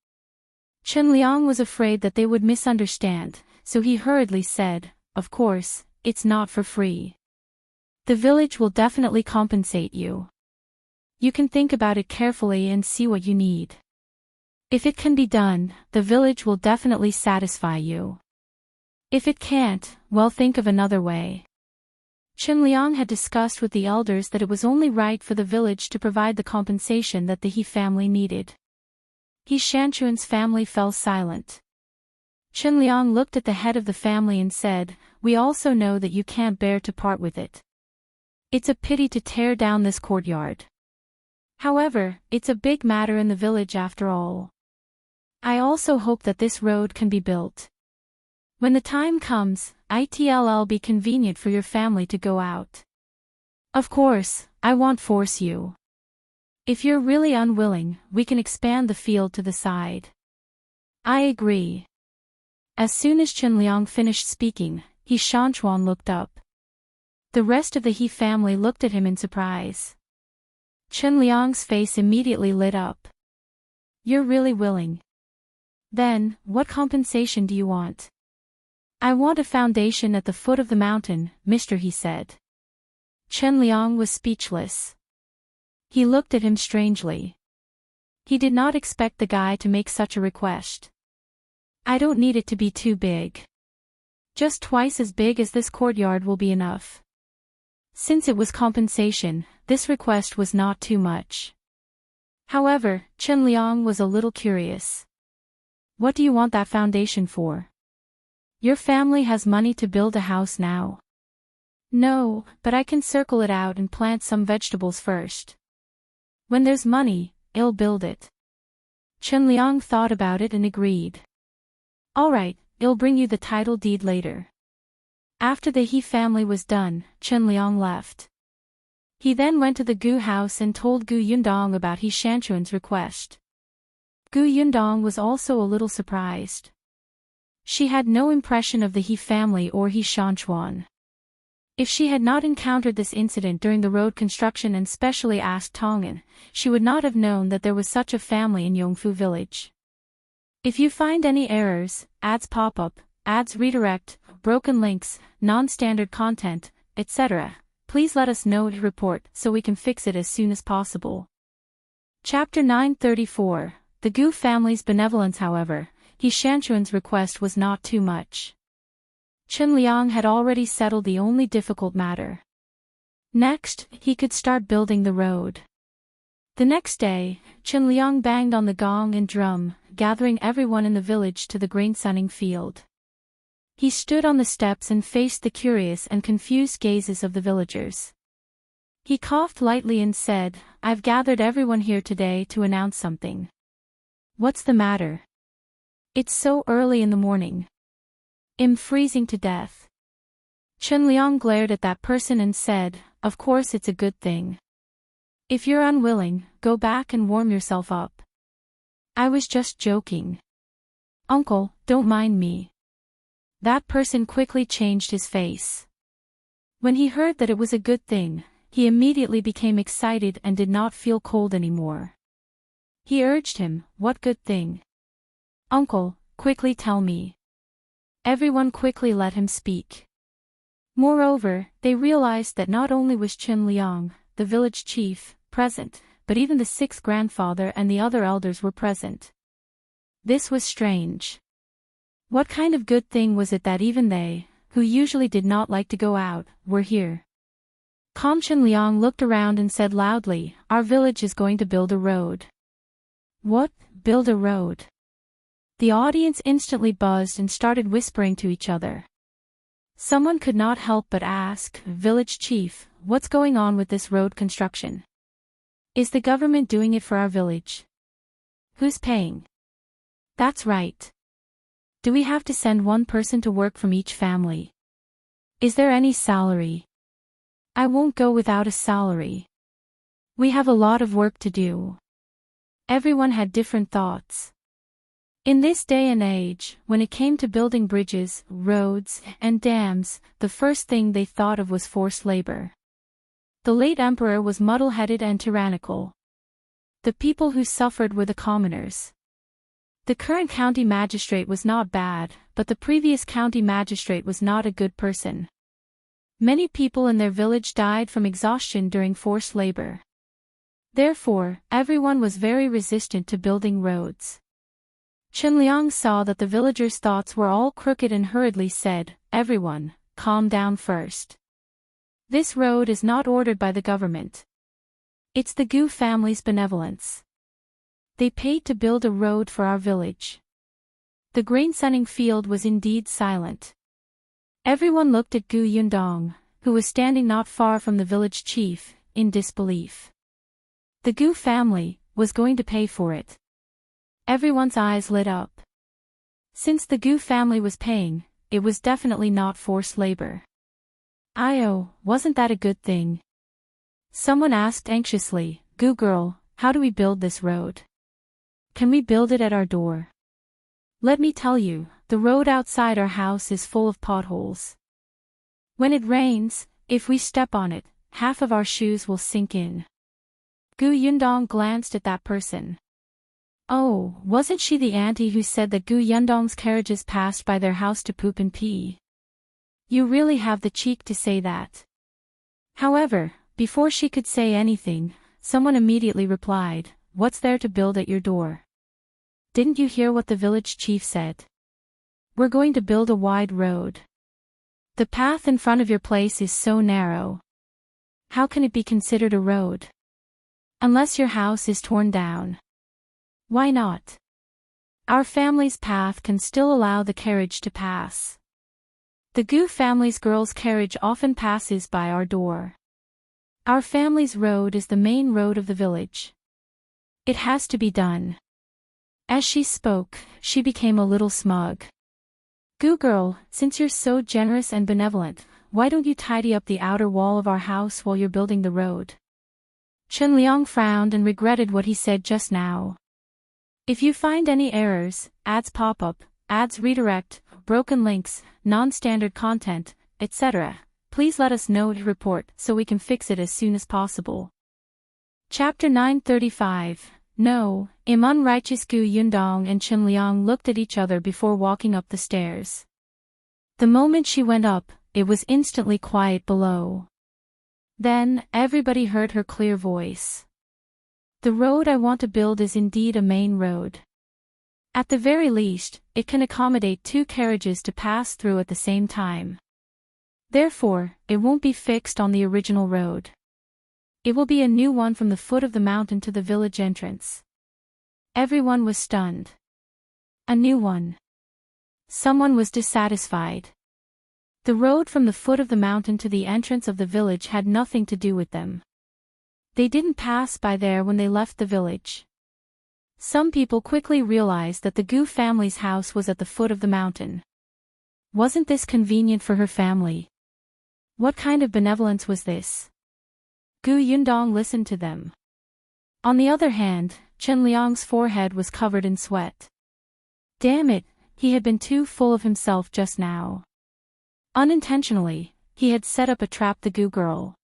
Chen Liang was afraid that they would misunderstand, so he hurriedly said, "Of course, it's not for free. The village will definitely compensate you. You can think about it carefully and see what you need. If it can be done, the village will definitely satisfy you. If it can't, well, think of another way." Chen Liang had discussed with the elders that it was only right for the village to provide the compensation that the He family needed. He Shanchuan's family fell silent. Chen Liang looked at the head of the family and said, "We also know that you can't bear to part with it. It's a pity to tear down this courtyard. However, it's a big matter in the village after all. I also hope that this road can be built. When the time comes, it'll be convenient for your family to go out. Of course, I won't force you. If you're really unwilling, we can expand the field to the side." "I agree." As soon as Chen Liang finished speaking, He Shanchuan looked up. The rest of the He family looked at him in surprise. Chen Liang's face immediately lit up. "You're really willing? Then, what compensation do you want?" "I want a foundation at the foot of the mountain, mister," he said. Chen Liang was speechless. He looked at him strangely. He did not expect the guy to make such a request. "I don't need it to be too big. Just twice as big as this courtyard will be enough." Since it was compensation, this request was not too much. However, Chen Liang was a little curious. "What do you want that foundation for? Your family has money to build a house now." "No, but I can circle it out and plant some vegetables first. When there's money, I'll build it." Chen Liang thought about it and agreed. "All right, I'll bring you the title deed later." After the He family was done, Chen Liang left. He then went to the Gu house and told Gu Yundong about He Shanchuan's request. Gu Yundong was also a little surprised. She had no impression of the He family or He Shanchuan. If she had not encountered this incident during the road construction and specially asked Tongan, she would not have known that there was such a family in Yongfu village. If you find any errors, ads pop up, ads redirect, broken links, non-standard content, etc., please let us know and report so we can fix it as soon as possible. Chapter 934, The Gu Family's Benevolence. However, He Shanchuan's request was not too much. Chen Liang had already settled the only difficult matter. Next, he could start building the road. The next day, Chen Liang banged on the gong and drum, gathering everyone in the village to the grain sunning field. He stood on the steps and faced the curious and confused gazes of the villagers. He coughed lightly and said, "I've gathered everyone here today to announce something." "What's the matter?" "It's so early in the morning. I'm freezing to death." Chen Liang glared at that person and said, "Of course it's a good thing. If you're unwilling, go back and warm yourself up. I was just joking. Uncle, don't mind me." That person quickly changed his face. When he heard that it was a good thing, he immediately became excited and did not feel cold anymore. He urged him, "What good thing? Uncle, quickly tell me." Everyone quickly let him speak. Moreover, they realized that not only was Chen Liang, the village chief, present, but even the sixth grandfather and the other elders were present. This was strange. What kind of good thing was it that even they, who usually did not like to go out, were here? Chen Liang looked around and said loudly, "Our village is going to build a road." "What, Build a road. The audience instantly buzzed and started whispering to each other. Someone could not help but ask, "Village chief, what's going on with this road construction? Is the government doing it for our village? Who's paying?" "That's right. Do we have to send one person to work from each family? Is there any salary?" "I won't go without a salary. We have a lot of work to do." Everyone had different thoughts. In this day and age, when it came to building bridges, roads, and dams, the first thing they thought of was forced labor. The late emperor was muddle-headed and tyrannical. The people who suffered were the commoners. The current county magistrate was not bad, but the previous county magistrate was not a good person. Many people in their village died from exhaustion during forced labor. Therefore, everyone was very resistant to building roads. Liang saw that the villagers' thoughts were all crooked and hurriedly said, "Everyone, calm down first. This road is not ordered by the government. It's the Gu family's benevolence. They paid to build a road for our village." The grain-sunning field was indeed silent. Everyone looked at Gu Yundong, who was standing not far from the village chief, in disbelief. The Gu family was going to pay for it. Everyone's eyes lit up. Since the Gu family was paying, it was definitely not forced labor. Wasn't that a good thing? Someone asked anxiously, "Gu girl, how do we build this road? Can we build it at our door? Let me tell you, the road outside our house is full of potholes. When it rains, if we step on it, half of our shoes will sink in." Gu Yundong glanced at that person. Oh, wasn't she the auntie who said that Gu Yundong's carriages passed by their house to poop and pee? You really have the cheek to say that. However, before she could say anything, someone immediately replied, "What's there to build at your door? Didn't you hear what the village chief said? We're going to build a wide road. The path in front of your place is so narrow. How can it be considered a road? Unless your house is torn down. Why not? Our family's path can still allow the carriage to pass. The Gu family's girl's carriage often passes by our door. Our family's road is the main road of the village. It has to be done." As she spoke, she became a little smug. "Gu girl, since you're so generous and benevolent, why don't you tidy up the outer wall of our house while you're building the road?" Liang frowned and regretted what he said just now. If you find any errors, ads pop up, ads redirect, broken links, non-standard content, etc., please let us know to report so we can fix it as soon as possible. Chapter 935. No, Unrighteous. Gu Yundong and Liang looked at each other before walking up the stairs. The moment she went up, it was instantly quiet below. Then, everybody heard her clear voice. "The road I want to build is indeed a main road. At the very least, it can accommodate 2 carriages to pass through at the same time. Therefore, it won't be fixed on the original road. It will be a new one from the foot of the mountain to the village entrance." Everyone was stunned. A new one. Someone was dissatisfied. The road from the foot of the mountain to the entrance of the village had nothing to do with them. They didn't pass by there when they left the village. Some people quickly realized that the Gu family's house was at the foot of the mountain. Wasn't this convenient for her family? What kind of benevolence was this? Gu Yundong listened to them. On the other hand, Liang's forehead was covered in sweat. Damn it, he had been too full of himself just now. Unintentionally, he had set up a trap. The Gu girl.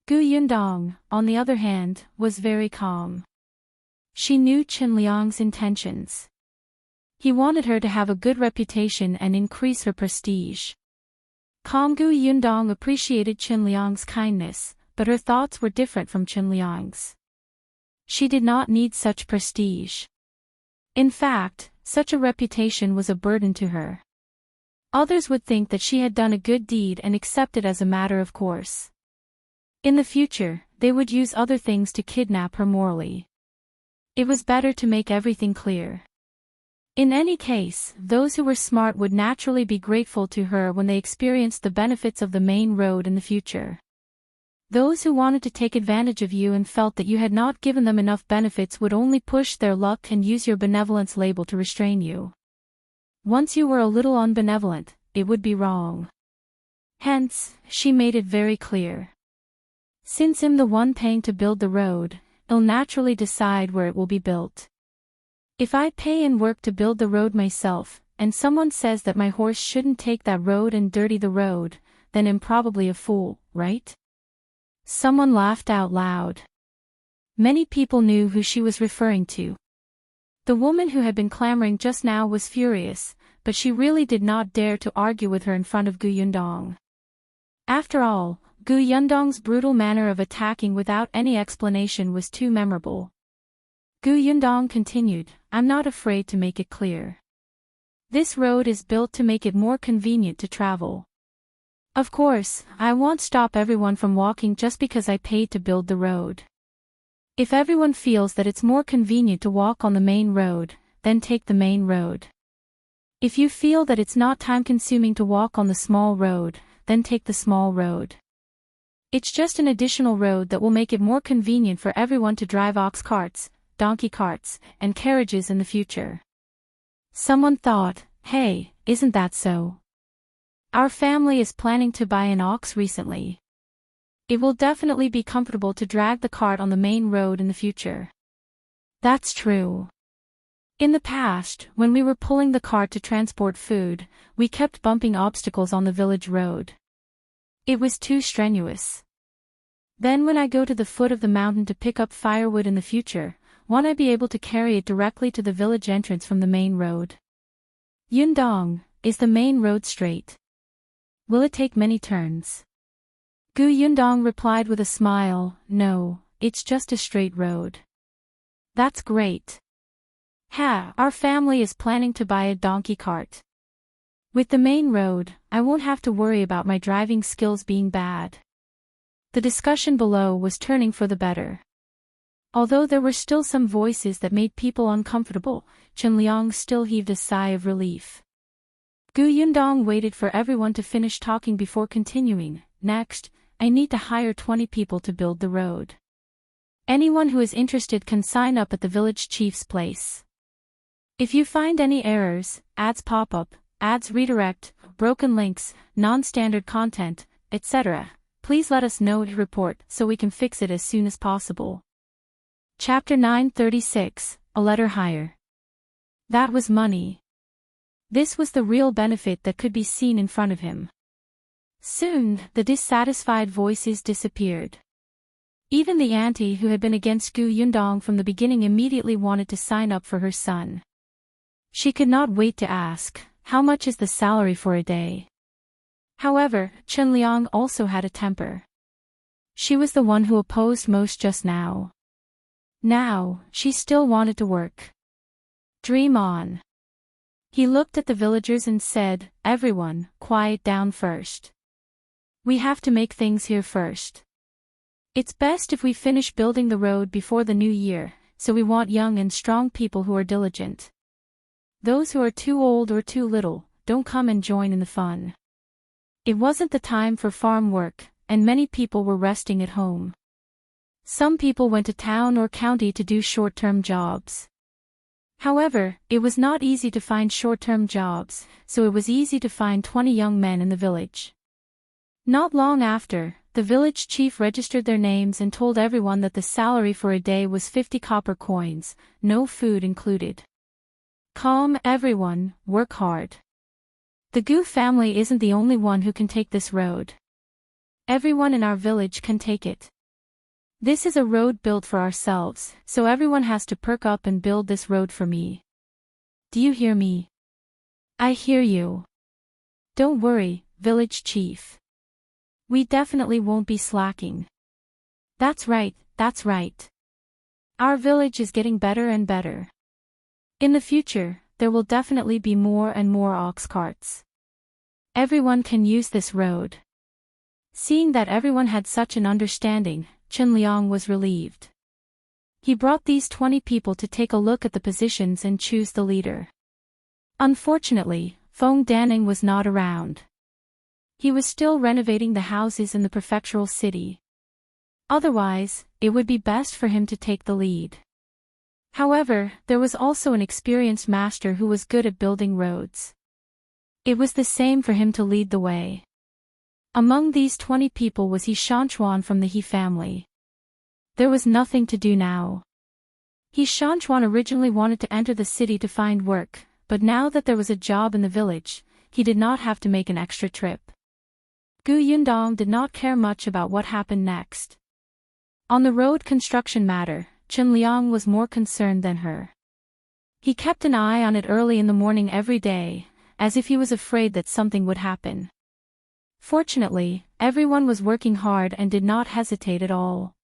Gu Yundong, on the other hand, was very calm. She knew Liang's intentions. He wanted her to have a good reputation and increase her prestige. Calm. Gu Yundong appreciated Liang's kindness, but her thoughts were different from Liang's. She did not need such prestige. In fact, such a reputation was a burden to her. Others would think that she had done a good deed and accept it as a matter of course. In the future, they would use other things to kidnap her morally. It was better to make everything clear. In any case, those who were smart would naturally be grateful to her when they experienced the benefits of the main road in the future. Those who wanted to take advantage of you and felt that you had not given them enough benefits would only push their luck and use your benevolence label to restrain you. Once you were a little unbenevolent, it would be wrong. Hence, she made it very clear. Since I'm the one paying to build the road, I'll naturally decide where it will be built. If I pay and work to build the road myself, and someone says that my horse shouldn't take that road and dirty the road, then I'm probably a fool, right? Someone laughed out loud. Many people knew who she was referring to. The woman who had been clamoring just now was furious, but she really did not dare to argue with her in front of Gu Yundong. After all, Gu Yundong's brutal manner of attacking without any explanation was too memorable. Gu Yundong continued, I'm not afraid to make it clear. This road is built to make it more convenient to travel. Of course, I won't stop everyone from walking just because I paid to build the road. If everyone feels that it's more convenient to walk on the main road, then take the main road. If you feel that it's not time-consuming to walk on the small road, then take the small road. It's just an additional road that will make it more convenient for everyone to drive ox carts, donkey carts, and carriages in the future. Someone thought, hey, isn't that so? Our family is planning to buy an ox recently. It will definitely be comfortable to drag the cart on the main road in the future. That's true. In the past, when we were pulling the cart to transport food, we kept bumping obstacles on the village road. It was too strenuous. Then when I go to the foot of the mountain to pick up firewood in the future, won't I be able to carry it directly to the village entrance from the main road? Yundong, is the main road straight? Will it take many turns? Gu Yundong replied with a smile, no, it's just a straight road. That's great. Our family is planning to buy a donkey cart. With the main road, I won't have to worry about my driving skills being bad. The discussion below was turning for the better. Although there were still some voices that made people uncomfortable, Liang still heaved a sigh of relief. Gu Yundong waited for everyone to finish talking before continuing. Next, I need to hire 20 people to build the road. Anyone who is interested can sign up at the village chief's place. If you find any errors, ads pop up, ads redirect, broken links, non-standard content, etc., please let us know to report so we can fix it as soon as possible. Chapter 936, A Letter Higher. That was money. This was the real benefit that could be seen in front of him. Soon, the dissatisfied voices disappeared. Even the auntie who had been against Gu Yundong from the beginning immediately wanted to sign up for her son. She could not wait to ask, how much is the salary for a day? However, Liang also had a temper. She was the one who opposed most just now. Now, she still wanted to work. Dream on. He looked at the villagers and said, everyone, quiet down first. We have to make things here first. It's best if we finish building the road before the new year, so we want young and strong people who are diligent. Those who are too old or too little, don't come and join in the fun. It wasn't the time for farm work, and many people were resting at home. Some people went to town or county to do short-term jobs. However, it was not easy to find short-term jobs, so it was easy to find 20 young men in the village. Not long after, the village chief registered their names and told everyone that the salary for a day was 50 copper coins, no food included. Calm everyone, work hard. The Gu family isn't the only one who can take this road. Everyone in our village can take it. This is a road built for ourselves, so everyone has to perk up and build this road for me. Do you hear me? I hear you. Don't worry, village chief. We definitely won't be slacking. That's right, that's right. Our village is getting better and better. In the future, there will definitely be more and more ox carts. Everyone can use this road. Seeing that everyone had such an understanding, Liang was relieved. He brought these 20 people to take a look at the positions and choose the leader. Unfortunately, Feng Daning was not around. He was still renovating the houses in the prefectural city. Otherwise, it would be best for him to take the lead. However, there was also an experienced master who was good at building roads. It was the same for him to lead the way. Among these 20 people was He Shanchuan from the He family. There was nothing to do now. He Shanchuan originally wanted to enter the city to find work, but now that there was a job in the village, he did not have to make an extra trip. Gu Yundong did not care much about what happened next. On the road construction matter, Chen Liang was more concerned than her. He kept an eye on it early in the morning every day, as if he was afraid that something would happen. Fortunately, everyone was working hard and did not hesitate at all.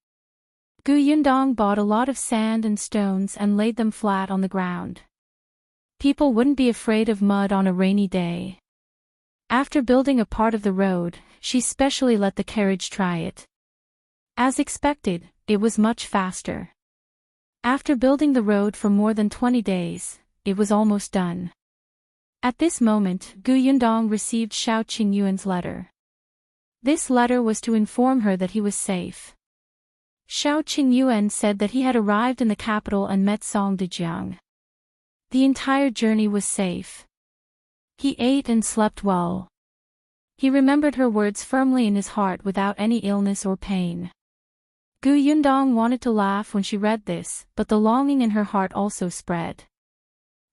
Gu Yundong bought a lot of sand and stones and laid them flat on the ground. People wouldn't be afraid of mud on a rainy day. After building a part of the road, she specially let the carriage try it. As expected, it was much faster. After building the road for more than 20 days, it was almost done. At this moment, Gu Yundong received Shao Qingyuan's letter. This letter was to inform her that he was safe. Shao Qingyuan said that he had arrived in the capital and met Song Dejiang. The entire journey was safe. He ate and slept well. He remembered her words firmly in his heart without any illness or pain. Gu Yundong wanted to laugh when she read this, but the longing in her heart also spread.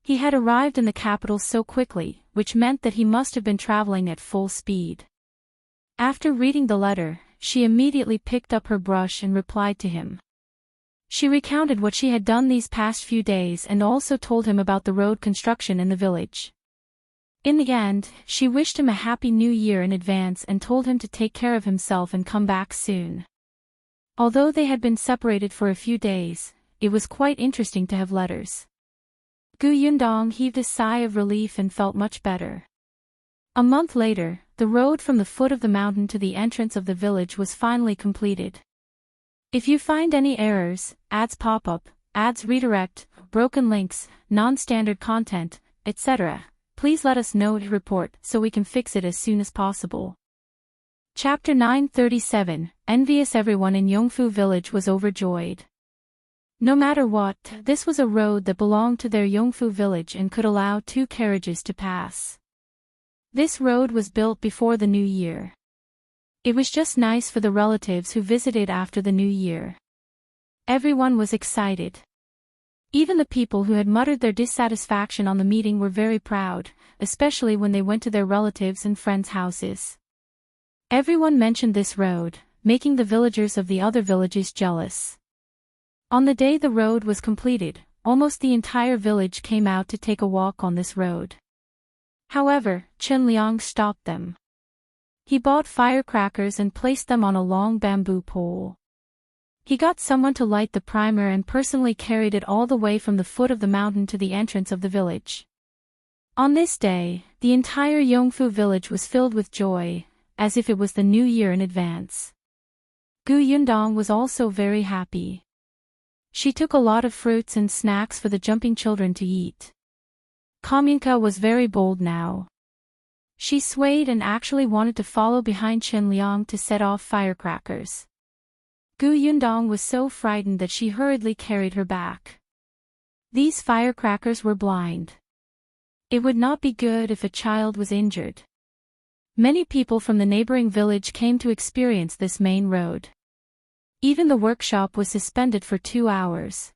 He had arrived in the capital so quickly, which meant that he must have been traveling at full speed. After reading the letter, she immediately picked up her brush and replied to him. She recounted what she had done these past few days and also told him about the road construction in the village. In the end, she wished him a happy new year in advance and told him to take care of himself and come back soon. Although they had been separated for a few days, it was quite interesting to have letters. Gu Yundong heaved a sigh of relief and felt much better. A month later, the road from the foot of the mountain to the entrance of the village was finally completed. If you find any errors, ads pop up, ads redirect, broken links, non-standard content, etc., please let us know to report so we can fix it as soon as possible. Chapter 937, Envious. Everyone in Yongfu village was overjoyed. No matter what, this was a road that belonged to their Yongfu village and could allow 2 carriages to pass. This road was built before the new year. It was just nice for the relatives who visited after the new year. Everyone was excited. Even the people who had muttered their dissatisfaction on the meeting were very proud, especially when they went to their relatives and friends' houses. Everyone mentioned this road, making the villagers of the other villages jealous. On the day the road was completed, almost the entire village came out to take a walk on this road. However, Chen Liang stopped them. He bought firecrackers and placed them on a long bamboo pole. He got someone to light the primer and personally carried it all the way from the foot of the mountain to the entrance of the village. On this day, the entire Yongfu village was filled with joy, as if it was the new year in advance. Gu Yundong was also very happy. She took a lot of fruits and snacks for the jumping children to eat. Kamyinka was very bold now. She swayed and actually wanted to follow behind Chen Liang to set off firecrackers. Gu Yundong was so frightened that she hurriedly carried her back. These firecrackers were blind. It would not be good if a child was injured. Many people from the neighboring village came to experience this main road. Even the workshop was suspended for 2 hours.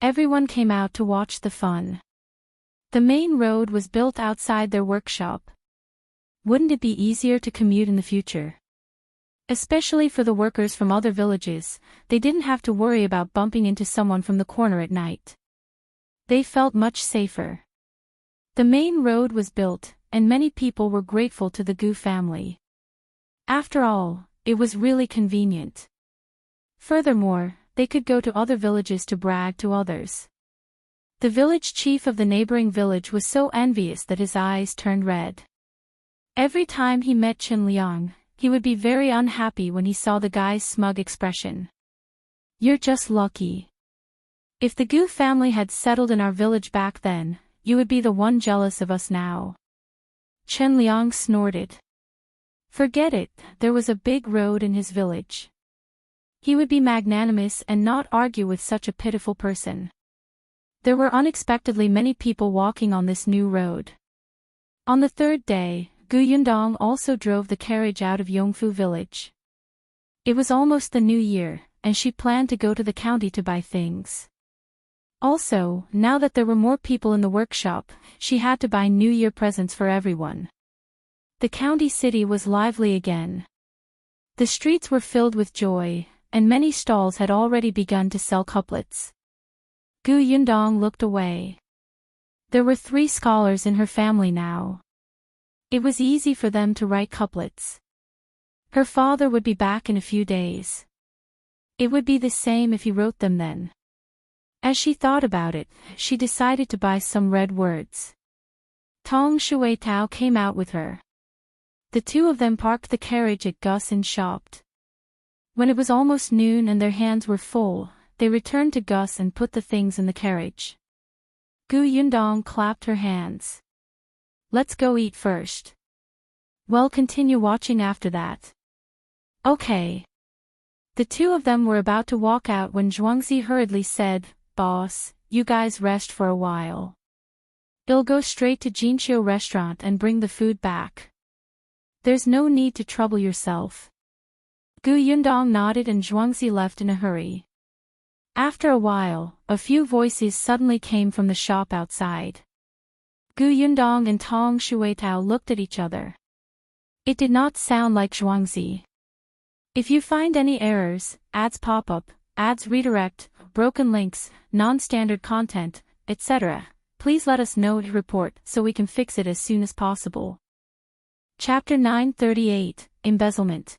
Everyone came out to watch the fun. The main road was built outside their workshop. Wouldn't it be easier to commute in the future? Especially for the workers from other villages, they didn't have to worry about bumping into someone from the corner at night. They felt much safer. The main road was built, and many people were grateful to the Gu family. After all, it was really convenient. Furthermore, they could go to other villages to brag to others. The village chief of the neighboring village was so envious that his eyes turned red. Every time he met Chen Liang, he would be very unhappy when he saw the guy's smug expression. "You're just lucky. If the Gu family had settled in our village back then, you would be the one jealous of us now. Chen Liang snorted. Forget it, there was a big road in his village. He would be magnanimous and not argue with such a pitiful person. There were unexpectedly many people walking on this new road. On the third day, Gu Yundong also drove the carriage out of Yongfu village. It was almost the new year, and she planned to go to the county to buy things. Also, now that there were more people in the workshop, she had to buy New Year presents for everyone. The county city was lively again. The streets were filled with joy, and many stalls had already begun to sell couplets. Gu Yundong looked away. There were 3 scholars in her family now. It was easy for them to write couplets. Her father would be back in a few days. It would be the same if he wrote them then. As she thought about it, she decided to buy some red words. Tong Shui Tao came out with her. The two of them parked the carriage at Gus and shopped. When it was almost noon and their hands were full, they returned to Gus and put the things in the carriage. Gu Yundong clapped her hands. Let's go eat first. Well, continue watching after that. Okay. The two of them were about to walk out when Zhuangzi hurriedly said, Boss, you guys rest for a while. I'll go straight to Jinqiu restaurant and bring the food back. There's no need to trouble yourself. Gu Yundong nodded and Zhuangzi left in a hurry. After a while, a few voices suddenly came from the shop outside. Gu Yundong and Tong Shuitao looked at each other. It did not sound like Zhuangzi. If you find any errors, ads pop up, ads redirect, broken links, non-standard content, etc., please let us know to report so we can fix it as soon as possible. Chapter 938, Embezzlement.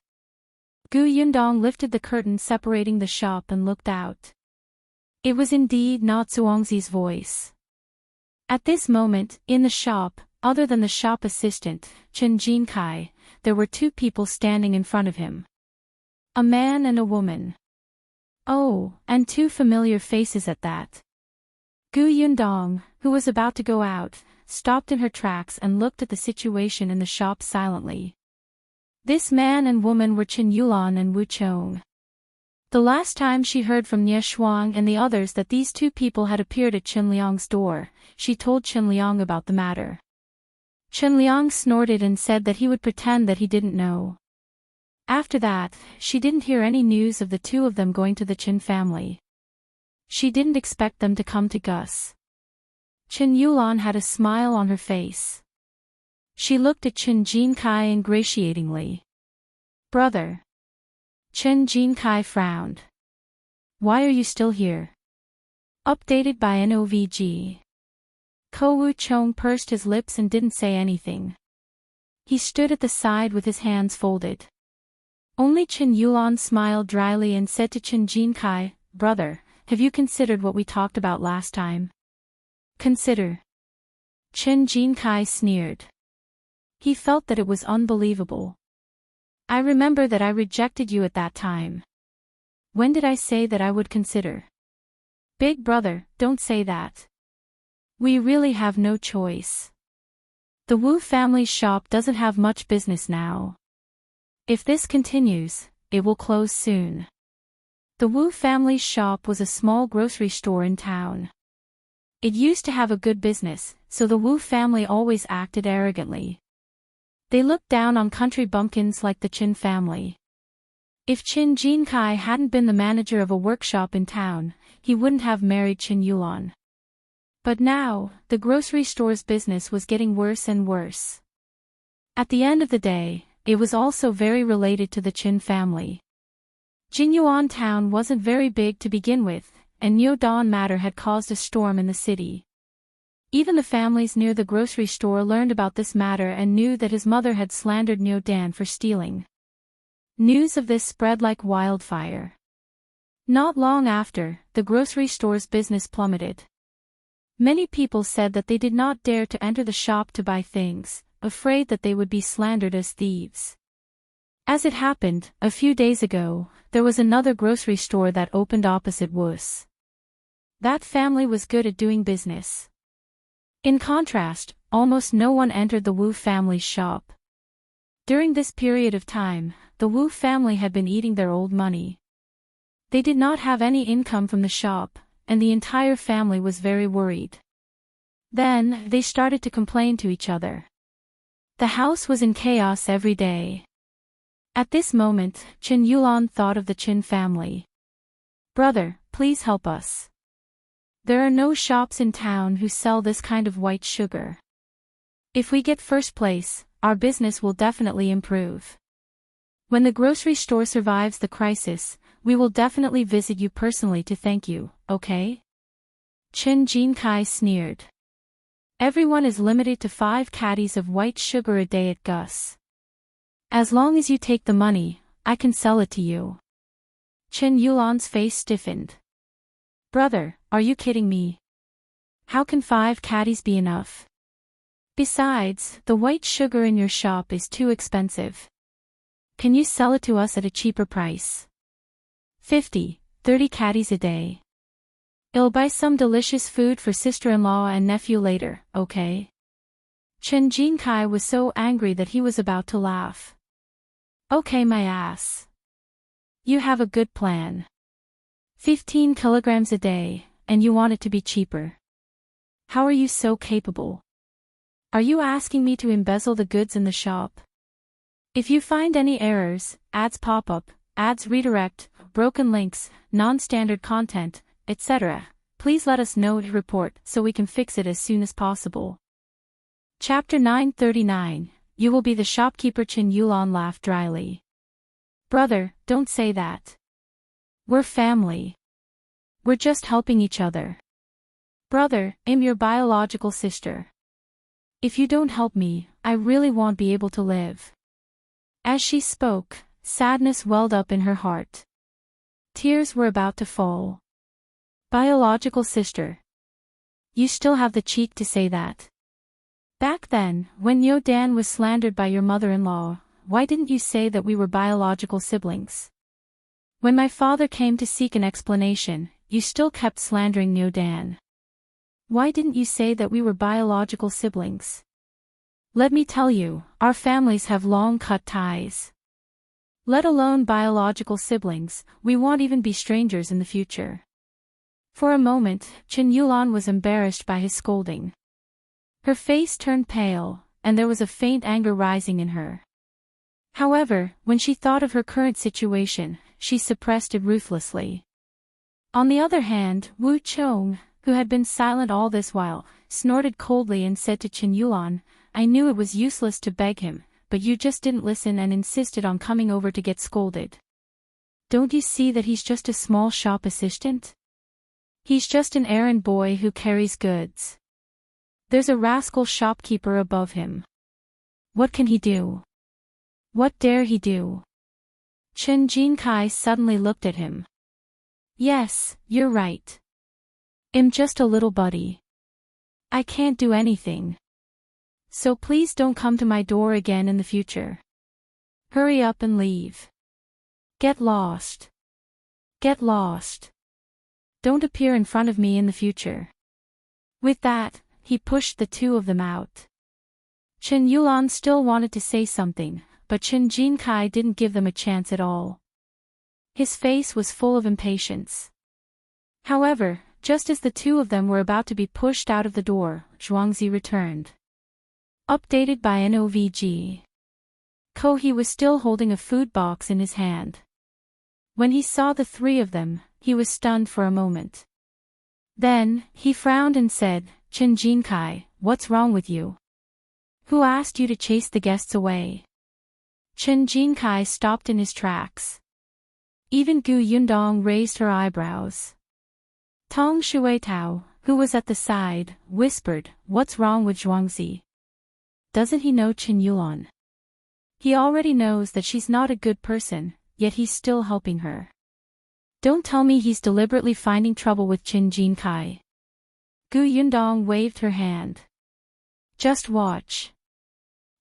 Gu Yundong lifted the curtain separating the shop and looked out. It was indeed not Zhuangzi's voice. At this moment, in the shop, other than the shop assistant, Chen Jinkai, there were 2 people standing in front of him. A man and a woman. Oh, and 2 familiar faces at that. Gu Yundong, who was about to go out, stopped in her tracks and looked at the situation in the shop silently. This man and woman were Chen Yulan and Wu Chong. The last time she heard from Nie Shuang and the others that these 2 people had appeared at Chen Liang's door, she told Chen Liang about the matter. Chen Liang snorted and said that he would pretend that he didn't know. After that, she didn't hear any news of the 2 of them going to the Chen family. She didn't expect them to come to Gus. Chen Yulan had a smile on her face. She looked at Chen Jinkai ingratiatingly. Brother. Chen Jinkai frowned. Why are you still here? Updated by NOVG. Ko Wu Chong pursed his lips and didn't say anything. He stood at the side with his hands folded. Only Chen Yulan smiled dryly and said to Chen Jinkai, Brother, have you considered what we talked about last time? Consider. Chen Jinkai sneered. He felt that it was unbelievable. I remember that I rejected you at that time. When did I say that I would consider? Big brother, don't say that. We really have no choice. The Wu family's shop doesn't have much business now. If this continues, it will close soon. The Wu family's shop was a small grocery store in town. It used to have a good business, so the Wu family always acted arrogantly. They looked down on country bumpkins like the Chen family. If Chen Jinkai hadn't been the manager of a workshop in town, he wouldn't have married Chen Yulan. But now, the grocery store's business was getting worse and worse. At the end of the day, it was also very related to the Chen family. Jinyuan town wasn't very big to begin with, and Niudan matter had caused a storm in the city. Even the families near the grocery store learned about this matter and knew that his mother had slandered Niudan for stealing. News of this spread like wildfire. Not long after, the grocery store's business plummeted. Many people said that they did not dare to enter the shop to buy things, afraid that they would be slandered as thieves. As it happened, a few days ago, there was another grocery store that opened opposite Wu's. That family was good at doing business. In contrast, almost no one entered the Wu family's shop. During this period of time, the Wu family had been eating their old money. They did not have any income from the shop, and the entire family was very worried. Then, they started to complain to each other. The house was in chaos every day. At this moment, Chen Yulan thought of the Chen family. "Brother, please help us. There are no shops in town who sell this kind of white sugar. If we get first place, our business will definitely improve. When the grocery store survives the crisis, we will definitely visit you personally to thank you, okay?" Chen Jinkai sneered. "Everyone is limited to 5 caddies of white sugar a day at Gus. As long as you take the money, I can sell it to you." Chen Yulan's face stiffened. "Brother, are you kidding me? How can 5 caddies be enough? Besides, the white sugar in your shop is too expensive. Can you sell it to us at a cheaper price? 50, 30 caddies a day. I'll buy some delicious food for sister-in-law and nephew later, okay?" Chen Jinkai was so angry that he was about to laugh. "Okay, my ass. You have a good plan. 15 kilograms a day, and you want it to be cheaper. How are you so capable? Are you asking me to embezzle the goods in the shop? If you find any errors, ads pop up, ads redirect, broken links, non-standard content, etc., please let us know to report so we can fix it as soon as possible." Chapter 939, You Will Be the Shopkeeper. Chen Yulan laughed dryly. "Brother, don't say that. We're family. We're just helping each other. Brother, I'm your biological sister. If you don't help me, I really won't be able to live." As she spoke, sadness welled up in her heart. Tears were about to fall. "Biological sister. You still have the cheek to say that? Back then, when Yo Dan was slandered by your mother-in-law, why didn't you say that we were biological siblings? When my father came to seek an explanation, you still kept slandering Yo Dan. Why didn't you say that we were biological siblings? Let me tell you, our families have long-cut ties. Let alone biological siblings, we won't even be strangers in the future." For a moment, Chen Yulan was embarrassed by his scolding. Her face turned pale, and there was a faint anger rising in her. However, when she thought of her current situation, she suppressed it ruthlessly. On the other hand, Wu Chong, who had been silent all this while, snorted coldly and said to Chen Yulan, "I knew it was useless to beg him, but you just didn't listen and insisted on coming over to get scolded. Don't you see that he's just a small shop assistant? He's just an errand boy who carries goods. There's a rascal shopkeeper above him. What can he do? What dare he do?" Chen Jinkai suddenly looked at him. "Yes, you're right. I'm just a little buddy. I can't do anything. So please don't come to my door again in the future. Hurry up and leave. Get lost. Get lost. Don't appear in front of me in the future." With that, he pushed the two of them out. Chen Yulan still wanted to say something, but Chen Jinkai didn't give them a chance at all. His face was full of impatience. However, just as the two of them were about to be pushed out of the door, Zhuangzi returned. Updated by NOVG. Kohi was still holding a food box in his hand. When he saw the three of them, he was stunned for a moment. Then, he frowned and said, "Chen Jinkai, what's wrong with you? Who asked you to chase the guests away?" Chen Jinkai stopped in his tracks. Even Gu Yundong raised her eyebrows. Tong Shuitao, who was at the side, whispered, "What's wrong with Zhuangzi? Doesn't he know Chen Yulan? He already knows that she's not a good person, yet he's still helping her. Don't tell me he's deliberately finding trouble with Chen Jinkai." Gu Yundong waved her hand. "Just watch."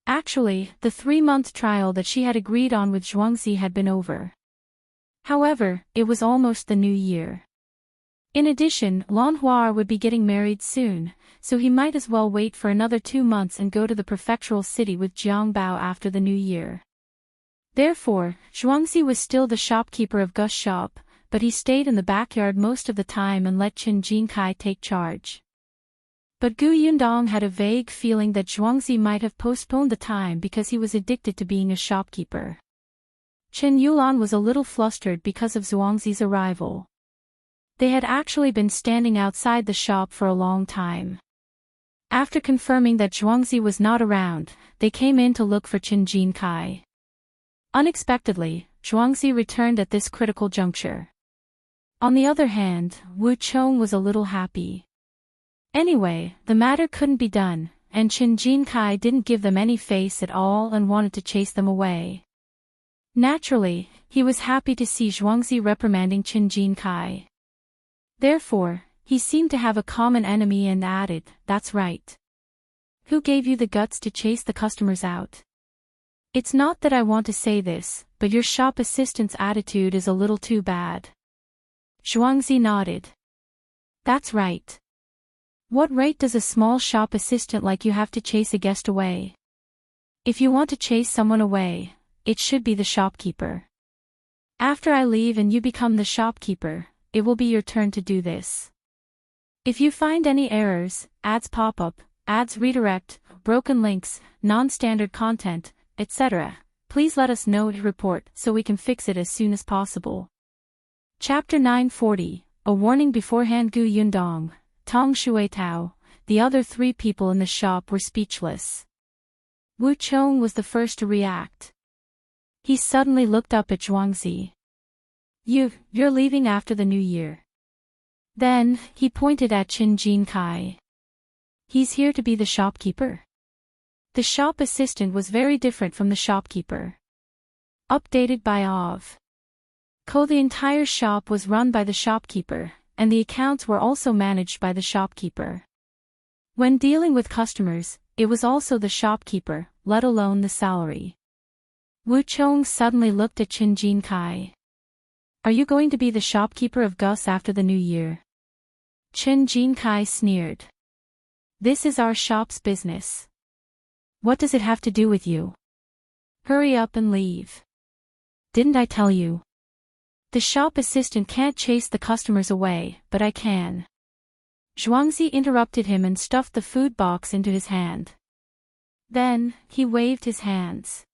Actually, the 3-month trial that she had agreed on with Zhuangzi had been over. However, it was almost the new year. In addition, Lanhua would be getting married soon, so he might as well wait for another 2 months and go to the prefectural city with Jiangbao after the new year. Therefore, Zhuangzi was still the shopkeeper of Gu's shop, but he stayed in the backyard most of the time and let Chen Jinkai take charge. But Gu Yundong had a vague feeling that Zhuangzi might have postponed the time because he was addicted to being a shopkeeper. Chen Yulan was a little flustered because of Zhuangzi's arrival. They had actually been standing outside the shop for a long time. After confirming that Zhuangzi was not around, they came in to look for Chen Jinkai. Unexpectedly, Zhuangzi returned at this critical juncture. On the other hand, Wu Chong was a little happy. Anyway, the matter couldn't be done, and Chen Jinkai didn't give them any face at all and wanted to chase them away. Naturally, he was happy to see Zhuangzi reprimanding Chen Jinkai. Therefore, he seemed to have a common enemy and added, "That's right. Who gave you the guts to chase the customers out? It's not that I want to say this, but your shop assistant's attitude is a little too bad." Zhuangzi nodded. "That's right. What right does a small shop assistant like you have to chase a guest away? If you want to chase someone away, it should be the shopkeeper. After I leave and you become the shopkeeper, it will be your turn to do this. If you find any errors, ads pop up, ads redirect, broken links, non-standard content, etc., please let us know to report so we can fix it as soon as possible." Chapter 940, A Warning Beforehand. Gu Yundong, Tong Shuitao, the other 3 people in the shop were speechless. Wu Chong was the first to react. He suddenly looked up at Zhuangzi. You're leaving after the new year." Then, he pointed at Chen Jinkai. "He's here to be the shopkeeper?" The shop assistant was very different from the shopkeeper. Updated by Ov. The entire shop was run by the shopkeeper, and the accounts were also managed by the shopkeeper. When dealing with customers, it was also the shopkeeper, let alone the salary. Wu Chong suddenly looked at Chen Jinkai. "Are you going to be the shopkeeper of Gus after the new year?" Chen Jinkai sneered. "This is our shop's business. What does it have to do with you? Hurry up and leave." "Didn't I tell you? The shop assistant can't chase the customers away, but I can." Zhuangzi interrupted him and stuffed the food box into his hand. Then, he waved his hands.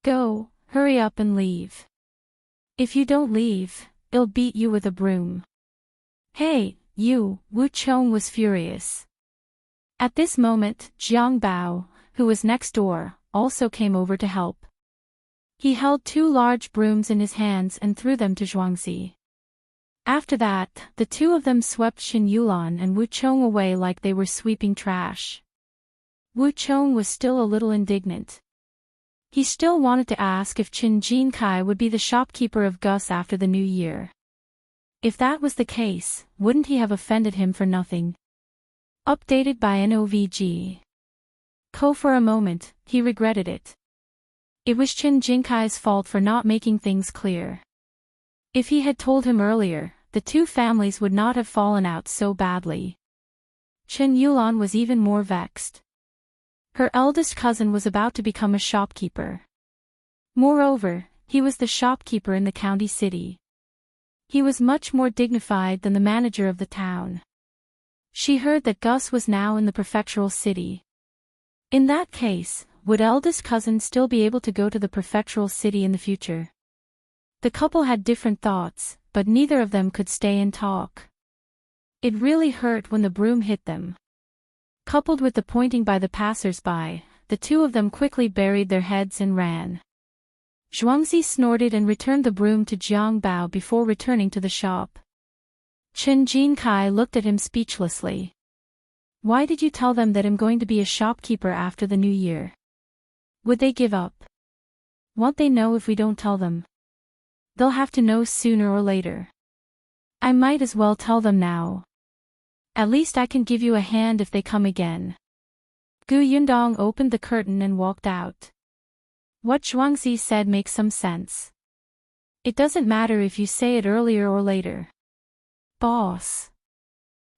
"Go, hurry up and leave. If you don't leave, I'll beat you with a broom." "Hey, you!" Wu Chong was furious. At this moment, Jiang Bao, who was next door, also came over to help. He held 2 large brooms in his hands and threw them to Zhuangzi. After that, the 2 of them swept Xin Yulan and Wu Chong away like they were sweeping trash. Wu Chong was still a little indignant. He still wanted to ask if Chen Jinkai would be the shopkeeper of Gus after the new year. If that was the case, wouldn't he have offended him for nothing? Updated by NOVG. For a moment, he regretted it. It was Chen Jinkai's fault for not making things clear. If he had told him earlier, the 2 families would not have fallen out so badly. Chen Yulan was even more vexed. Her eldest cousin was about to become a shopkeeper. Moreover, he was the shopkeeper in the county city. He was much more dignified than the manager of the town. She heard that Gus was now in the prefectural city. In that case, would eldest cousin still be able to go to the prefectural city in the future? The couple had different thoughts, but neither of them could stay and talk. It really hurt when the broom hit them. Coupled with the pointing by the passers-by, the 2 of them quickly buried their heads and ran. Zhuangzi snorted and returned the broom to Jiang Bao before returning to the shop. Chen Jinkai looked at him speechlessly. "Why did you tell them that I'm going to be a shopkeeper after the new year? Would they give up? Won't they know if we don't tell them? They'll have to know sooner or later. I might as well tell them now. At least I can give you a hand if they come again." Gu Yundong opened the curtain and walked out. What Zhuangzi said makes some sense. It doesn't matter if you say it earlier or later. Boss.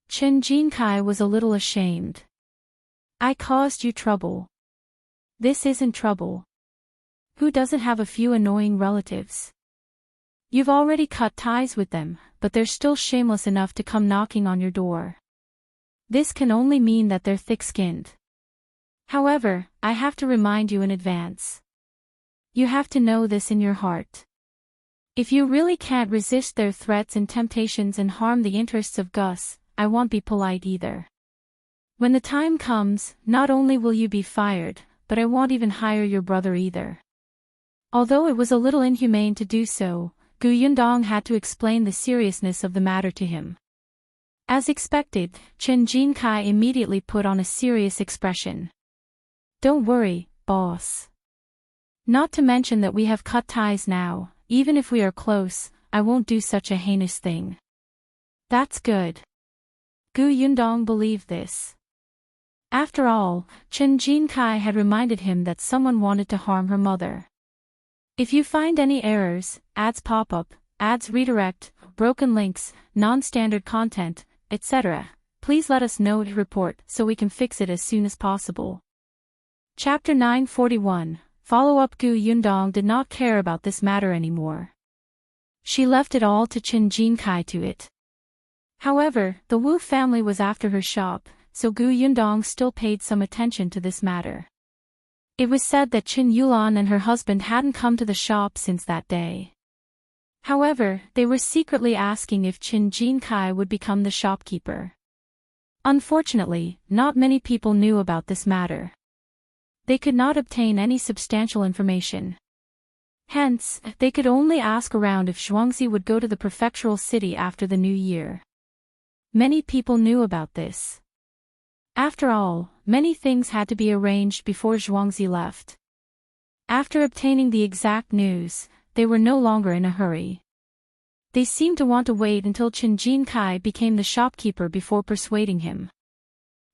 Chen Jinkai was a little ashamed. I caused you trouble. This isn't trouble. Who doesn't have a few annoying relatives? You've already cut ties with them, but they're still shameless enough to come knocking on your door. This can only mean that they're thick-skinned. However, I have to remind you in advance. You have to know this in your heart. If you really can't resist their threats and temptations and harm the interests of Gus, I won't be polite either. When the time comes, not only will you be fired, but I won't even hire your brother either. Although it was a little inhumane to do so, Gu Yundong had to explain the seriousness of the matter to him. As expected, Chen Jinkai immediately put on a serious expression. Don't worry, boss. Not to mention that we have cut ties now, even if we are close, I won't do such a heinous thing. That's good. Gu Yundong believed this. After all, Chen Jinkai had reminded him that someone wanted to harm her mother. If you find any errors, ads pop up, ads redirect, broken links, non-standard content, etc., please let us know to report so we can fix it as soon as possible. Chapter 941. Follow-up. Gu Yundong did not care about this matter anymore. She left it all to Chen Jinkai to it. However, the Wu family was after her shop, so Gu Yundong still paid some attention to this matter. It was said that Qin Yulan and her husband hadn't come to the shop since that day. However, they were secretly asking if Chen Jinkai would become the shopkeeper. Unfortunately, not many people knew about this matter. They could not obtain any substantial information. Hence, they could only ask around if Zhuangzi would go to the prefectural city after the new year. Many people knew about this. After all, many things had to be arranged before Zhuangzi left. After obtaining the exact news, they were no longer in a hurry. They seemed to want to wait until Chen Jinkai became the shopkeeper before persuading him.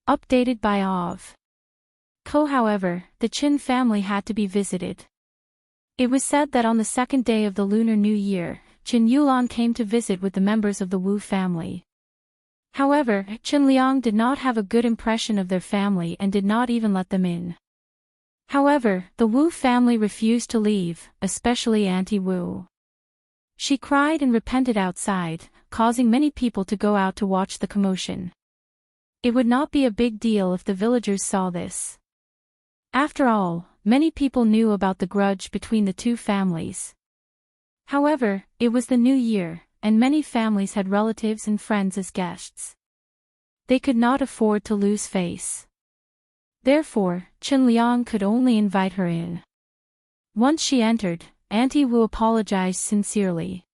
Updated by Ov. Ko. However, the Qin family had to be visited. It was said that on the second day of the Lunar New Year, Qin Yulan came to visit with the members of the Wu family. However, Chen Liang did not have a good impression of their family and did not even let them in. However, the Wu family refused to leave, especially Auntie Wu. She cried and repented outside, causing many people to go out to watch the commotion. It would not be a big deal if the villagers saw this. After all, many people knew about the grudge between the two families. However, it was the new year, and many families had relatives and friends as guests. They could not afford to lose face. Therefore, Chen Liang could only invite her in. Once she entered, Auntie Wu apologized sincerely.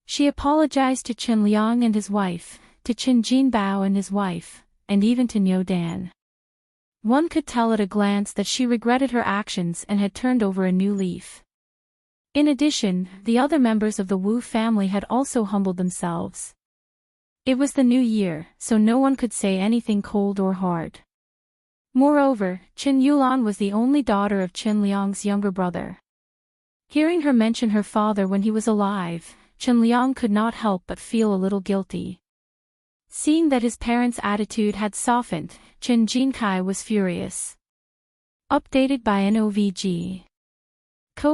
She apologized to Chen Liang and his wife, to Chen Jinbao and his wife, and even to Niu Dan. One could tell at a glance that she regretted her actions and had turned over a new leaf. In addition, the other members of the Wu family had also humbled themselves. It was the new year, so no one could say anything cold or hard. Moreover, Qin Yulan was the only daughter of Chen Liang's younger brother. Hearing her mention her father when he was alive, Chen Liang could not help but feel a little guilty. Seeing that his parents' attitude had softened, Chen Jinkai was furious. Updated by NOVG.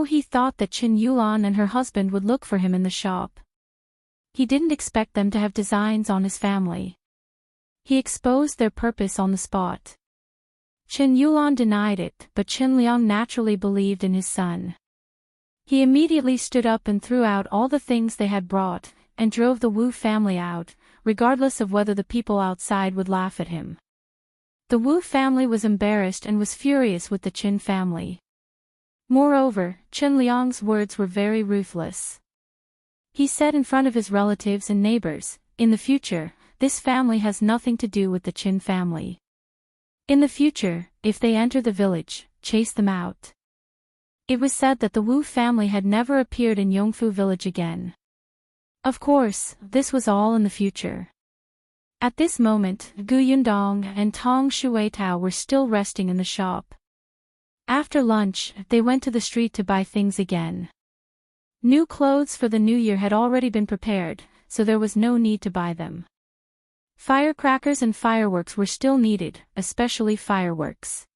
He thought that Qin Yulan and her husband would look for him in the shop. He didn't expect them to have designs on his family. He exposed their purpose on the spot. Qin Yulan denied it, but Qin Liang naturally believed in his son. He immediately stood up and threw out all the things they had brought, and drove the Wu family out, regardless of whether the people outside would laugh at him. The Wu family was embarrassed and was furious with the Qin family. Moreover, Chen Liang's words were very ruthless. He said in front of his relatives and neighbors, "In the future, this family has nothing to do with the Qin family. In the future, if they enter the village, chase them out." It was said that the Wu family had never appeared in Yongfu village again. Of course, this was all in the future. At this moment, Gu Yundong and Tong Shuitao were still resting in the shop. After lunch, they went to the street to buy things again. New clothes for the new year had already been prepared, so there was no need to buy them. Firecrackers and fireworks were still needed, especially fireworks.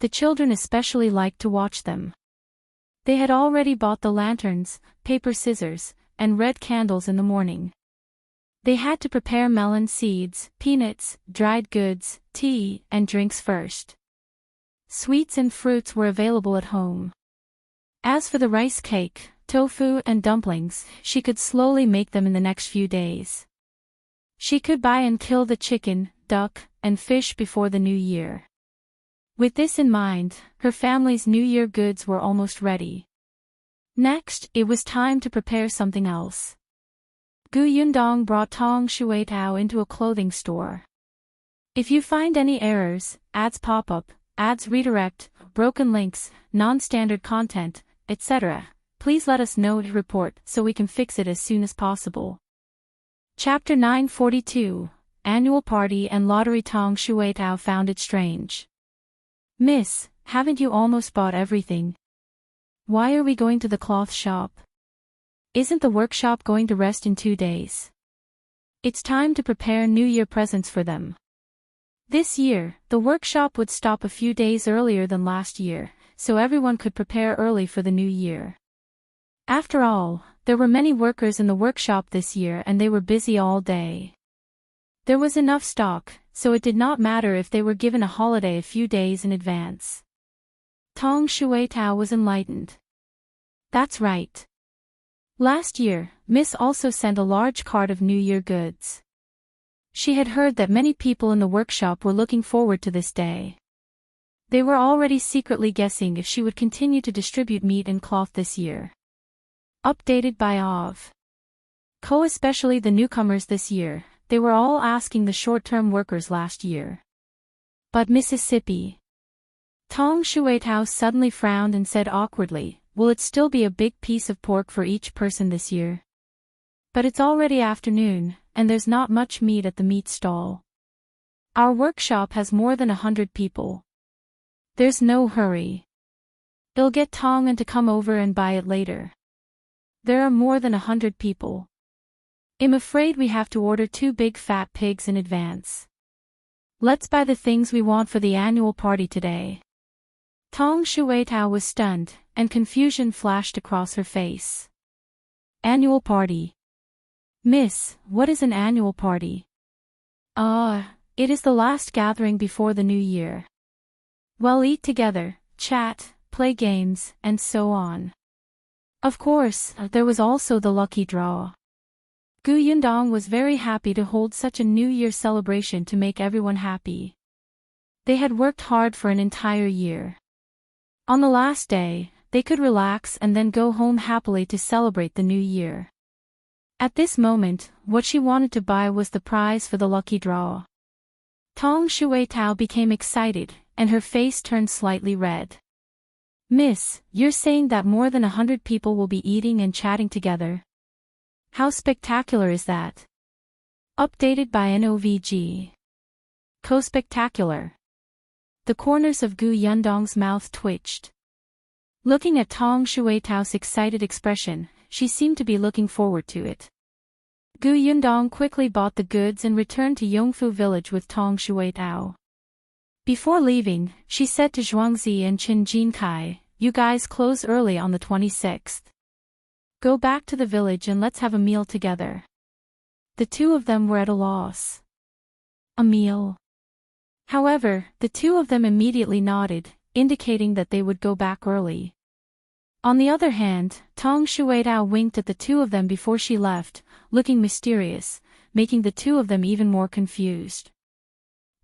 The children especially liked to watch them. They had already bought the lanterns, paper scissors, and red candles in the morning. They had to prepare melon seeds, peanuts, dried goods, tea, and drinks first. Sweets and fruits were available at home. As for the rice cake, tofu and dumplings, she could slowly make them in the next few days. She could buy and kill the chicken, duck, and fish before the new year. With this in mind, her family's New Year goods were almost ready. Next, it was time to prepare something else. Gu Yundong brought Tong Shuitao into a clothing store. If you find any errors, ads pop up, ads redirect, broken links, non-standard content, etc., please let us know to report so we can fix it as soon as possible. Chapter 942, Annual Party and Lottery. Tong Shuitao found it strange. Miss, haven't you almost bought everything? Why are we going to the cloth shop? Isn't the workshop going to rest in 2 days? It's time to prepare New Year presents for them. This year, the workshop would stop a few days earlier than last year, so everyone could prepare early for the new year. After all, there were many workers in the workshop this year and they were busy all day. There was enough stock, so it did not matter if they were given a holiday a few days in advance. Tong Shuitao was enlightened. That's right. Last year, Miss also sent a large cart of New Year goods. She had heard that many people in the workshop were looking forward to this day. They were already secretly guessing if she would continue to distribute meat and cloth this year. Updated by Ov. Co. Especially the newcomers this year, they were all asking the short-term workers last year. But Mississippi. Tong Shuitao suddenly frowned and said awkwardly, will it still be a big piece of pork for each person this year? But it's already afternoon, and there's not much meat at the meat stall. Our workshop has more than 100 people. There's no hurry. I'll get Tong and to come over and buy it later. There are more than 100 people. I'm afraid we have to order 2 big fat pigs in advance. Let's buy the things we want for the annual party today. Tong Shuitao was stunned, and confusion flashed across her face. Annual party. Miss, what is an annual party? It is the last gathering before the new year. We'll eat together, chat, play games, and so on. Of course, there was also the lucky draw. Gu Yundong was very happy to hold such a New Year celebration to make everyone happy. They had worked hard for an entire year. On the last day, they could relax and then go home happily to celebrate the new year. At this moment, what she wanted to buy was the prize for the lucky draw. Tong Shuitao became excited, and her face turned slightly red. Miss, you're saying that more than 100 people will be eating and chatting together? How spectacular is that? Updated by NOVG. Co-spectacular. The corners of Gu Yundong's mouth twitched. Looking at Tong Shuitao's excited expression, she seemed to be looking forward to it. Gu Yundong quickly bought the goods and returned to Yongfu village with Tong Shuitao. Before leaving, she said to Zhuangzi and Qin Jinkai, you guys close early on the 26th. Go back to the village and let's have a meal together. The two of them were at a loss. A meal. However, the two of them immediately nodded, indicating that they would go back early. On the other hand, Tong Shuitao winked at the two of them before she left, looking mysterious, making the two of them even more confused.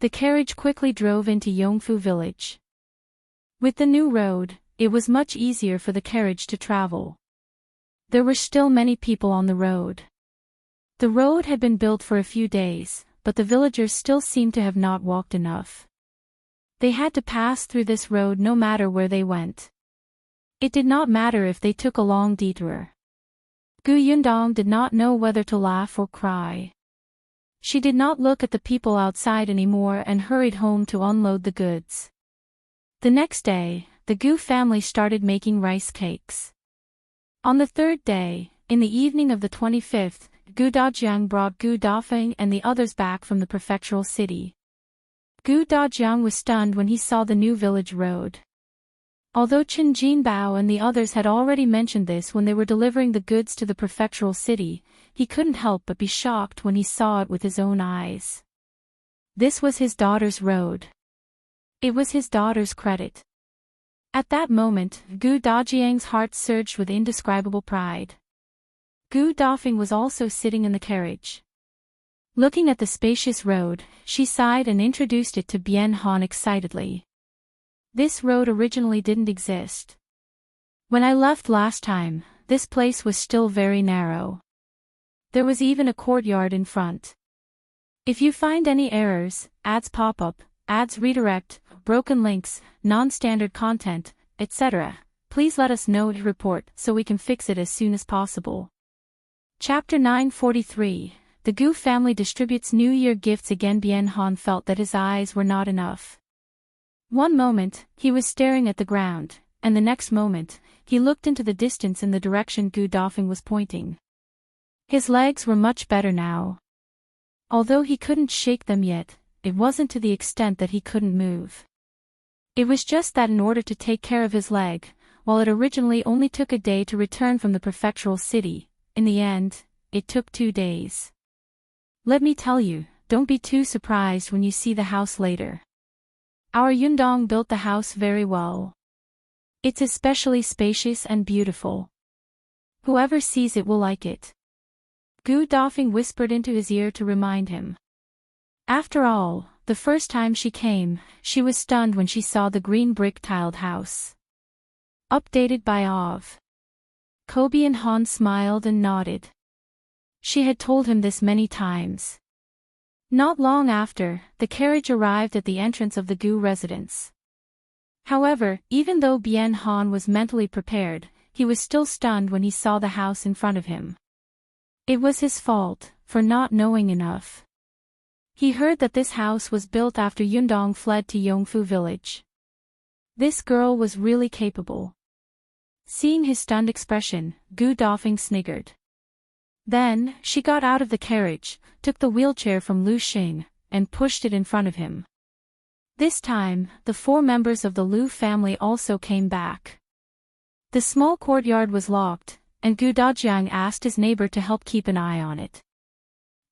The carriage quickly drove into Yongfu village. With the new road, it was much easier for the carriage to travel. There were still many people on the road. The road had been built for a few days, but the villagers still seemed to have not walked enough. They had to pass through this road no matter where they went. It did not matter if they took a long detour. Gu Yundong did not know whether to laugh or cry. She did not look at the people outside anymore and hurried home to unload the goods. The next day, the Gu family started making rice cakes. On the third day, in the evening of the 25th, Gu Dajiang brought Gu Dafeng and the others back from the prefectural city. Gu Dajiang was stunned when he saw the new village road. Although Chen Jinbao and the others had already mentioned this when they were delivering the goods to the prefectural city, he couldn't help but be shocked when he saw it with his own eyes. This was his daughter's road. It was his daughter's credit. At that moment, Gu Dajiang's heart surged with indescribable pride. Gu Dafeng was also sitting in the carriage. Looking at the spacious road, she sighed and introduced it to Bian Han excitedly. This road originally didn't exist. When I left last time, this place was still very narrow. There was even a courtyard in front. If you find any errors, ads pop up, ads redirect, broken links, non-standard content, etc., please let us know to report so we can fix it as soon as possible. Chapter 943, The Gu family distributes New Year gifts again. Bian Han felt that his eyes were not enough. One moment, he was staring at the ground, and the next moment, he looked into the distance in the direction Gu Dafeng was pointing. His legs were much better now. Although he couldn't shake them yet, it wasn't to the extent that he couldn't move. It was just that in order to take care of his leg, while it originally only took a day to return from the prefectural city, in the end, it took 2 days. Let me tell you, don't be too surprised when you see the house later. Our Yundong built the house very well. It's especially spacious and beautiful. Whoever sees it will like it. Gu Dafeng whispered into his ear to remind him. After all, the first time she came, she was stunned when she saw the green brick-tiled house. Updated by Ov. Kobe and Han smiled and nodded. She had told him this many times. Not long after, the carriage arrived at the entrance of the Gu residence. However, even though Bian Han was mentally prepared, he was still stunned when he saw the house in front of him. It was his fault, for not knowing enough. He heard that this house was built after Yundong fled to Yongfu village. This girl was really capable. Seeing his stunned expression, Gu Dafeng sniggered. Then, she got out of the carriage, took the wheelchair from Lu Xing, and pushed it in front of him. This time, the 4 members of the Lu family also came back. The small courtyard was locked, and Gu Dajiang asked his neighbor to help keep an eye on it.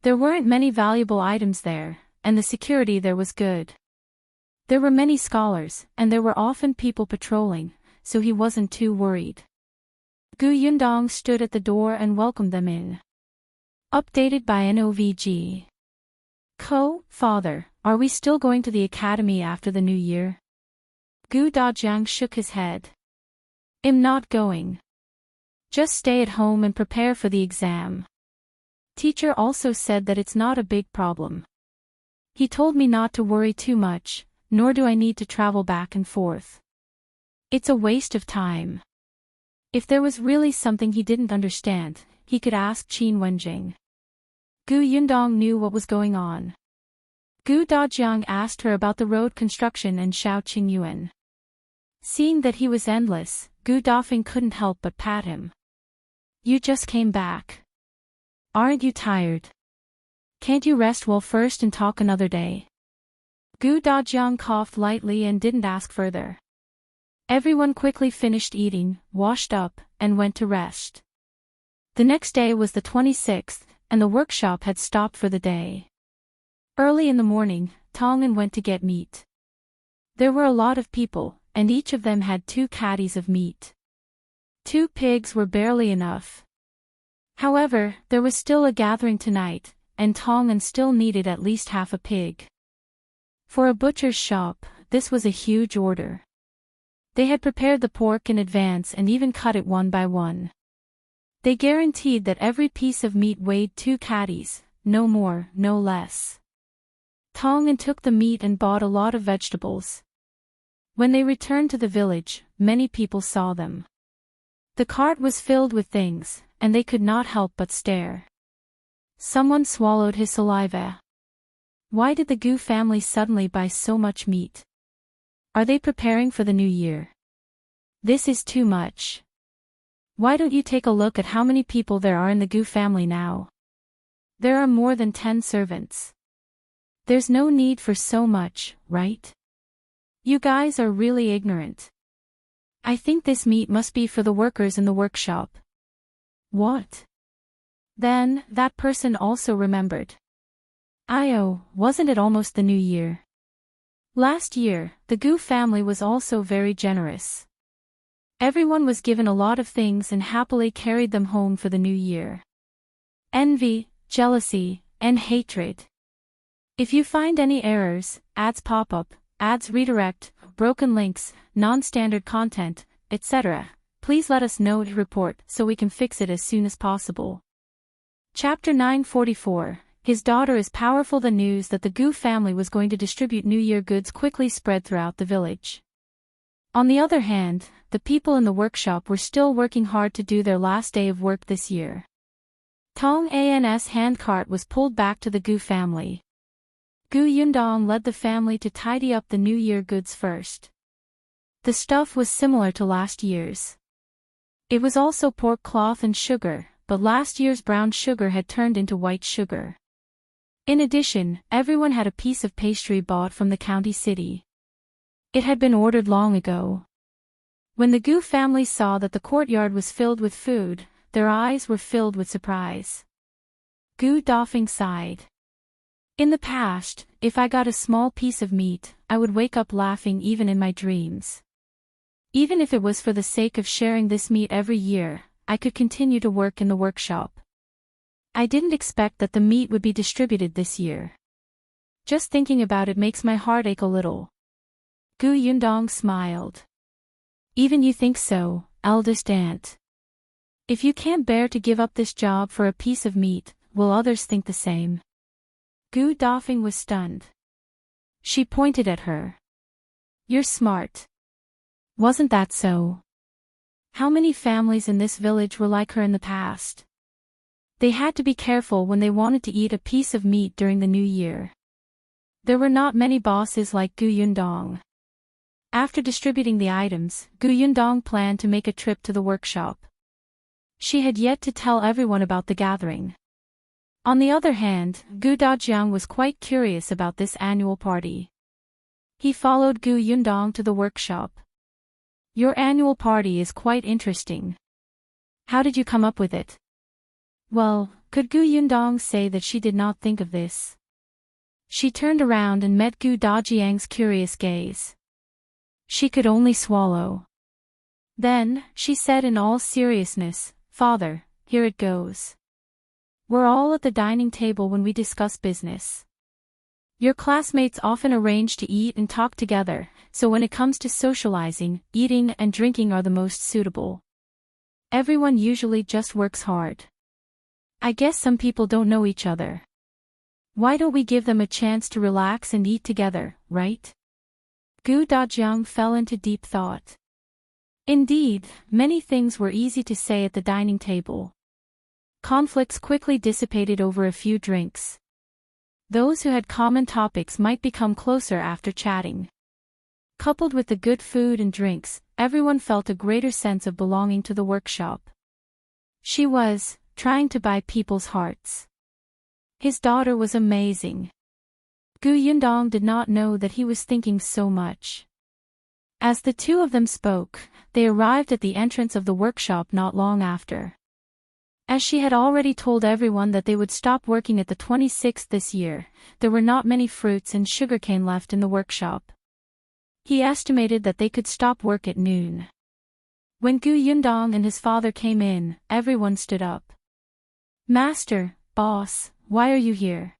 There weren't many valuable items there, and the security there was good. There were many scholars, and there were often people patrolling, so he wasn't too worried. Gu Yundong stood at the door and welcomed them in. Updated by NOVG. Father, are we still going to the academy after the new year? Gu Dajiang shook his head. I'm not going. Just stay at home and prepare for the exam. Teacher also said that it's not a big problem. He told me not to worry too much, nor do I need to travel back and forth. It's a waste of time. If there was really something he didn't understand, he could ask Qin Wenzheng. Gu Yundong knew what was going on. Gu Dajiang asked her about the road construction and Xiao Qingyuan. Seeing that he was endless, Gu Dafeng couldn't help but pat him. You just came back. Aren't you tired? Can't you rest well first and talk another day? Gu Dajiang coughed lightly and didn't ask further. Everyone quickly finished eating, washed up, and went to rest. The next day was the 26th, and the workshop had stopped for the day. Early in the morning, Tongan went to get meat. There were a lot of people, and each of them had 2 caddies of meat. 2 pigs were barely enough. However, there was still a gathering tonight, and Tongan still needed at least half a pig. For a butcher's shop, this was a huge order. They had prepared the pork in advance and even cut it one by one. They guaranteed that every piece of meat weighed 2 caddies, no more, no less. Tongan took the meat and bought a lot of vegetables. When they returned to the village, many people saw them. The cart was filled with things, and they could not help but stare. Someone swallowed his saliva. Why did the Gu family suddenly buy so much meat? Are they preparing for the new year? This is too much. Why don't you take a look at how many people there are in the Gu family now? There are more than 10 servants. There's no need for so much, right? You guys are really ignorant. I think this meat must be for the workers in the workshop. What? Then, that person also remembered. Wasn't it almost the new year? Last year, the Gu family was also very generous. Everyone was given a lot of things and happily carried them home for the new year. Envy, jealousy, and hatred. If you find any errors, ads pop up, ads redirect, broken links, non-standard content, etc., please let us know to report so we can fix it as soon as possible. Chapter 944. His daughter is powerful. The news that the Gu family was going to distribute New Year goods quickly spread throughout the village. On the other hand, the people in the workshop were still working hard to do their last day of work this year. Tong An's handcart was pulled back to the Gu family. Gu Yundong led the family to tidy up the New Year goods first. The stuff was similar to last year's. It was also pork cloth and sugar, but last year's brown sugar had turned into white sugar. In addition, everyone had a piece of pastry bought from the county city. It had been ordered long ago. When the Gu family saw that the courtyard was filled with food, their eyes were filled with surprise. Gu Dafeng sighed. In the past, if I got a small piece of meat, I would wake up laughing even in my dreams. Even if it was for the sake of sharing this meat every year, I could continue to work in the workshop. I didn't expect that the meat would be distributed this year. Just thinking about it makes my heart ache a little. Gu Yundong smiled. Even you think so, eldest aunt? If you can't bear to give up this job for a piece of meat, will others think the same? Gu Dafeng was stunned. She pointed at her. You're smart. Wasn't that so? How many families in this village were like her in the past? They had to be careful when they wanted to eat a piece of meat during the new year. There were not many bosses like Gu Yundong. After distributing the items, Gu Yundong planned to make a trip to the workshop. She had yet to tell everyone about the gathering. On the other hand, Gu Dajiang was quite curious about this annual party. He followed Gu Yundong to the workshop. Your annual party is quite interesting. How did you come up with it? Well, could Gu Yundong say that she did not think of this? She turned around and met Gu Dajiang's curious gaze. She could only swallow. Then, she said in all seriousness, Father, here it goes. We're all at the dining table when we discuss business. Your classmates often arrange to eat and talk together, so when it comes to socializing, eating and drinking are the most suitable. Everyone usually just works hard. I guess some people don't know each other. Why don't we give them a chance to relax and eat together, right? Gu Dajiang fell into deep thought. Indeed, many things were easy to say at the dining table. Conflicts quickly dissipated over a few drinks. Those who had common topics might become closer after chatting. Coupled with the good food and drinks, everyone felt a greater sense of belonging to the workshop. She was trying to buy people's hearts. His daughter was amazing. Gu Yundong did not know that he was thinking so much. As the two of them spoke, they arrived at the entrance of the workshop not long after. As she had already told everyone that they would stop working at the 26th this year, there were not many fruits and sugarcane left in the workshop. He estimated that they could stop work at noon. When Gu Yundong and his father came in, everyone stood up. Master, boss, why are you here?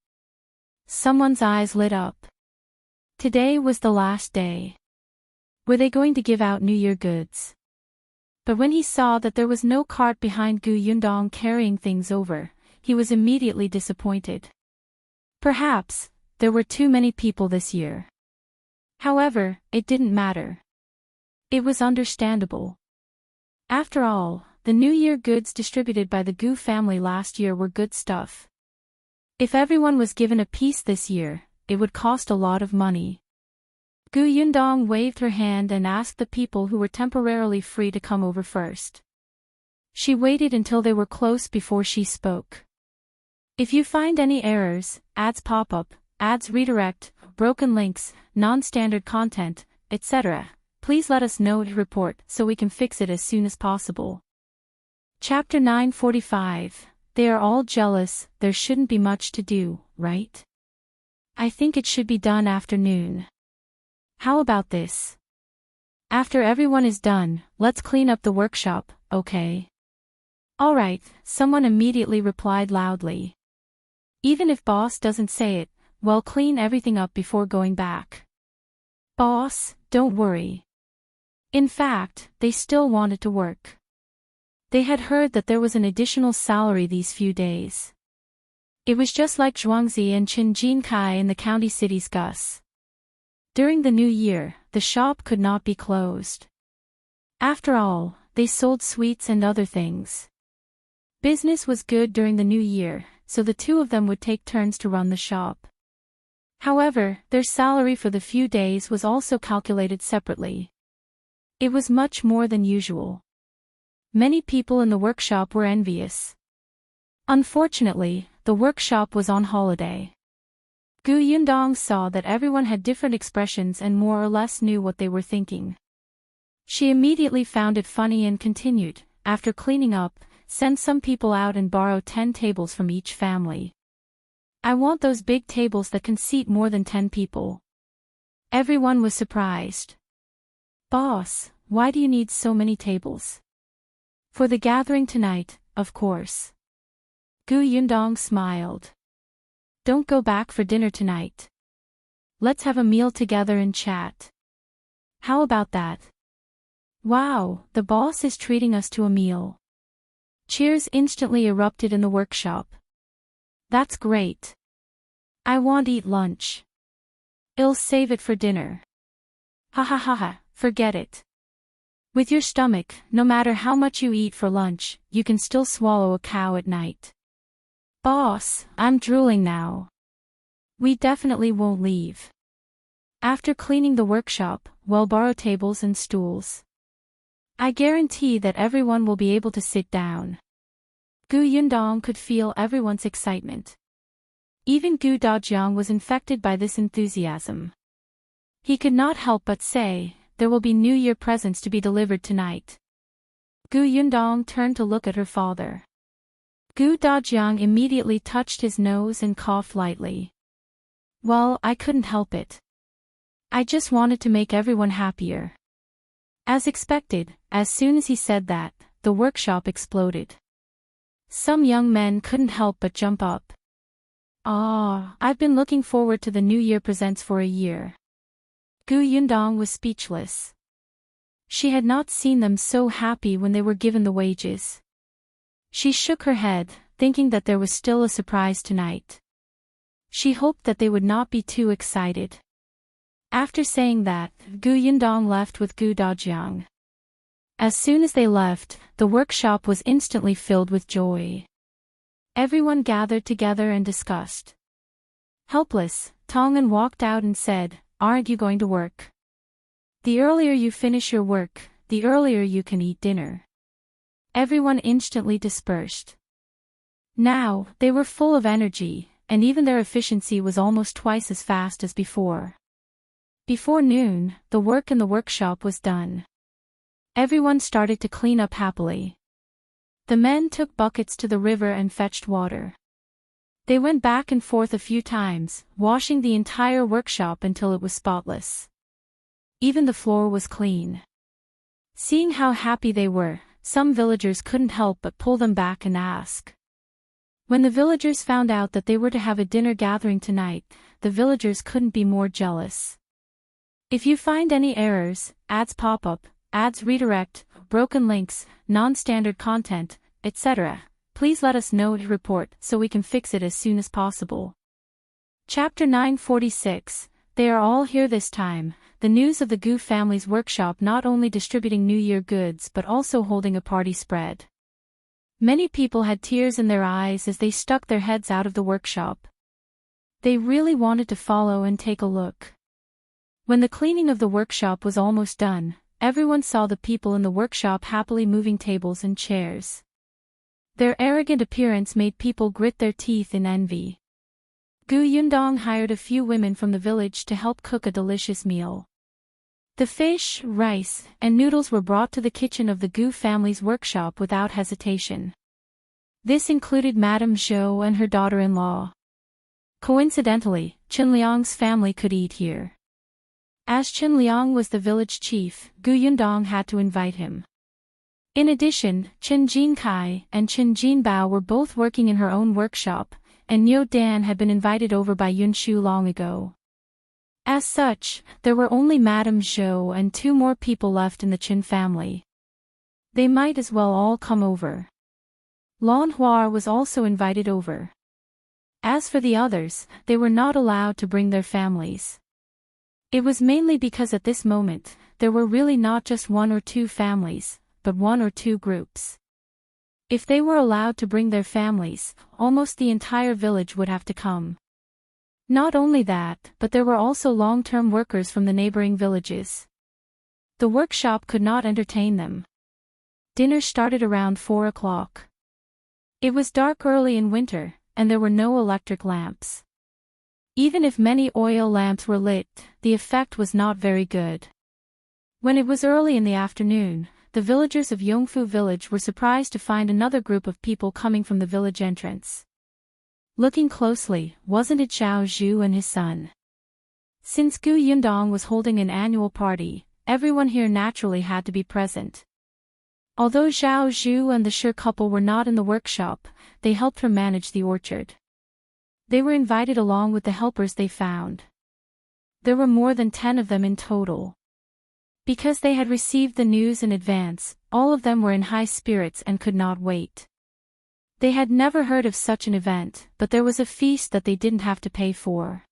Someone's eyes lit up. Today was the last day. Were they going to give out New Year goods? But when he saw that there was no cart behind Gu Yundong carrying things over, he was immediately disappointed. Perhaps, there were too many people this year. However, it didn't matter. It was understandable. After all, the New Year goods distributed by the Gu family last year were good stuff. If everyone was given a piece this year, it would cost a lot of money. Gu Yundong waved her hand and asked the people who were temporarily free to come over first. She waited until they were close before she spoke. If you find any errors, ads pop up, ads redirect, broken links, non-standard content, etc., please let us know to report so we can fix it as soon as possible. Chapter 945. They are all jealous, there shouldn't be much to do, right? I think it should be done afternoon. How about this? After everyone is done, let's clean up the workshop, okay? Alright, someone immediately replied loudly. Even if boss doesn't say it, well, clean everything up before going back. Boss, don't worry. In fact, they still wanted to work. They had heard that there was an additional salary these few days. It was just like Zhuangzi and Chen Jinkai in the county city's Gus. During the new year, the shop could not be closed. After all, they sold sweets and other things. Business was good during the new year, so the two of them would take turns to run the shop. However, their salary for the few days was also calculated separately. It was much more than usual. Many people in the workshop were envious. Unfortunately, the workshop was on holiday. Gu Yundong saw that everyone had different expressions and more or less knew what they were thinking. She immediately found it funny and continued, after cleaning up, send some people out and borrow 10 tables from each family. I want those big tables that can seat more than 10 people. Everyone was surprised. Boss, why do you need so many tables? For the gathering tonight, of course. Gu Yundong smiled. Don't go back for dinner tonight. Let's have a meal together and chat. How about that? Wow, the boss is treating us to a meal. Cheers instantly erupted in the workshop. That's great. I want to eat lunch. I'll save it for dinner. Ha ha ha ha, forget it. With your stomach, no matter how much you eat for lunch, you can still swallow a cow at night. Boss, I'm drooling now. We definitely won't leave. After cleaning the workshop, we'll borrow tables and stools. I guarantee that everyone will be able to sit down. Gu Yundong could feel everyone's excitement. Even Gu Dajiang was infected by this enthusiasm. He could not help but say, there will be New Year presents to be delivered tonight. Gu Yundong turned to look at her father. Gu Dajiang immediately touched his nose and coughed lightly. Well, I couldn't help it. I just wanted to make everyone happier. As expected, as soon as he said that, the workshop exploded. Some young men couldn't help but jump up. Ah, I've been looking forward to the New Year presents for a year. Gu Yundong was speechless. She had not seen them so happy when they were given the wages. She shook her head, thinking that there was still a surprise tonight. She hoped that they would not be too excited. After saying that, Gu Yundong left with Gu Dajiang. As soon as they left, the workshop was instantly filled with joy. Everyone gathered together and discussed. Helpless, Tongan walked out and said, Aren't you going to work? The earlier you finish your work, the earlier you can eat dinner. Everyone instantly dispersed. Now, they were full of energy, and even their efficiency was almost twice as fast as before. Before noon, the work in the workshop was done. Everyone started to clean up happily. The men took buckets to the river and fetched water. They went back and forth a few times, washing the entire workshop until it was spotless. Even the floor was clean. Seeing how happy they were, some villagers couldn't help but pull them back and ask. When the villagers found out that they were to have a dinner gathering tonight, the villagers couldn't be more jealous. If you find any errors, ads pop up, ads redirect, broken links, non-standard content, etc., please let us know to report so we can fix it as soon as possible. Chapter 946. They are all here this time. The news of the Gu family's workshop not only distributing New Year goods but also holding a party spread. Many people had tears in their eyes as they stuck their heads out of the workshop. They really wanted to follow and take a look. When the cleaning of the workshop was almost done, everyone saw the people in the workshop happily moving tables and chairs. Their arrogant appearance made people grit their teeth in envy. Gu Yundong hired a few women from the village to help cook a delicious meal. The fish, rice, and noodles were brought to the kitchen of the Gu family's workshop without hesitation. This included Madame Zhou and her daughter-in-law. Coincidentally, Chen Liang's family could eat here. As Chen Liang was the village chief, Gu Yundong had to invite him. In addition, Chen Jinkai and Chen Jinbao were both working in her own workshop, and Niu Dan had been invited over by Yunshu long ago. As such, there were only Madame Zhou and 2 more people left in the Chen family. They might as well all come over. Lan Hua was also invited over. As for the others, they were not allowed to bring their families. It was mainly because at this moment, there were really not just 1 or 2 families, but 1 or 2 groups. If they were allowed to bring their families, almost the entire village would have to come. Not only that, but there were also long-term workers from the neighboring villages. The workshop could not entertain them. Dinner started around 4 o'clock. It was dark early in winter, and there were no electric lamps. Even if many oil lamps were lit, the effect was not very good. When it was early in the afternoon, the villagers of Yongfu village were surprised to find another group of people coming from the village entrance. Looking closely, wasn't it Zhao Zhu and his son? Since Gu Yundong was holding an annual party, everyone here naturally had to be present. Although Zhao Zhu and the Shi couple were not in the workshop, they helped her manage the orchard. They were invited along with the helpers they found. There were more than 10 of them in total. Because they had received the news in advance, all of them were in high spirits and could not wait. They had never heard of such an event, but there was a feast that they didn't have to pay for.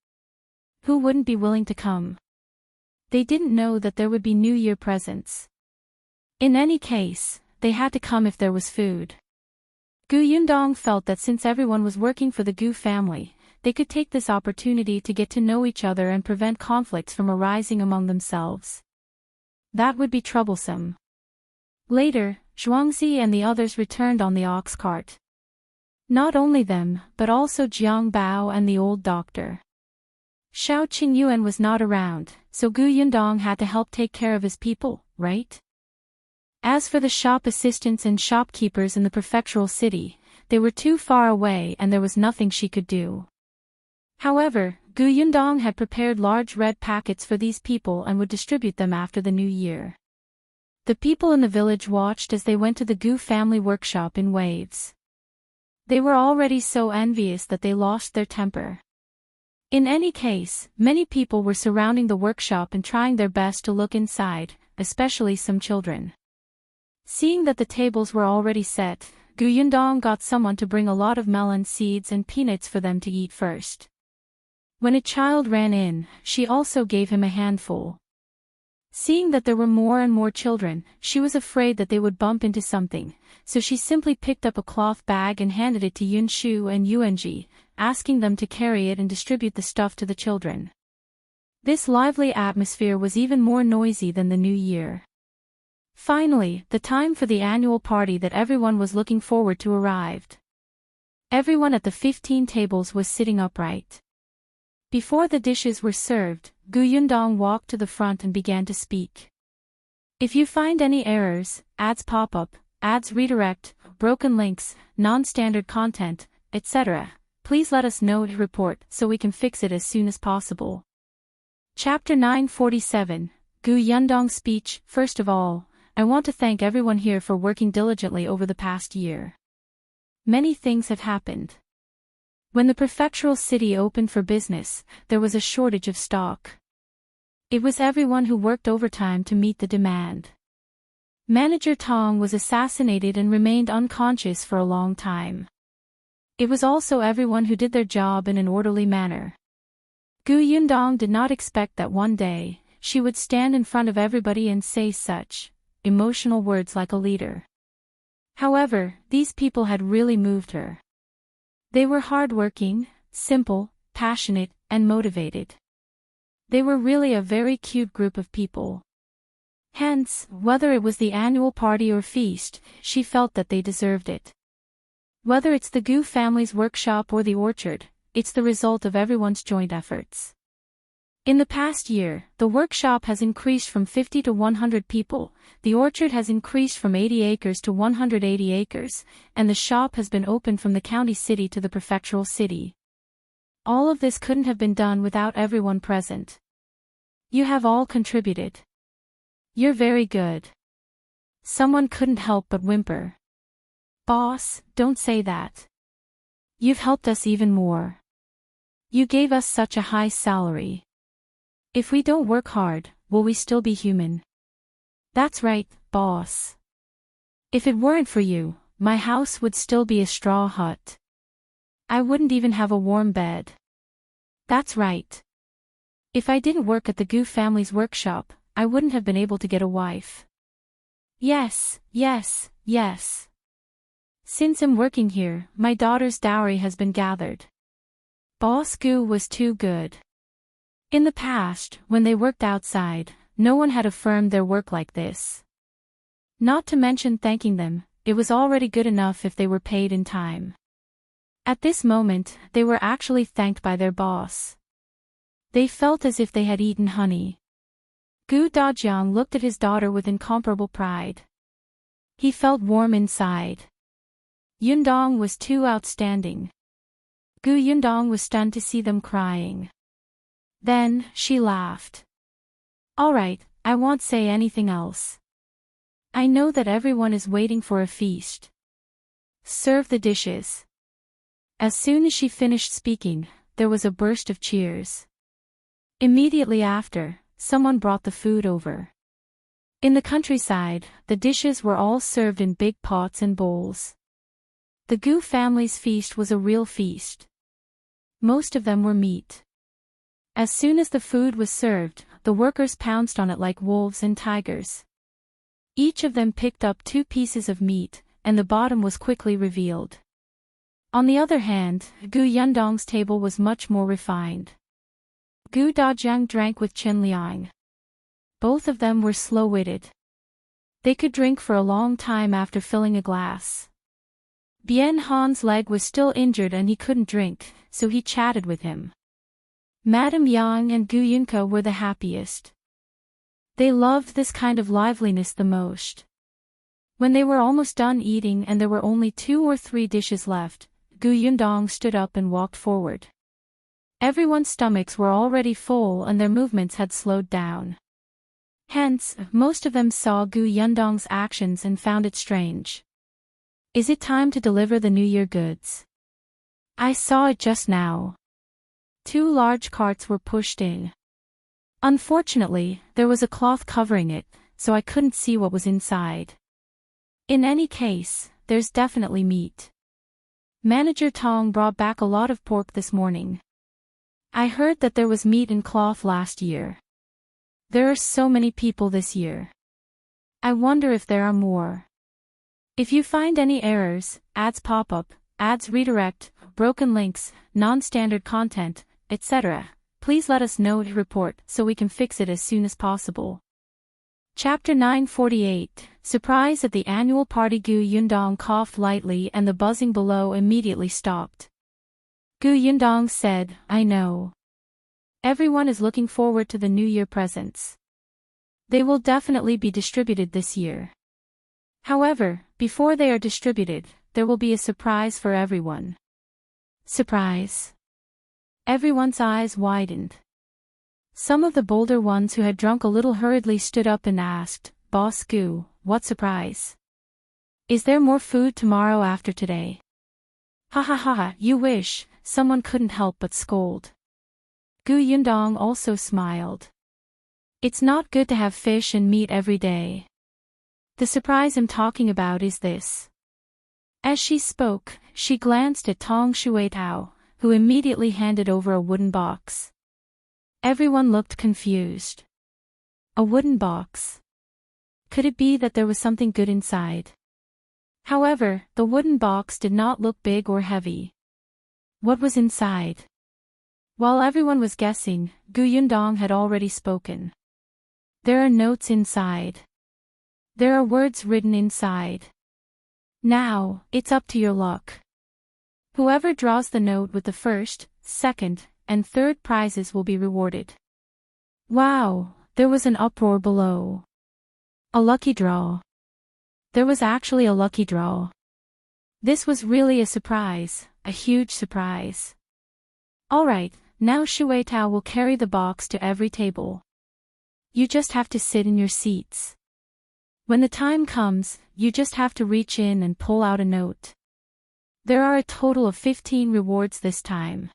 Who wouldn't be willing to come? They didn't know that there would be New Year presents. In any case, they had to come if there was food. Gu Yundong felt that since everyone was working for the Gu family, they could take this opportunity to get to know each other and prevent conflicts from arising among themselves. That would be troublesome. Later, Zhuangzi and the others returned on the ox cart. Not only them, but also Jiang Bao and the old doctor. Xiao Qingyuan was not around, so Gu Yundong had to help take care of his people, right? As for the shop assistants and shopkeepers in the prefectural city, they were too far away and there was nothing she could do. However, Gu Yundong had prepared large red packets for these people and would distribute them after the new year. The people in the village watched as they went to the Gu family workshop in waves. They were already so envious that they lost their temper. In any case, many people were surrounding the workshop and trying their best to look inside, especially some children. Seeing that the tables were already set, Gu Yundong got someone to bring a lot of melon seeds and peanuts for them to eat first. When a child ran in, she also gave him a handful. Seeing that there were more and more children, she was afraid that they would bump into something, so she simply picked up a cloth bag and handed it to Yunshu and Yuanji, asking them to carry it and distribute the stuff to the children. This lively atmosphere was even more noisy than the New Year. Finally, the time for the annual party that everyone was looking forward to arrived. Everyone at the 15 tables was sitting upright. Before the dishes were served, Gu Yundong walked to the front and began to speak. If you find any errors, ads pop up, ads redirect, broken links, non-standard content, etc., please let us know to report so we can fix it as soon as possible. Chapter 947, Gu Yundong Speech. First of all, I want to thank everyone here for working diligently over the past year. Many things have happened. When the prefectural city opened for business, there was a shortage of stock. It was everyone who worked overtime to meet the demand. Manager Tong was assassinated and remained unconscious for a long time. It was also everyone who did their job in an orderly manner. Gu Yundong did not expect that one day, she would stand in front of everybody and say such emotional words like a leader. However, these people had really moved her. They were hardworking, simple, passionate, and motivated. They were really a very cute group of people. Hence, whether it was the annual party or feast, she felt that they deserved it. Whether it's the Gu family's workshop or the orchard, it's the result of everyone's joint efforts. In the past year, the workshop has increased from 50 to 100 people, the orchard has increased from 80 acres to 180 acres, and the shop has been opened from the county city to the prefectural city. All of this couldn't have been done without everyone present. You have all contributed. You're very good. Someone couldn't help but whimper. Boss, don't say that. You've helped us even more. You gave us such a high salary. If we don't work hard, will we still be human? That's right, boss. If it weren't for you, my house would still be a straw hut. I wouldn't even have a warm bed. That's right. If I didn't work at the Gu family's workshop, I wouldn't have been able to get a wife. Yes, yes, yes. Since I'm working here, my daughter's dowry has been gathered. Boss Gu was too good. In the past, when they worked outside, no one had affirmed their work like this. Not to mention thanking them, it was already good enough if they were paid in time. At this moment, they were actually thanked by their boss. They felt as if they had eaten honey. Gu Dajiang looked at his daughter with incomparable pride. He felt warm inside. Yundong was too outstanding. Gu Yundong was stunned to see them crying. Then, she laughed. All right, I won't say anything else. I know that everyone is waiting for a feast. Serve the dishes. As soon as she finished speaking, there was a burst of cheers. Immediately after, someone brought the food over. In the countryside, the dishes were all served in big pots and bowls. The Gu family's feast was a real feast. Most of them were meat. As soon as the food was served, the workers pounced on it like wolves and tigers. Each of them picked up 2 pieces of meat, and the bottom was quickly revealed. On the other hand, Gu Yundong's table was much more refined. Gu Dajiang drank with Chen Liang. Both of them were slow-witted. They could drink for a long time after filling a glass. Bien Han's leg was still injured and he couldn't drink, so he chatted with him. Madame Yang and Gu Yunke were the happiest. They loved this kind of liveliness the most. When they were almost done eating and there were only 2 or 3 dishes left, Gu Yundong stood up and walked forward. Everyone's stomachs were already full and their movements had slowed down. Hence, most of them saw Gu Yundong's actions and found it strange. Is it time to deliver the New Year goods? I saw it just now. 2 large carts were pushed in. Unfortunately, there was a cloth covering it, so I couldn't see what was inside. In any case, there's definitely meat. Manager Tong brought back a lot of pork this morning. I heard that there was meat in cloth last year. There are so many people this year. I wonder if there are more. If you find any errors, ads pop up, ads redirect, broken links, non-standard content, etc., please let us know to report so we can fix it as soon as possible. Chapter 948, Surprise at the annual party. Gu Yundong coughed lightly and the buzzing below immediately stopped. Gu Yundong said, I know. Everyone is looking forward to the New Year presents. They will definitely be distributed this year. However, before they are distributed, there will be a surprise for everyone. Surprise. Everyone's eyes widened. Some of the bolder ones who had drunk a little hurriedly stood up and asked, Boss Gu, what surprise? Is there more food tomorrow after today? Ha ha ha, you wish, someone couldn't help but scold. Gu Yundong also smiled. It's not good to have fish and meat every day. The surprise I'm talking about is this. As she spoke, she glanced at Tong Shuitao, who immediately handed over a wooden box. Everyone looked confused. A wooden box. Could it be that there was something good inside? However, the wooden box did not look big or heavy. What was inside? While everyone was guessing, Gu Yundong had already spoken. There are notes inside. There are words written inside. Now, it's up to your luck. Whoever draws the note with the first, second, and third prizes will be rewarded. Wow, there was an uproar below. A lucky draw. There was actually a lucky draw. This was really a surprise, a huge surprise. Alright, now Shueitao will carry the box to every table. You just have to sit in your seats. When the time comes, you just have to reach in and pull out a note. There are a total of 15 rewards this time.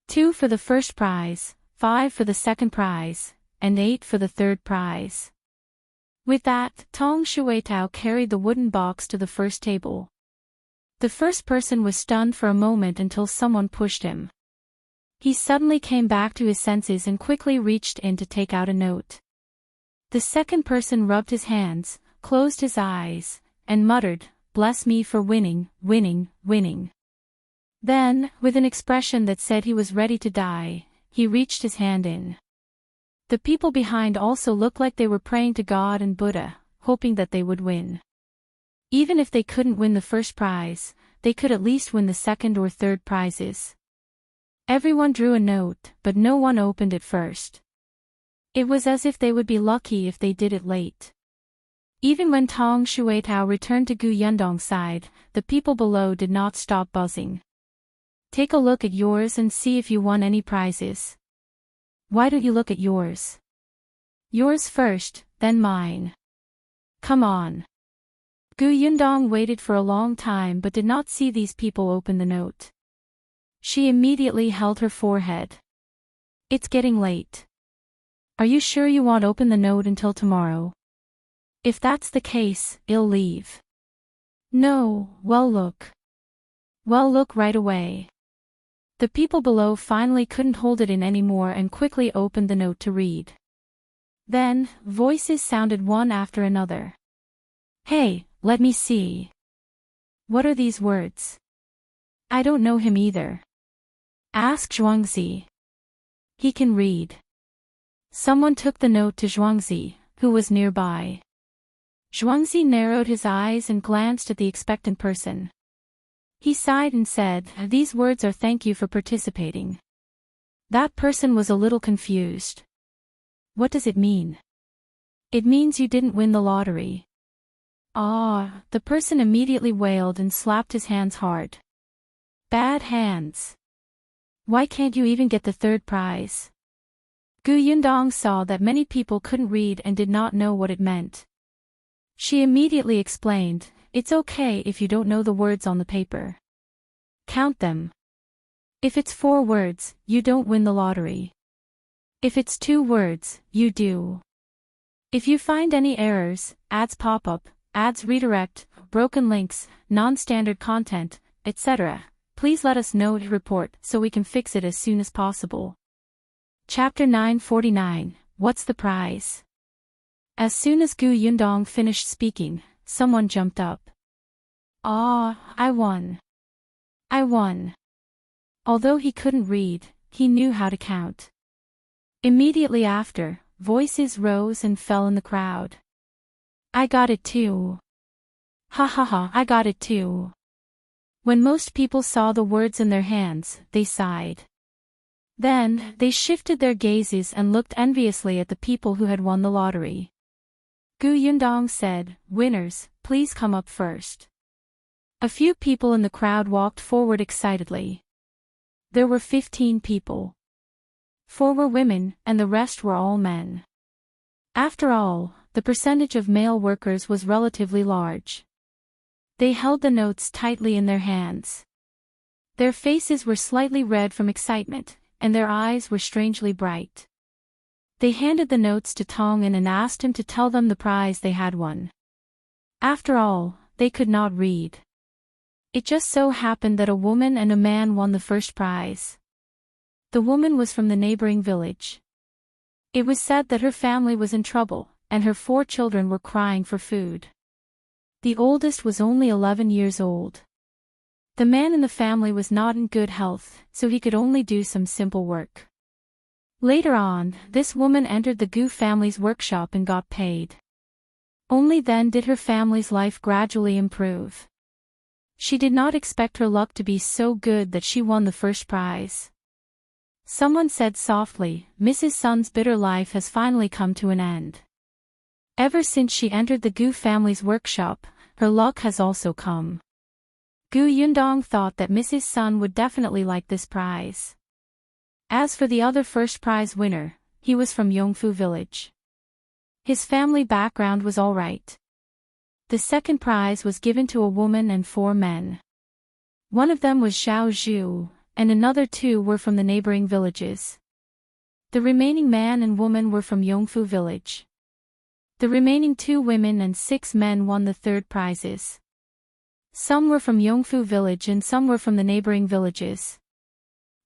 2 for the first prize, 5 for the second prize, and 8 for the third prize. With that, Tong Shueitao carried the wooden box to the first table. The first person was stunned for a moment until someone pushed him. He suddenly came back to his senses and quickly reached in to take out a note. The second person rubbed his hands, closed his eyes, and muttered, "Bless me for winning, winning, winning." Then, with an expression that said he was ready to die, he reached his hand in. The people behind also looked like they were praying to God and Buddha, hoping that they would win. Even if they couldn't win the first prize, they could at least win the second or third prizes. Everyone drew a note, but no one opened it first. It was as if they would be lucky if they did it late. Even when Tong Shueitao returned to Gu Yundong's side, the people below did not stop buzzing. Take a look at yours and see if you won any prizes. Why don't you look at yours? Yours first, then mine. Come on. Gu Yundong waited for a long time but did not see these people open the note. She immediately held her forehead. It's getting late. Are you sure you won't open the note until tomorrow? If that's the case, I'll leave. No, well look. Well look right away. The people below finally couldn't hold it in anymore and quickly opened the note to read. Then, voices sounded one after another. Hey, let me see. What are these words? I don't know him either. Ask Zhuangzi. He can read. Someone took the note to Zhuangzi, who was nearby. Zhuangzi narrowed his eyes and glanced at the expectant person. He sighed and said, "These words are thank you for participating." That person was a little confused. What does it mean? It means you didn't win the lottery. Ah, the person immediately wailed and slapped his hands hard. Bad hands. Why can't you even get the third prize? Gu Yundong saw that many people couldn't read and did not know what it meant. She immediately explained, "It's okay if you don't know the words on the paper. Count them. If it's 4 words, you don't win the lottery. If it's 2 words, you do. If you find any errors, ads pop up, ads redirect, broken links, non-standard content, etc., please let us know to report so we can fix it as soon as possible." Chapter 949, What's the Prize? As soon as Gu Yundong finished speaking, someone jumped up. Ah, I won. I won. Although he couldn't read, he knew how to count. Immediately after, voices rose and fell in the crowd. I got it too. Ha ha ha, I got it too. When most people saw the words in their hands, they sighed. Then, they shifted their gazes and looked enviously at the people who had won the lottery. Gu Yundong said, "Winners, please come up first." A few people in the crowd walked forward excitedly. There were 15 people. 4 were women, and the rest were all men. After all, the percentage of male workers was relatively large. They held the notes tightly in their hands. Their faces were slightly red from excitement, and their eyes were strangely bright. They handed the notes to Tong'an and asked him to tell them the prize they had won. After all, they could not read. It just so happened that a woman and a man won the first prize. The woman was from the neighboring village. It was said that her family was in trouble, and her 4 children were crying for food. The oldest was only 11 years old. The man in the family was not in good health, so he could only do some simple work. Later on, this woman entered the Gu family's workshop and got paid. Only then did her family's life gradually improve. She did not expect her luck to be so good that she won the first prize. Someone said softly, Mrs. Sun's bitter life has finally come to an end. Ever since she entered the Gu family's workshop, her luck has also come. Gu Yundong thought that Mrs. Sun would definitely like this prize. As for the other first prize winner, he was from Yongfu village. His family background was alright. The second prize was given to a woman and 4 men. One of them was Zhou, and another 2 were from the neighboring villages. The remaining man and woman were from Yongfu village. The remaining 2 women and 6 men won the third prizes. Some were from Yongfu village and some were from the neighboring villages.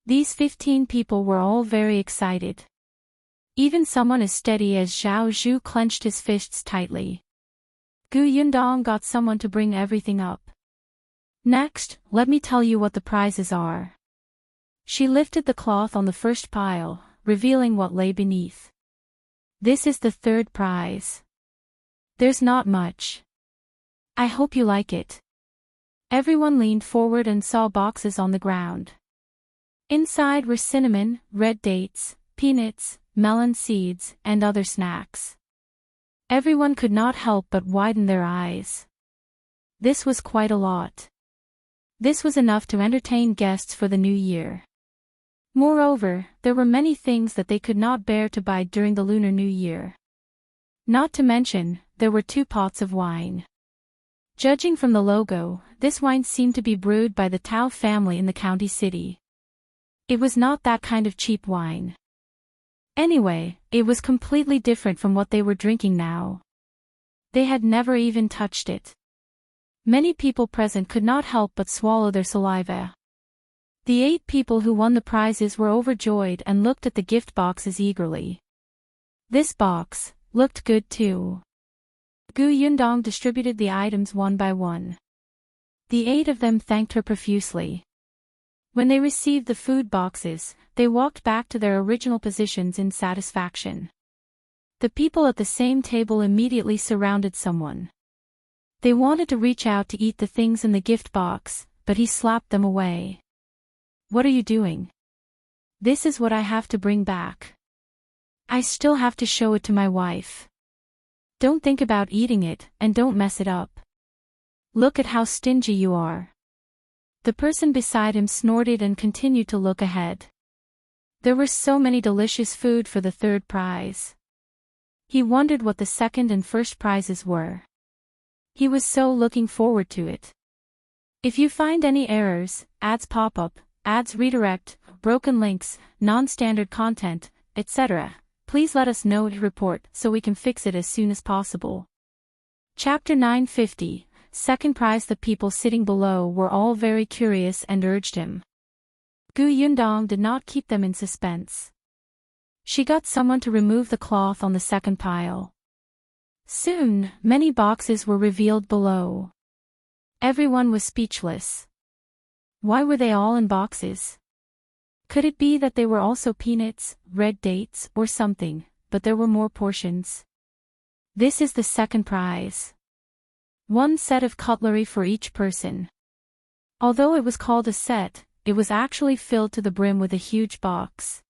These 15 people were all very excited. Even someone as steady as Zhou clenched his fists tightly. Gu Yundong got someone to bring everything up. Next, let me tell you what the prizes are. She lifted the cloth on the first pile, revealing what lay beneath. This is the third prize. There's not much. I hope you like it. Everyone leaned forward and saw boxes on the ground. Inside were cinnamon, red dates, peanuts, melon seeds, and other snacks. Everyone could not help but widen their eyes. This was quite a lot. This was enough to entertain guests for the new year. Moreover, there were many things that they could not bear to buy during the Lunar New Year. Not to mention, there were 2 pots of wine. Judging from the logo, this wine seemed to be brewed by the Tao family in the county city. It was not that kind of cheap wine. Anyway, it was completely different from what they were drinking now. They had never even touched it. Many people present could not help but swallow their saliva. The 8 people who won the prizes were overjoyed and looked at the gift boxes eagerly. This box looked good too. Gu Yundong distributed the items one by one. The 8 of them thanked her profusely. When they received the food boxes, they walked back to their original positions in satisfaction. The people at the same table immediately surrounded someone. They wanted to reach out to eat the things in the gift box, but he slapped them away. What are you doing? This is what I have to bring back. I still have to show it to my wife. Don't think about eating it, and don't mess it up. Look at how stingy you are. The person beside him snorted and continued to look ahead. There were so many delicious food for the third prize. He wondered what the second and first prizes were. He was so looking forward to it. If you find any errors, ads pop up, ads redirect, broken links, non-standard content, etc., please let us know to report so we can fix it as soon as possible. Chapter 950, Second prize. The people sitting below were all very curious and urged him. Gu Yundong did not keep them in suspense. She got someone to remove the cloth on the second pile. Soon, many boxes were revealed below. Everyone was speechless. Why were they all in boxes? Could it be that they were also peanuts, red dates, or something, but there were more portions? This is the second prize. 1 set of cutlery for each person. Although it was called a set, it was actually filled to the brim with a huge box.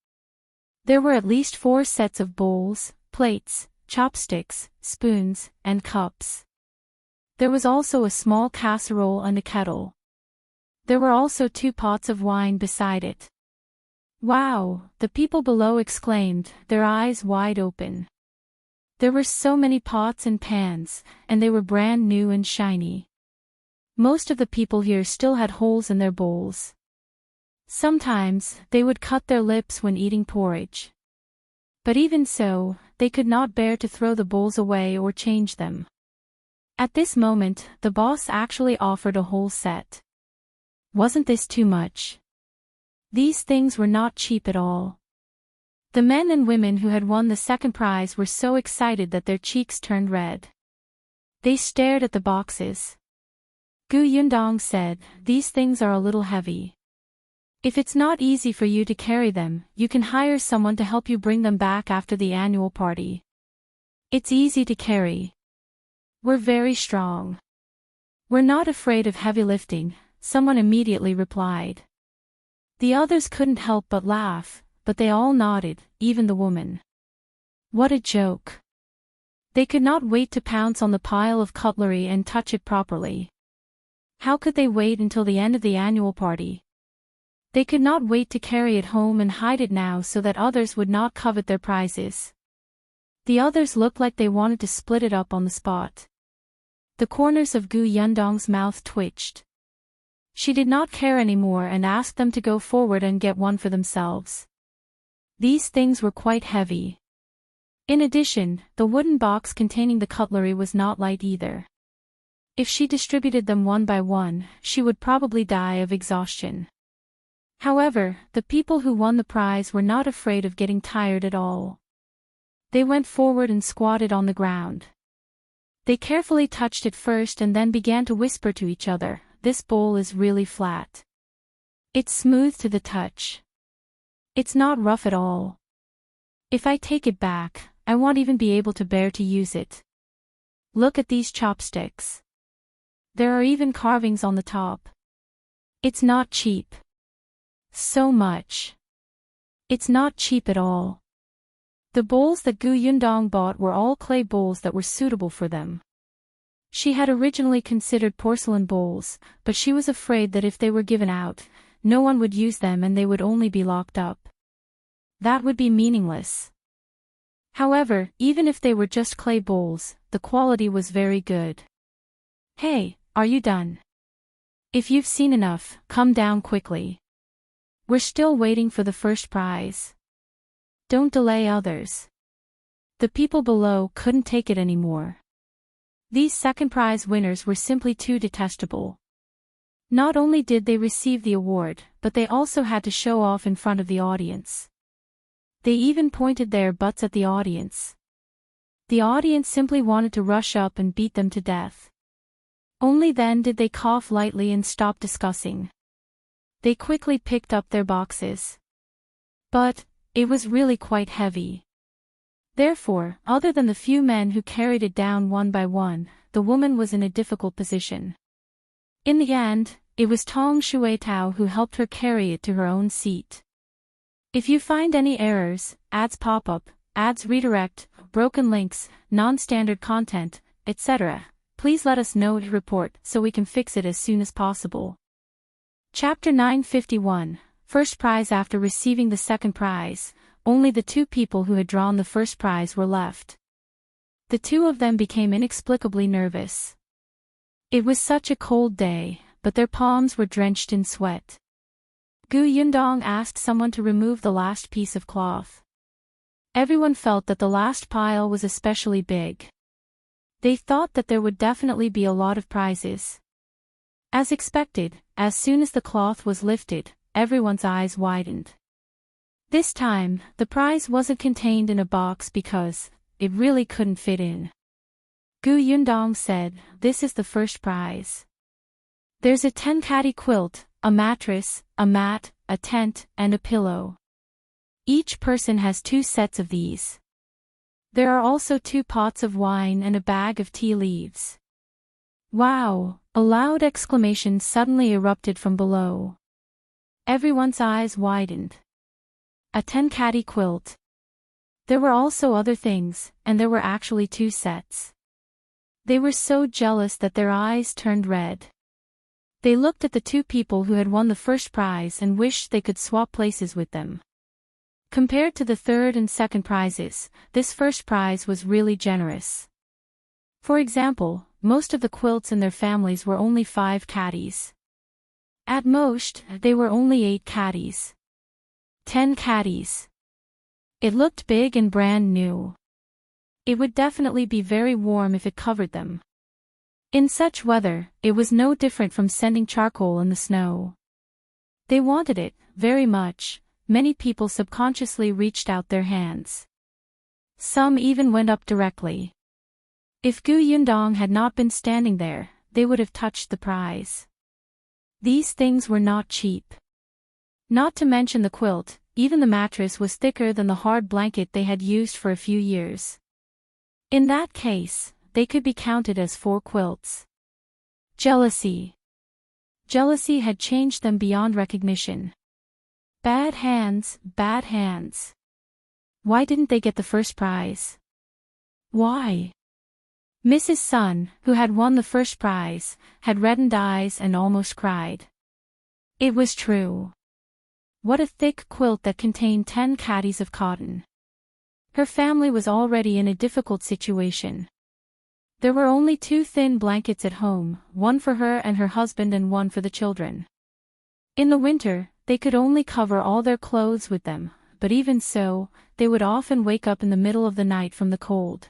There were at least 4 sets of bowls, plates, chopsticks, spoons, and cups. There was also a small casserole and a kettle. There were also 2 pots of wine beside it. Wow, the people below exclaimed, their eyes wide open. There were so many pots and pans, and they were brand new and shiny. Most of the people here still had holes in their bowls. Sometimes, they would cut their lips when eating porridge. But even so, they could not bear to throw the bowls away or change them. At this moment, the boss actually offered a whole set. Wasn't this too much? These things were not cheap at all. The men and women who had won the second prize were so excited that their cheeks turned red. They stared at the boxes. Gu Yundong said, "These things are a little heavy. If it's not easy for you to carry them, you can hire someone to help you bring them back after the annual party. It's easy to carry. We're very strong." "We're not afraid of heavy lifting," someone immediately replied. The others couldn't help but laugh, but they all nodded, even the woman. What a joke. They could not wait to pounce on the pile of cutlery and touch it properly. How could they wait until the end of the annual party? They could not wait to carry it home and hide it now so that others would not covet their prizes. The others looked like they wanted to split it up on the spot. The corners of Gu Yundong's mouth twitched. She did not care anymore and asked them to go forward and get one for themselves. These things were quite heavy. In addition, the wooden box containing the cutlery was not light either. If she distributed them one by one, she would probably die of exhaustion. However, the people who won the prize were not afraid of getting tired at all. They went forward and squatted on the ground. They carefully touched it first and then began to whisper to each other, "This bowl is really flat. It's smooth to the touch. It's not rough at all. If I take it back, I won't even be able to bear to use it. Look at these chopsticks. There are even carvings on the top. It's not cheap. So much. It's not cheap at all." The bowls that Gu Yundong bought were all clay bowls that were suitable for them. She had originally considered porcelain bowls, but she was afraid that if they were given out, no one would use them and they would only be locked up. That would be meaningless. However, even if they were just clay bowls, the quality was very good. "Hey, are you done? If you've seen enough, come down quickly. We're still waiting for the first prize. Don't delay others." The people below couldn't take it anymore. These second prize winners were simply too detestable. Not only did they receive the award, but they also had to show off in front of the audience. They even pointed their butts at the audience. The audience simply wanted to rush up and beat them to death. Only then did they cough lightly and stop discussing. They quickly picked up their boxes. But it was really quite heavy. Therefore, other than the few men who carried it down one by one, the woman was in a difficult position. In the end, it was Tong Shuitao who helped her carry it to her own seat. If you find any errors, ads pop up, ads redirect, broken links, non-standard content, etc., please let us know to report so we can fix it as soon as possible. Chapter 951, First Prize. After receiving the second prize, only the two people who had drawn the first prize were left. The two of them became inexplicably nervous. It was such a cold day, but their palms were drenched in sweat. Gu Yundong asked someone to remove the last piece of cloth. Everyone felt that the last pile was especially big. They thought that there would definitely be a lot of prizes. As expected, as soon as the cloth was lifted, everyone's eyes widened. This time, the prize wasn't contained in a box because it really couldn't fit in. Gu Yundong said, "This is the first prize. There's a 10-caddy quilt, a mattress, a mat, a tent, and a pillow. Each person has 2 sets of these. There are also 2 pots of wine and a bag of tea leaves." Wow! A loud exclamation suddenly erupted from below. Everyone's eyes widened. A 10-caddy quilt. There were also other things, and there were actually 2 sets. They were so jealous that their eyes turned red. They looked at the 2 people who had won the first prize and wished they could swap places with them. Compared to the third and second prizes, this first prize was really generous. For example, most of the quilts in their families were only 5 caddies. At most, they were only 8 caddies. 10 caddies. It looked big and brand new. It would definitely be very warm if it covered them. In such weather, it was no different from sending charcoal in the snow. They wanted it, very much. Many people subconsciously reached out their hands. Some even went up directly. If Gu Yundong had not been standing there, they would have touched the prize. These things were not cheap. Not to mention the quilt, even the mattress was thicker than the hard blanket they had used for a few years. In that case, they could be counted as 4 quilts. Jealousy. Jealousy had changed them beyond recognition. Bad hands, bad hands. Why didn't they get the first prize? Why? Mrs. Sun, who had won the first prize, had reddened eyes and almost cried. It was true. What a thick quilt that contained 10 caddies of cotton. Her family was already in a difficult situation. There were only 2 thin blankets at home, one for her and her husband and one for the children. In the winter, they could only cover all their clothes with them, but even so, they would often wake up in the middle of the night from the cold.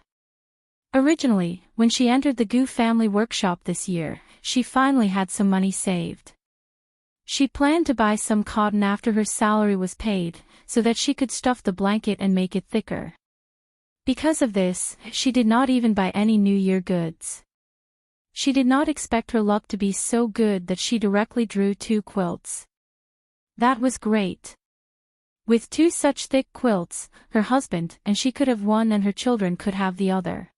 Originally, when she entered the Gu family workshop this year, she finally had some money saved. She planned to buy some cotton after her salary was paid, so that she could stuff the blanket and make it thicker. Because of this, she did not even buy any New Year goods. She did not expect her luck to be so good that she directly drew 2 quilts. That was great. With 2 such thick quilts, her husband and she could have one and her children could have the other.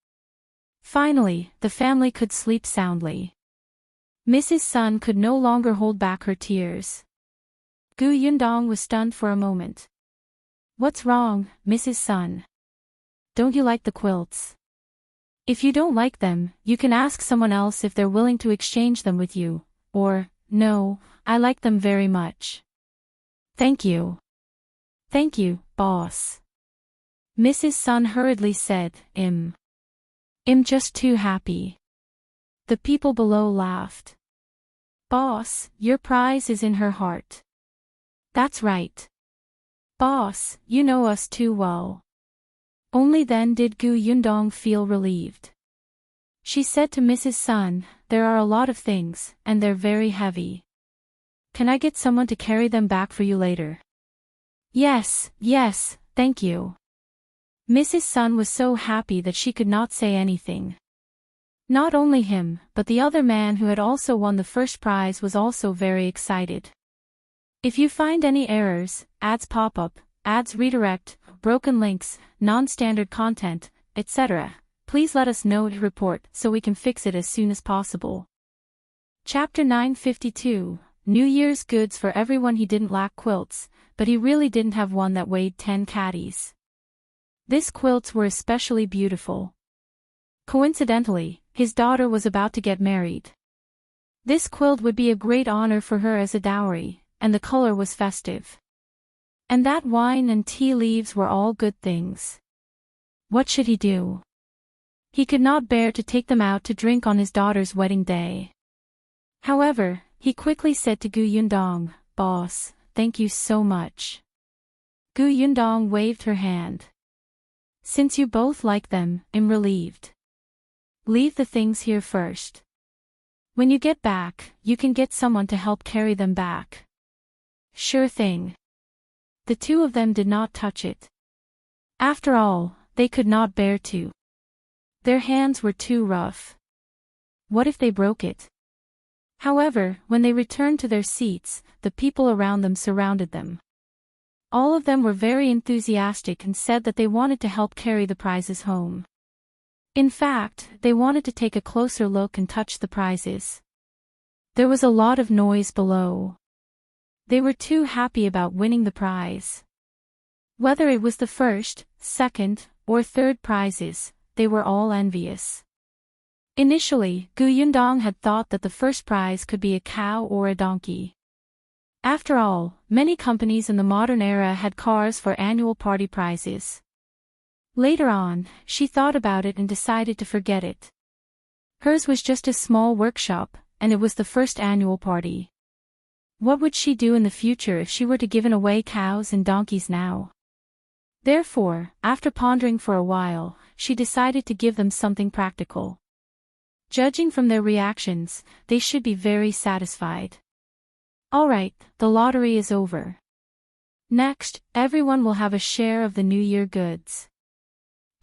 Finally, the family could sleep soundly. Mrs. Sun could no longer hold back her tears. Gu Yundong was stunned for a moment. What's wrong, Mrs. Sun? Don't you like the quilts? If you don't like them, you can ask someone else if they're willing to exchange them with you, or, no, I like them very much. Thank you. Thank you, boss. Mrs. Sun hurriedly said, I'm just too happy. The people below laughed. Boss, your prize is in her heart. That's right. Boss, you know us too well. Only then did Gu Yundong feel relieved. She said to Mrs. Sun, there are a lot of things, and they're very heavy. Can I get someone to carry them back for you later? Yes, thank you. Mrs. Sun was so happy that she could not say anything. Not only him, but the other man who had also won the first prize was also very excited. If you find any errors, ads pop up, ads redirect, broken links, non-standard content, etc., please let us know to report so we can fix it as soon as possible. Chapter 952, New Year's goods for everyone. He didn't lack quilts, but he really didn't have one that weighed 10 caddies. These quilts were especially beautiful. Coincidentally, his daughter was about to get married. This quilt would be a great honor for her as a dowry, and the color was festive. And that wine and tea leaves were all good things. What should he do? He could not bear to take them out to drink on his daughter's wedding day. However, he quickly said to Gu Yundong, Boss, thank you so much. Gu Yundong waved her hand. Since you both like them, I'm relieved. Leave the things here first. When you get back, you can get someone to help carry them back. Sure thing. The 2 of them did not touch it. After all, they could not bear to. Their hands were too rough. What if they broke it? However, when they returned to their seats, the people around them surrounded them. All of them were very enthusiastic and said that they wanted to help carry the prizes home. In fact, they wanted to take a closer look and touch the prizes. There was a lot of noise below. They were too happy about winning the prize. Whether it was the first, second, or third prizes, they were all envious. Initially, Gu Yundong had thought that the first prize could be a cow or a donkey. After all, many companies in the modern era had cars for annual party prizes. Later on, she thought about it and decided to forget it. Hers was just a small workshop, and it was the first annual party. What would she do in the future if she were to give away cows and donkeys now? Therefore, after pondering for a while, she decided to give them something practical. Judging from their reactions, they should be very satisfied. Alright, the lottery is over. Next, everyone will have a share of the New Year goods.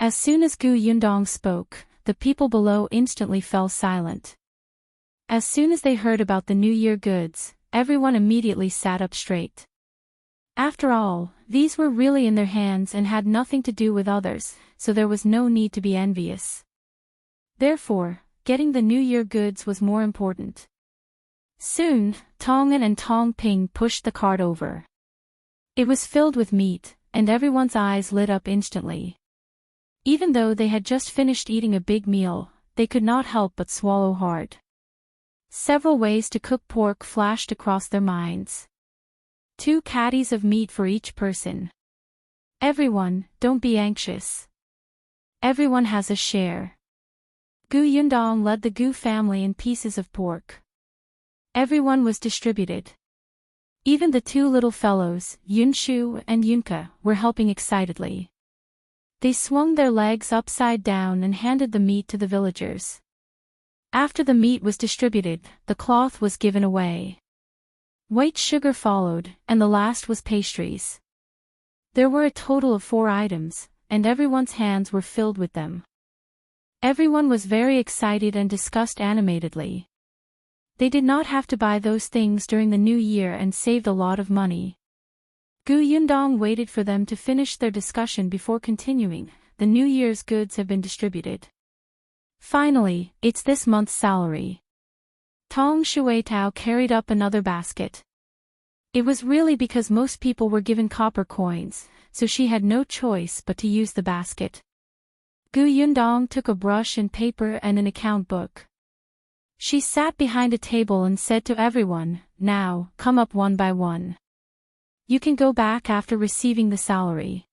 As soon as Gu Yundong spoke, the people below instantly fell silent. As soon as they heard about the New Year goods, everyone immediately sat up straight. After all, these were really in their hands and had nothing to do with others, so there was no need to be envious. Therefore, getting the New Year goods was more important. Soon, Tong'an and Tongping pushed the cart over. It was filled with meat, and everyone's eyes lit up instantly. Even though they had just finished eating a big meal, they could not help but swallow hard. Several ways to cook pork flashed across their minds. 2 caddies of meat for each person. Everyone, don't be anxious. Everyone has a share. Gu Yundong led the Gu family in pieces of pork. Everyone was distributed. Even the 2 little fellows, Yunshu and Yunka, were helping excitedly. They swung their legs upside down and handed the meat to the villagers. After the meat was distributed, the cloth was given away. White sugar followed, and the last was pastries. There were a total of 4 items, and everyone's hands were filled with them. Everyone was very excited and discussed animatedly. They did not have to buy those things during the new year and saved a lot of money. Gu Yundong waited for them to finish their discussion before continuing. The New Year's goods have been distributed. Finally, it's this month's salary. Tong Shuitao carried up another basket. It was really because most people were given copper coins, so she had no choice but to use the basket. Gu Yundong took a brush and paper and an account book. She sat behind a table and said to everyone, "Now, come up one by one. You can go back after receiving the salary.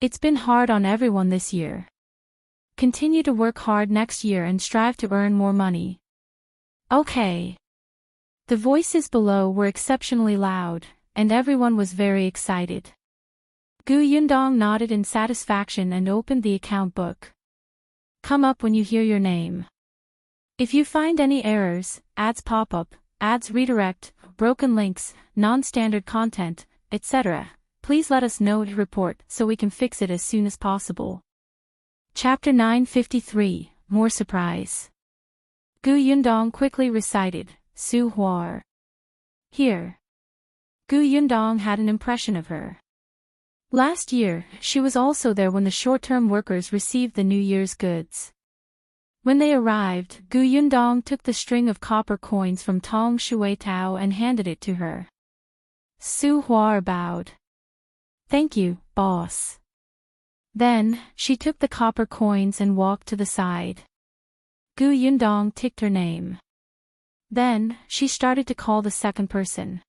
It's been hard on everyone this year. Continue to work hard next year and strive to earn more money." Okay. The voices below were exceptionally loud, and everyone was very excited. Gu Yundong nodded in satisfaction and opened the account book. Come up when you hear your name. If you find any errors, ads pop up, ads redirect, broken links, non-standard content, etc., please let us know to report so we can fix it as soon as possible. Chapter 953, More Surprise. Gu Yundong quickly recited, Su Huar. Here. Gu Yundong had an impression of her. Last year, she was also there when the short-term workers received the New Year's goods. When they arrived, Gu Yundong took the string of copper coins from Tong Shuitao and handed it to her. Su Huar bowed. Thank you, boss. Then, she took the copper coins and walked to the side. Gu Yundong ticked her name. Then, she started to call the second person.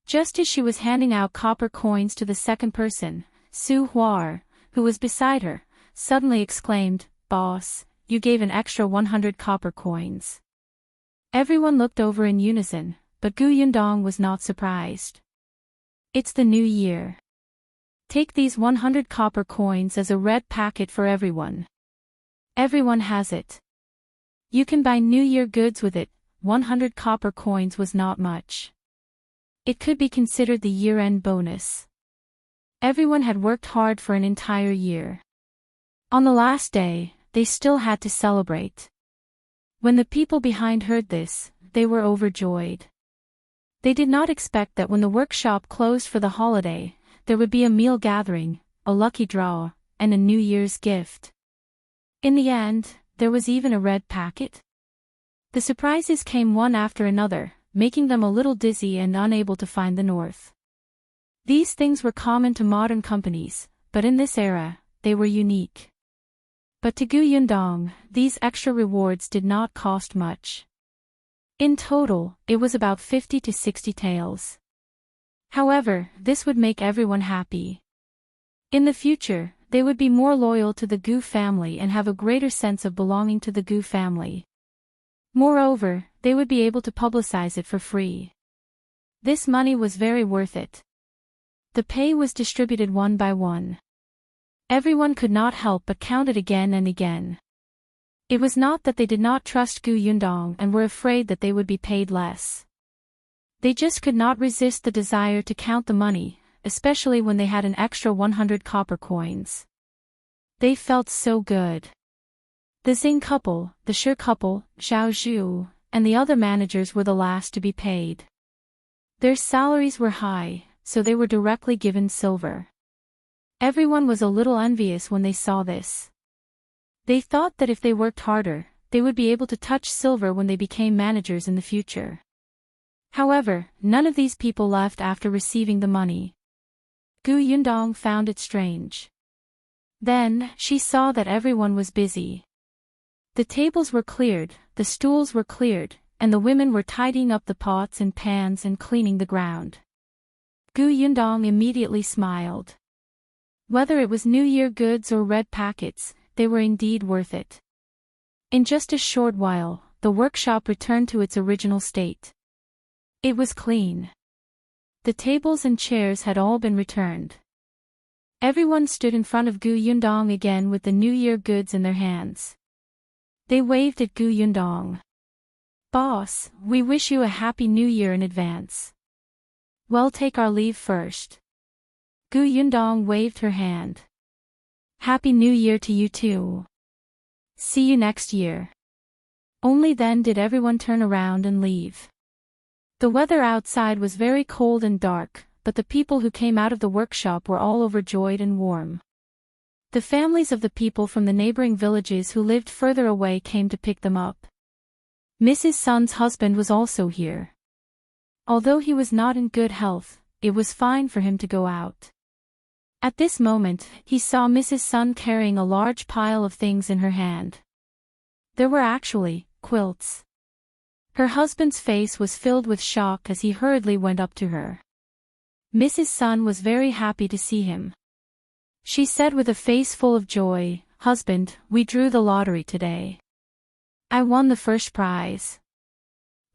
Just as she was handing out copper coins to the second person, Su Huar, who was beside her, suddenly exclaimed, "Boss, you gave an extra 100 copper coins." Everyone looked over in unison, but Gu Yundong was not surprised. It's the new year. Take these 100 copper coins as a red packet for everyone. Everyone has it. You can buy New Year goods with it. 100 copper coins was not much. It could be considered the year-end bonus. Everyone had worked hard for an entire year. On the last day, they still had to celebrate. When the people behind heard this, they were overjoyed. They did not expect that when the workshop closed for the holiday, there would be a meal gathering, a lucky draw, and a New Year's gift. In the end, there was even a red packet. The surprises came one after another, making them a little dizzy and unable to find the north. These things were common to modern companies, but in this era, they were unique. But to Gu Yundong, these extra rewards did not cost much. In total, it was about 50 to 60 taels. However, this would make everyone happy. In the future, they would be more loyal to the Gu family and have a greater sense of belonging to the Gu family. Moreover, they would be able to publicize it for free. This money was very worth it. The pay was distributed one by one. Everyone could not help but count it again and again. It was not that they did not trust Gu Yundong and were afraid that they would be paid less. They just could not resist the desire to count the money, especially when they had an extra 100 copper coins. They felt so good. The Xing couple, the Shi couple, Zhao Zhu, and the other managers were the last to be paid. Their salaries were high, so they were directly given silver. Everyone was a little envious when they saw this. They thought that if they worked harder, they would be able to touch silver when they became managers in the future. However, none of these people left after receiving the money. Gu Yundong found it strange. Then, she saw that everyone was busy. The tables were cleared, the stools were cleared, and the women were tidying up the pots and pans and cleaning the ground. Gu Yundong immediately smiled. Whether it was New Year goods or red packets, they were indeed worth it. In just a short while, the workshop returned to its original state. It was clean. The tables and chairs had all been returned. Everyone stood in front of Gu Yundong again with the New Year goods in their hands. They waved at Gu Yundong. "Boss, we wish you a happy New Year in advance." "Well, take our leave first." Gu Yundong waved her hand. "Happy New Year to you too. See you next year." Only then did everyone turn around and leave. The weather outside was very cold and dark, but the people who came out of the workshop were all overjoyed and warm. The families of the people from the neighboring villages who lived further away came to pick them up. Mrs. Sun's husband was also here. Although he was not in good health, it was fine for him to go out. At this moment, he saw Mrs. Sun carrying a large pile of things in her hand. There were actually quilts. Her husband's face was filled with shock as he hurriedly went up to her. Mrs. Sun was very happy to see him. She said with a face full of joy, "Husband, we drew the lottery today. I won the first prize.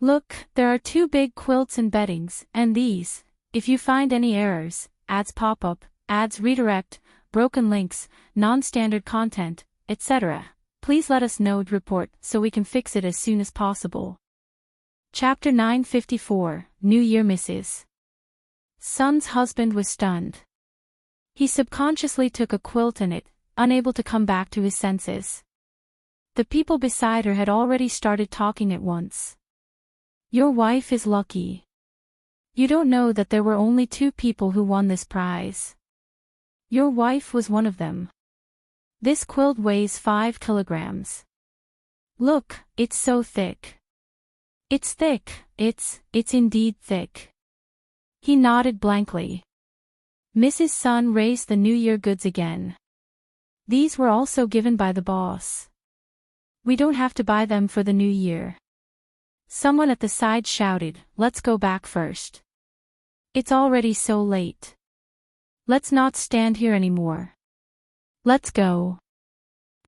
Look, there are 2 big quilts and beddings, and these, if you find any errors, ads pop up, ads redirect, broken links, non-standard content, etc., please let us know to report so we can fix it as soon as possible." Chapter 954, New Year Mrs. Sun's husband was stunned. He subconsciously took a quilt and it, unable to come back to his senses. The people beside her had already started talking at once. "Your wife is lucky. You don't know that there were only 2 people who won this prize. Your wife was one of them. This quilt weighs 5 kilograms. Look, it's so thick. It's thick, it's indeed thick." He nodded blankly. Mrs. Sun raised the New Year goods again. "These were also given by the boss. We don't have to buy them for the new year." Someone at the side shouted, "Let's go back first. It's already so late. Let's not stand here anymore. Let's go."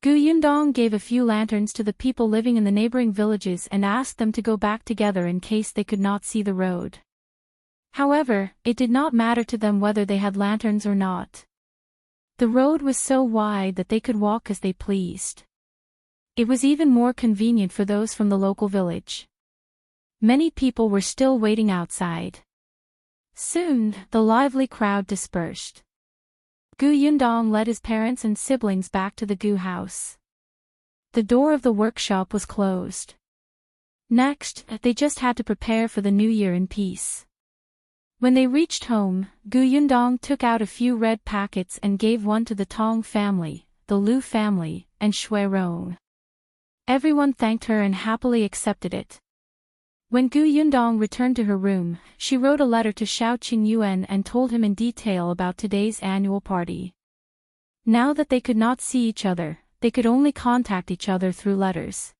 Gu Yundong gave a few lanterns to the people living in the neighboring villages and asked them to go back together in case they could not see the road. However, it did not matter to them whether they had lanterns or not. The road was so wide that they could walk as they pleased. It was even more convenient for those from the local village. Many people were still waiting outside. Soon, the lively crowd dispersed. Gu Yundong led his parents and siblings back to the Gu house. The door of the workshop was closed. Next, they just had to prepare for the new year in peace. When they reached home, Gu Yundong took out a few red packets and gave one to the Tong family, the Lu family, and Shui Rong. Everyone thanked her and happily accepted it. When Gu Yundong returned to her room, she wrote a letter to Xiao Qingyuan and told him in detail about today's annual party. Now that they could not see each other, they could only contact each other through letters.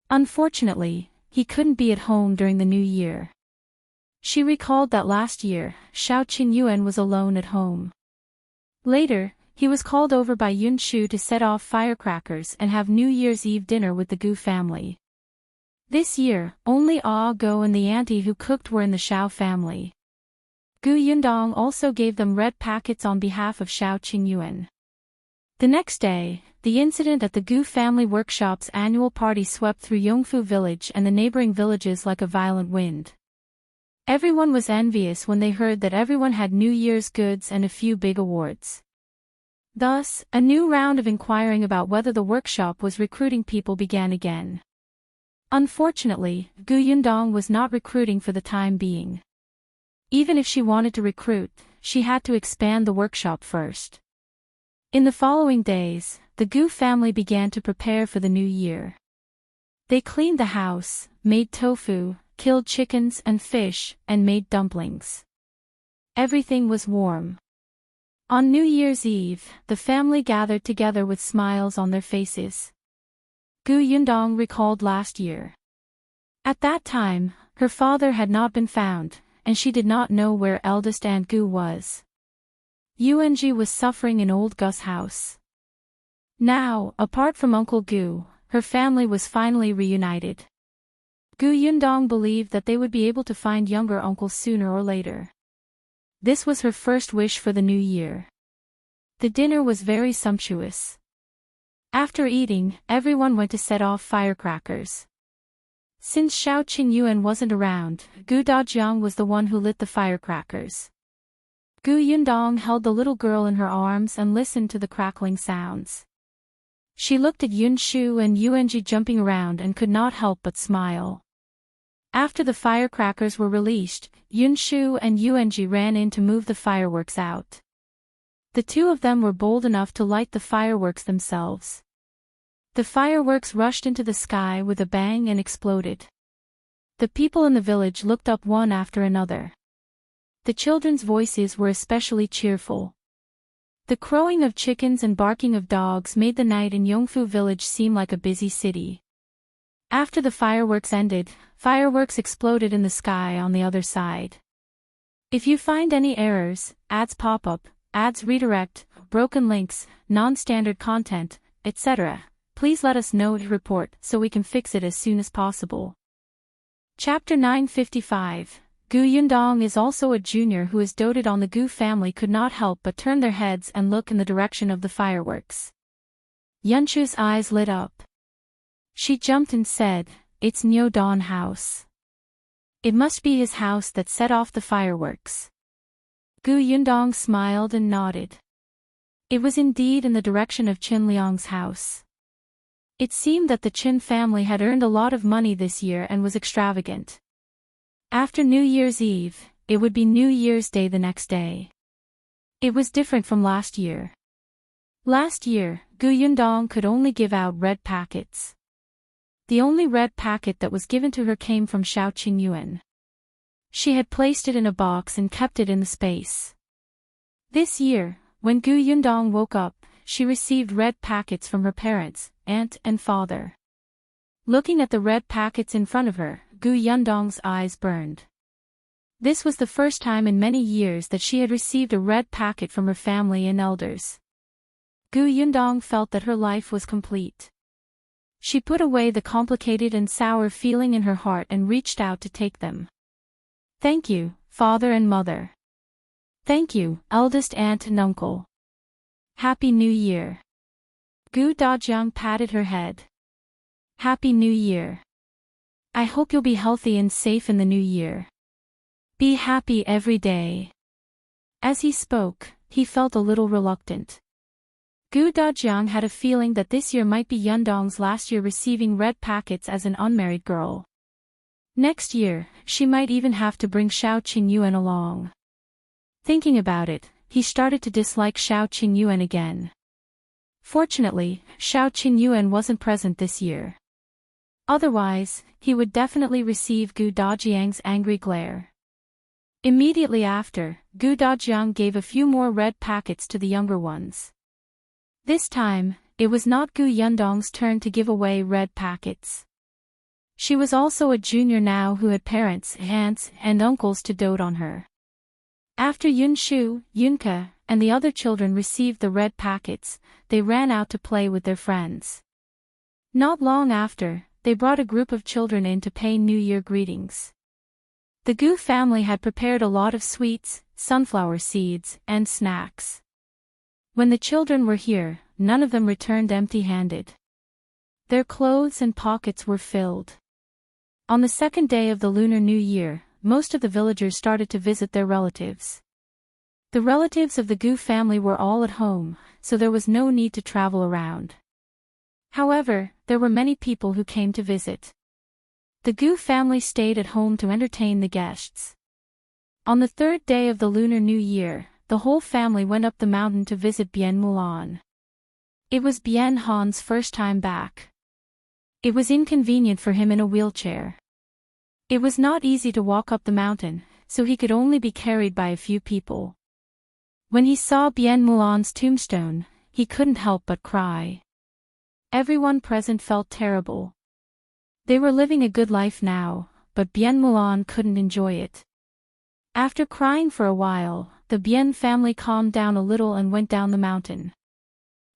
Unfortunately, he couldn't be at home during the new year. She recalled that last year, Xiao Qingyuan was alone at home. Later, he was called over by Yunxu to set off firecrackers and have New Year's Eve dinner with the Gu family. This year, only Ah Go and the auntie who cooked were in the Xiao family. Gu Yundong also gave them red packets on behalf of Xiao Qingyuan. The next day, the incident at the Gu family workshop's annual party swept through Yongfu village and the neighboring villages like a violent wind. Everyone was envious when they heard that everyone had New Year's goods and a few big awards. Thus, a new round of inquiring about whether the workshop was recruiting people began again. Unfortunately, Gu Yundong was not recruiting for the time being. Even if she wanted to recruit, she had to expand the workshop first. In the following days, the Gu family began to prepare for the new year. They cleaned the house, made tofu, killed chickens and fish, and made dumplings. Everything was warm. On New Year's Eve, the family gathered together with smiles on their faces. Gu Yundong recalled last year. At that time, her father had not been found, and she did not know where eldest aunt Gu was. Yuanji was suffering in old Gus's house. Now, apart from Uncle Gu, her family was finally reunited. Gu Yundong believed that they would be able to find younger uncles sooner or later. This was her first wish for the new year. The dinner was very sumptuous. After eating, everyone went to set off firecrackers. Since Xiao Qingyuan wasn't around, Gu Dajiang was the one who lit the firecrackers. Gu Yundong held the little girl in her arms and listened to the crackling sounds. She looked at Yunshu and Yuanji jumping around and could not help but smile. After the firecrackers were released, Yunshu and Yuanji ran in to move the fireworks out. The two of them were bold enough to light the fireworks themselves. The fireworks rushed into the sky with a bang and exploded. The people in the village looked up one after another. The children's voices were especially cheerful. The crowing of chickens and barking of dogs made the night in Yongfu village seem like a busy city. After the fireworks ended, fireworks exploded in the sky on the other side. If you find any errors, ads pop up, ads redirect, broken links, non-standard content, etc., please let us know to report so we can fix it as soon as possible. Chapter 955. Gu Yundong is also a junior who is doted on. The Gu family could not help but turn their heads and look in the direction of the fireworks. Yunshu's eyes lit up. She jumped and said, "It's Niu Don house. It must be his house that set off the fireworks." Gu Yundong smiled and nodded. It was indeed in the direction of Qin Liang's house. It seemed that the Chen family had earned a lot of money this year and was extravagant. After New Year's Eve, it would be New Year's Day the next day. It was different from last year. Last year, Gu Yundong could only give out red packets. The only red packet that was given to her came from Xiao Qingyuan. She had placed it in a box and kept it in the space. This year, when Gu Yundong woke up, she received red packets from her parents, aunt and father. Looking at the red packets in front of her, Gu Yundong's eyes burned. This was the first time in many years that she had received a red packet from her family and elders. Gu Yundong felt that her life was complete. She put away the complicated and sour feeling in her heart and reached out to take them. "Thank you, father and mother. Thank you, eldest aunt and uncle. Happy New Year." Gu Dajiang patted her head. "Happy New Year. I hope you'll be healthy and safe in the new year. Be happy every day." As he spoke, he felt a little reluctant. Gu Dajiang had a feeling that this year might be Yundong's last year receiving red packets as an unmarried girl. Next year, she might even have to bring Xiao Qingyuan along. Thinking about it, he started to dislike Xiao Qingyuan again. Fortunately, Xiao Qingyuan wasn't present this year. Otherwise, he would definitely receive Gu Dajiang's angry glare. Immediately after, Gu Dajiang gave a few more red packets to the younger ones. This time, it was not Gu Yundong's turn to give away red packets. She was also a junior now who had parents, aunts, and uncles to dote on her. After Yunshu, Yunke, and the other children received the red packets, they ran out to play with their friends. Not long after, they brought a group of children in to pay New Year greetings. The Gu family had prepared a lot of sweets, sunflower seeds, and snacks. When the children were here, none of them returned empty-handed. Their clothes and pockets were filled. On the second day of the Lunar New Year, most of the villagers started to visit their relatives. The relatives of the Gu family were all at home, so there was no need to travel around. However, there were many people who came to visit. The Gu family stayed at home to entertain the guests. On the third day of the Lunar New Year, the whole family went up the mountain to visit Bien Mulan. It was Bien Han's first time back. It was inconvenient for him in a wheelchair. It was not easy to walk up the mountain, so he could only be carried by a few people. When he saw Bien Mulan's tombstone, he couldn't help but cry. Everyone present felt terrible. They were living a good life now, but Bien Mulan couldn't enjoy it. After crying for a while, the Bien family calmed down a little and went down the mountain.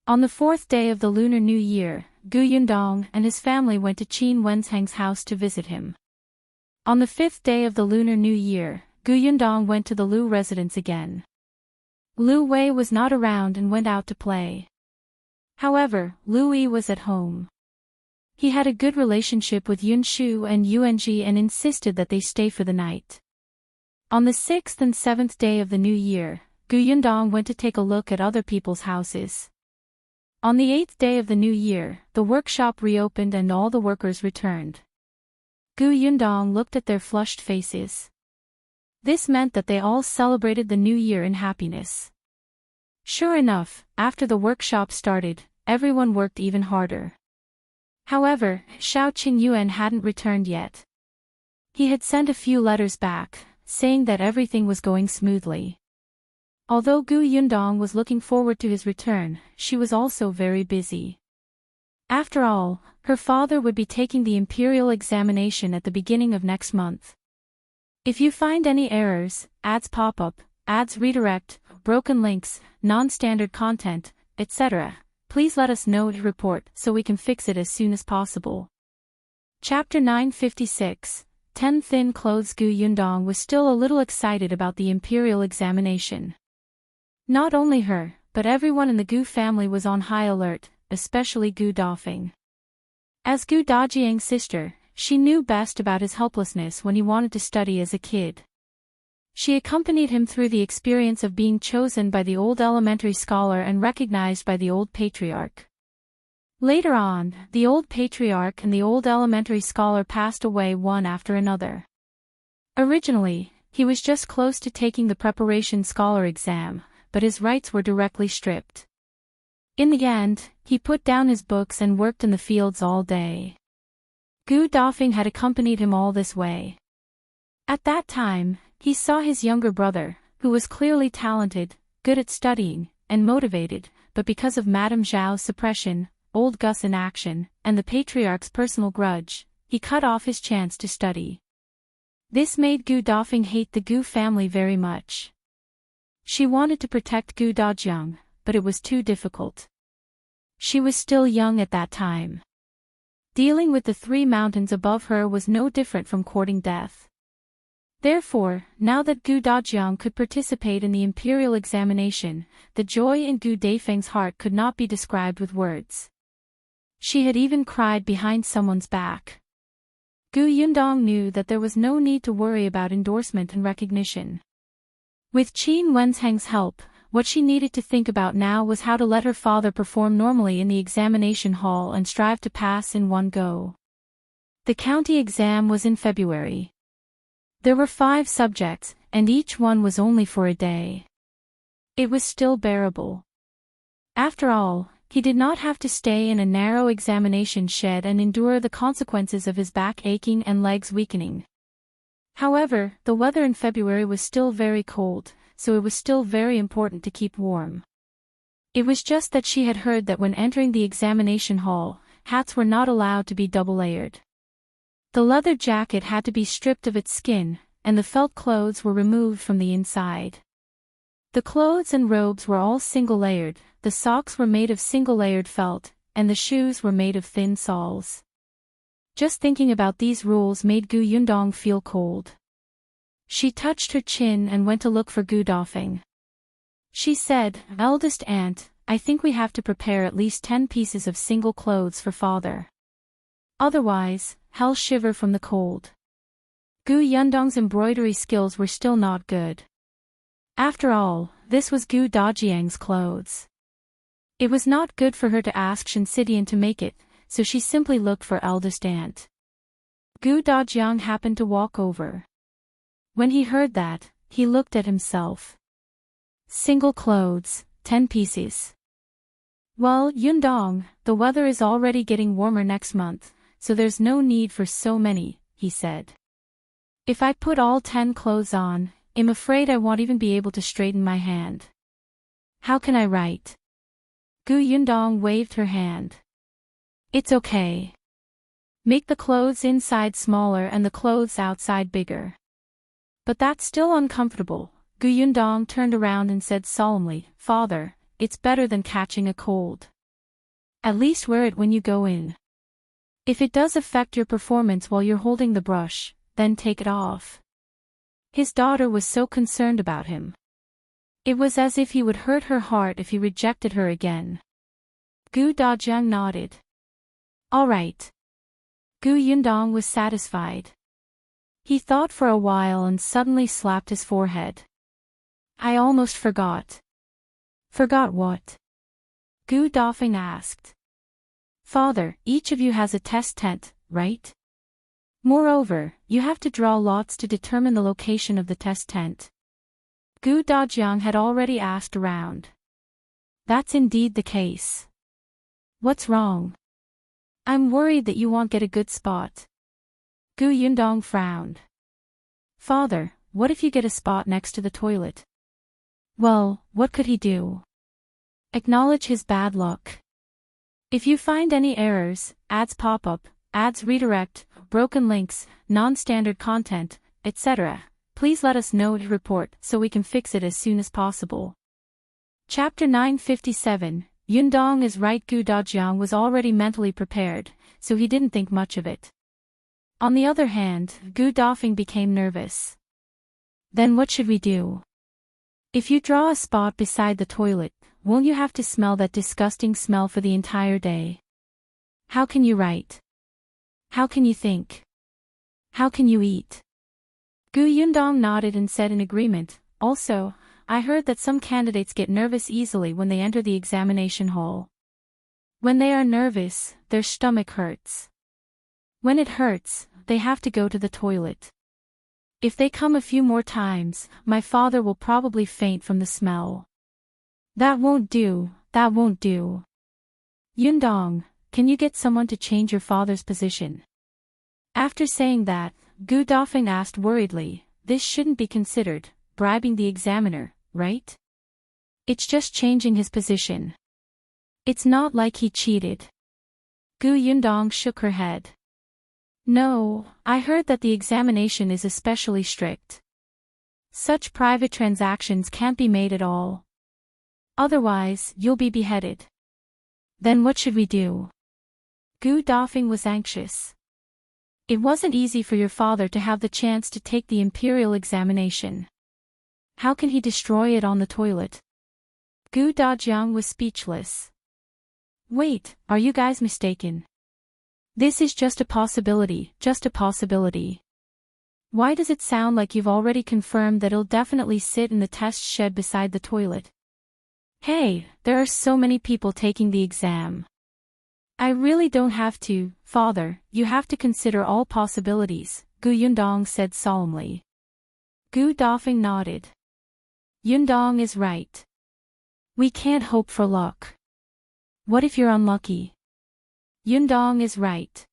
On the 4th day of the Lunar New Year, Gu Yundong and his family went to Qin Wenzheng's house to visit him. On the 5th day of the Lunar New Year, Gu Yundong went to the Lu residence again. Lu Wei was not around and went out to play. However, Lu Yi was at home. He had a good relationship with Yunshu and Yuanji and insisted that they stay for the night. On the 6th and 7th day of the new year, Gu Yundong went to take a look at other people's houses. On the 8th day of the new year, the workshop reopened and all the workers returned. Gu Yundong looked at their flushed faces. This meant that they all celebrated the new year in happiness. Sure enough, after the workshop started, everyone worked even harder. However, Xiao Qingyuan hadn't returned yet. He had sent a few letters back, saying that everything was going smoothly. Although Gu Yundong was looking forward to his return, she was also very busy. After all, her father would be taking the imperial examination at the beginning of next month. If you find any errors, ads pop up, ads redirect, broken links, non-standard content, etc., please let us know to report so we can fix it as soon as possible. Chapter 956, 10 Thin Clothes. Gu Yundong was still a little excited about the imperial examination. Not only her, but everyone in the Gu family was on high alert, especially Gu Dafeng. As Gu Dajiang's sister, she knew best about his helplessness when he wanted to study as a kid. She accompanied him through the experience of being chosen by the old elementary scholar and recognized by the old patriarch. Later on, the old patriarch and the old elementary scholar passed away one after another. Originally, he was just close to taking the preparation scholar exam, but his rights were directly stripped. In the end, he put down his books and worked in the fields all day. Gu Dafeng had accompanied him all this way. At that time, he saw his younger brother, who was clearly talented, good at studying, and motivated, but because of Madame Zhao's suppression, old Gus inaction, and the patriarch's personal grudge, he cut off his chance to study. This made Gu Dafeng hate the Gu family very much. She wanted to protect Gu Dajiang, but it was too difficult. She was still young at that time. Dealing with the 3 mountains above her was no different from courting death. Therefore, now that Gu Dajiang could participate in the imperial examination, the joy in Gu Dafeng's heart could not be described with words. She had even cried behind someone's back. Gu Yundong knew that there was no need to worry about endorsement and recognition. With Qin Wenzheng's help, what she needed to think about now was how to let her father perform normally in the examination hall and strive to pass in one go. The county exam was in February. There were 5 subjects, and each one was only for a day. It was still bearable. After all, he did not have to stay in a narrow examination shed and endure the consequences of his back aching and legs weakening. However, the weather in February was still very cold, so it was still very important to keep warm. It was just that she had heard that when entering the examination hall, hats were not allowed to be double-layered. The leather jacket had to be stripped of its skin, and the felt clothes were removed from the inside. The clothes and robes were all single-layered, the socks were made of single-layered felt, and the shoes were made of thin soles. Just thinking about these rules made Gu Yundong feel cold. She touched her chin and went to look for Gu Dafeng. She said, "Eldest aunt, I think we have to prepare at least 10 pieces of single clothes for father. Otherwise, he'll shiver from the cold." Gu Yundong's embroidery skills were still not good. After all, this was Gu Dajiang's clothes. It was not good for her to ask Shinsidian to make it, so she simply looked for eldest aunt. Gu Dajiang happened to walk over. When he heard that, he looked at himself. Single clothes, 10 pieces. Well, Yundong, the weather is already getting warmer next month, so there's no need for so many, he said. If I put all 10 clothes on, I'm afraid I won't even be able to straighten my hand. How can I write? Gu Yundong waved her hand. It's okay. Make the clothes inside smaller and the clothes outside bigger. But that's still uncomfortable. Gu Yundong turned around and said solemnly, Father, it's better than catching a cold. At least wear it when you go in. If it does affect your performance while you're holding the brush, then take it off. His daughter was so concerned about him. It was as if he would hurt her heart if he rejected her again. Gu Dajiang nodded. All right. Gu Yundong was satisfied. He thought for a while and suddenly slapped his forehead. I almost forgot. Forgot what? Gu Dafeng asked. Father, each of you has a test tent, right? Moreover, you have to draw lots to determine the location of the test tent. Gu Dajiang had already asked around. That's indeed the case. What's wrong? I'm worried that you won't get a good spot. Gu Yundong frowned. Father, what if you get a spot next to the toilet? Well, what could he do? Acknowledge his bad luck. If you find any errors, ads pop up, ads redirect, broken links, non-standard content, etc., please let us know to report so we can fix it as soon as possible. Chapter 957, Yundong is right. Gu Dajiang was already mentally prepared, so he didn't think much of it. On the other hand, Gu Dafeng became nervous. Then what should we do? If you draw a spot beside the toilet, won't you have to smell that disgusting smell for the entire day? How can you write? How can you think? How can you eat? Gu Yundong nodded and said in agreement, also, I heard that some candidates get nervous easily when they enter the examination hall. When they are nervous, their stomach hurts. When it hurts, they have to go to the toilet. If they come a few more times, my father will probably faint from the smell. That won't do, that won't do. Yundong, can you get someone to change your father's position? After saying that, Gu Dafeng asked worriedly, this shouldn't be considered bribing the examiner, right? It's just changing his position. It's not like he cheated. Gu Yundong shook her head. No, I heard that the examination is especially strict. Such private transactions can't be made at all. Otherwise, you'll be beheaded. Then what should we do? Gu Dafeng was anxious. It wasn't easy for your father to have the chance to take the imperial examination. How can he destroy it on the toilet? Gu Dajiang was speechless. Wait, are you guys mistaken? This is just a possibility, just a possibility. Why does it sound like you've already confirmed that it'll definitely sit in the test shed beside the toilet? Hey, there are so many people taking the exam. I really don't have to, Father, you have to consider all possibilities, Gu Yundong said solemnly. Gu Dafeng nodded. Yundong is right. We can't hope for luck. What if you're unlucky? Yundong is right.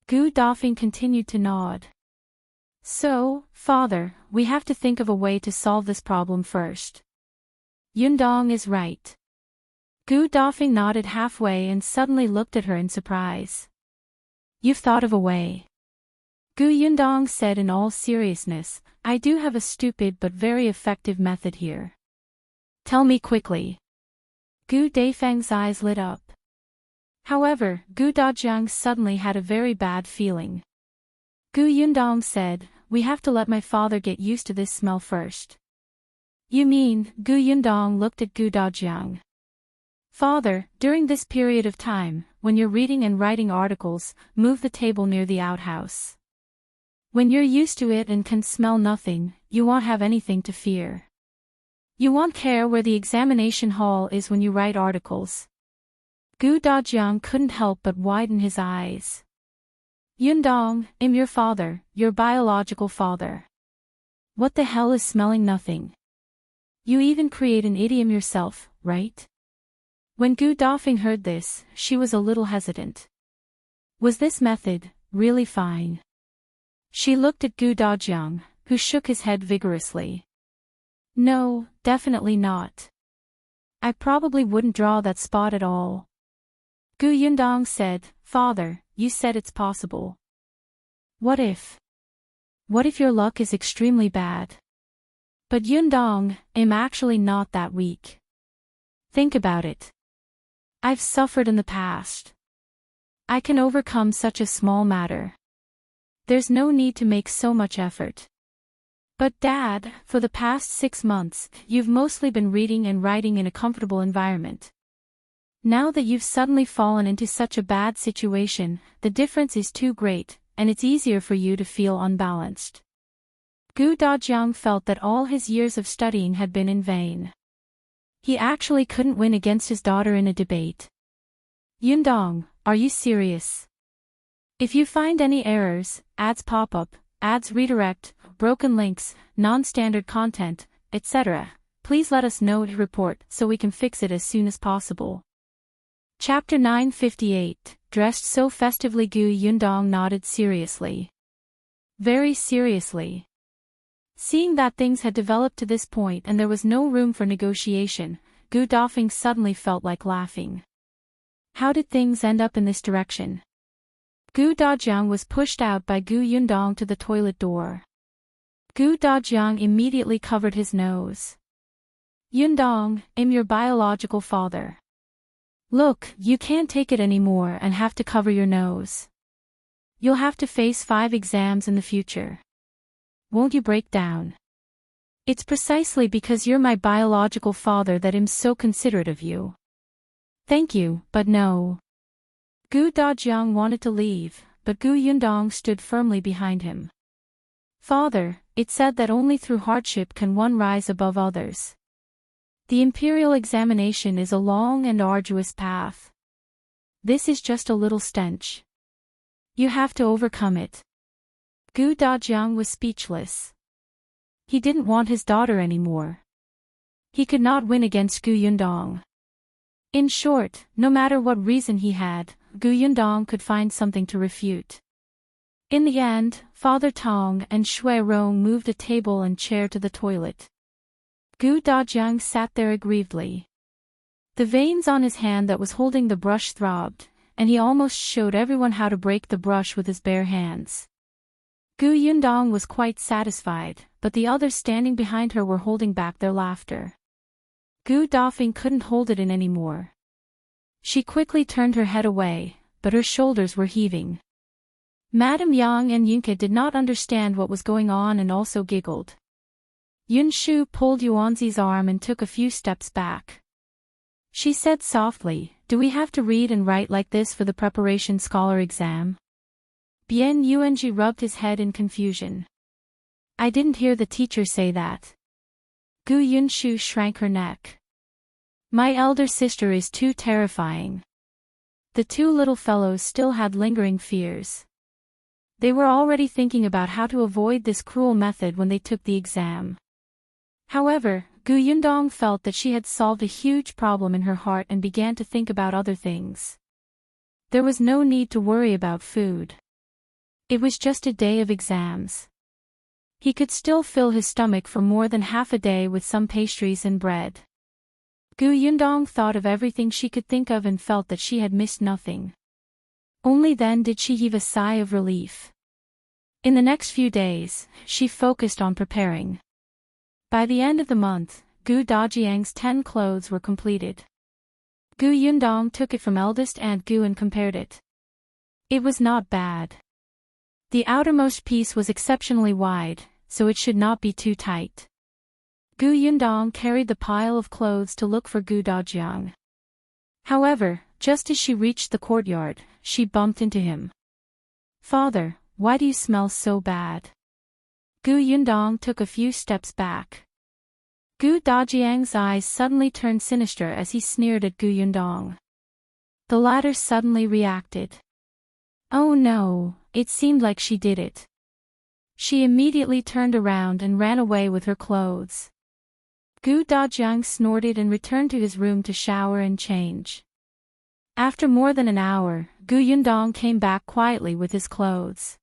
Gu Dafeng continued to nod. So, Father, we have to think of a way to solve this problem first. Yundong is right. Gu Dafeng nodded halfway and suddenly looked at her in surprise. You've thought of a way. Gu Yundong said in all seriousness, I do have a stupid but very effective method here. Tell me quickly. Gu Dafeng's eyes lit up. However, Gu Dajiang suddenly had a very bad feeling. Gu Yundong said, we have to let my father get used to this smell first. You mean? Gu Yundong looked at Gu Dajiang. Father, during this period of time, when you're reading and writing articles, move the table near the outhouse. When you're used to it and can smell nothing, you won't have anything to fear. You won't care where the examination hall is when you write articles. Gu Dajiang couldn't help but widen his eyes. Yundong, I'm your father, your biological father. What the hell is smelling nothing? You even create an idiom yourself, right? When Gu Dafeng heard this, she was a little hesitant. Was this method really fine? She looked at Gu Dajiang, who shook his head vigorously. No, definitely not. I probably wouldn't draw that spot at all. Gu Yundong said, Father, you said it's possible. What if? What if your luck is extremely bad? But Yundong, I'm actually not that weak. Think about it. I've suffered in the past. I can overcome such a small matter. There's no need to make so much effort. But Dad, for the past 6 months, you've mostly been reading and writing in a comfortable environment. Now that you've suddenly fallen into such a bad situation, the difference is too great, and it's easier for you to feel unbalanced. Gu Dajiang felt that all his years of studying had been in vain. He actually couldn't win against his daughter in a debate. Yundong, are you serious? If you find any errors, ads pop up, ads redirect, broken links, non-standard content, etc., please let us know to report so we can fix it as soon as possible. Chapter 958, Dressed so festively. Gu Yundong nodded seriously. Very seriously. Seeing that things had developed to this point and there was no room for negotiation, Gu Dafeng suddenly felt like laughing. How did things end up in this direction? Gu Dajiang was pushed out by Gu Yundong to the toilet door. Gu Dajiang immediately covered his nose. Yundong, I'm your biological father. Look, you can't take it anymore and have to cover your nose. You'll have to face 5 exams in the future. Won't you break down? It's precisely because you're my biological father that I'm so considerate of you. Thank you, but no. Gu Dajiang wanted to leave, but Gu Yundong stood firmly behind him. Father, it said that only through hardship can one rise above others. The imperial examination is a long and arduous path. This is just a little stench. You have to overcome it. Gu Dajiang was speechless. He didn't want his daughter anymore. He could not win against Gu Yundong. In short, no matter what reason he had, Gu Yundong could find something to refute. In the end, Father Tong and Shui Rong moved a table and chair to the toilet. Gu Dajiang sat there aggrievedly. The veins on his hand that was holding the brush throbbed, and he almost showed everyone how to break the brush with his bare hands. Gu Yundong was quite satisfied, but the others standing behind her were holding back their laughter. Gu Dafeng couldn't hold it in anymore. She quickly turned her head away, but her shoulders were heaving. Madame Yang and Yunke did not understand what was going on and also giggled. Yunshu pulled Yuanzi's arm and took a few steps back. She said softly, "Do we have to read and write like this for the preparation scholar exam?" Bian Yuanji rubbed his head in confusion. "I didn't hear the teacher say that." Gu Yunshu shrank her neck. "My elder sister is too terrifying." The 2 little fellows still had lingering fears. They were already thinking about how to avoid this cruel method when they took the exam. However, Gu Yundong felt that she had solved a huge problem in her heart and began to think about other things. There was no need to worry about food. It was just a day of exams. He could still fill his stomach for more than half a day with some pastries and bread. Gu Yundong thought of everything she could think of and felt that she had missed nothing. Only then did she heave a sigh of relief. In the next few days, she focused on preparing. By the end of the month, Gu Dajiang's 10 clothes were completed. Gu Yundong took it from eldest Aunt Gu and compared it. It was not bad. The outermost piece was exceptionally wide, so it should not be too tight. Gu Yundong carried the pile of clothes to look for Gu Dajiang. However, just as she reached the courtyard, she bumped into him. "Father, why do you smell so bad?" Gu Yundong took a few steps back. Gu Dajiang's eyes suddenly turned sinister as he sneered at Gu Yundong. The latter suddenly reacted. Oh no, it seemed like she did it. She immediately turned around and ran away with her clothes. Gu Dajiang snorted and returned to his room to shower and change. After more than an hour, Gu Yundong came back quietly with his clothes.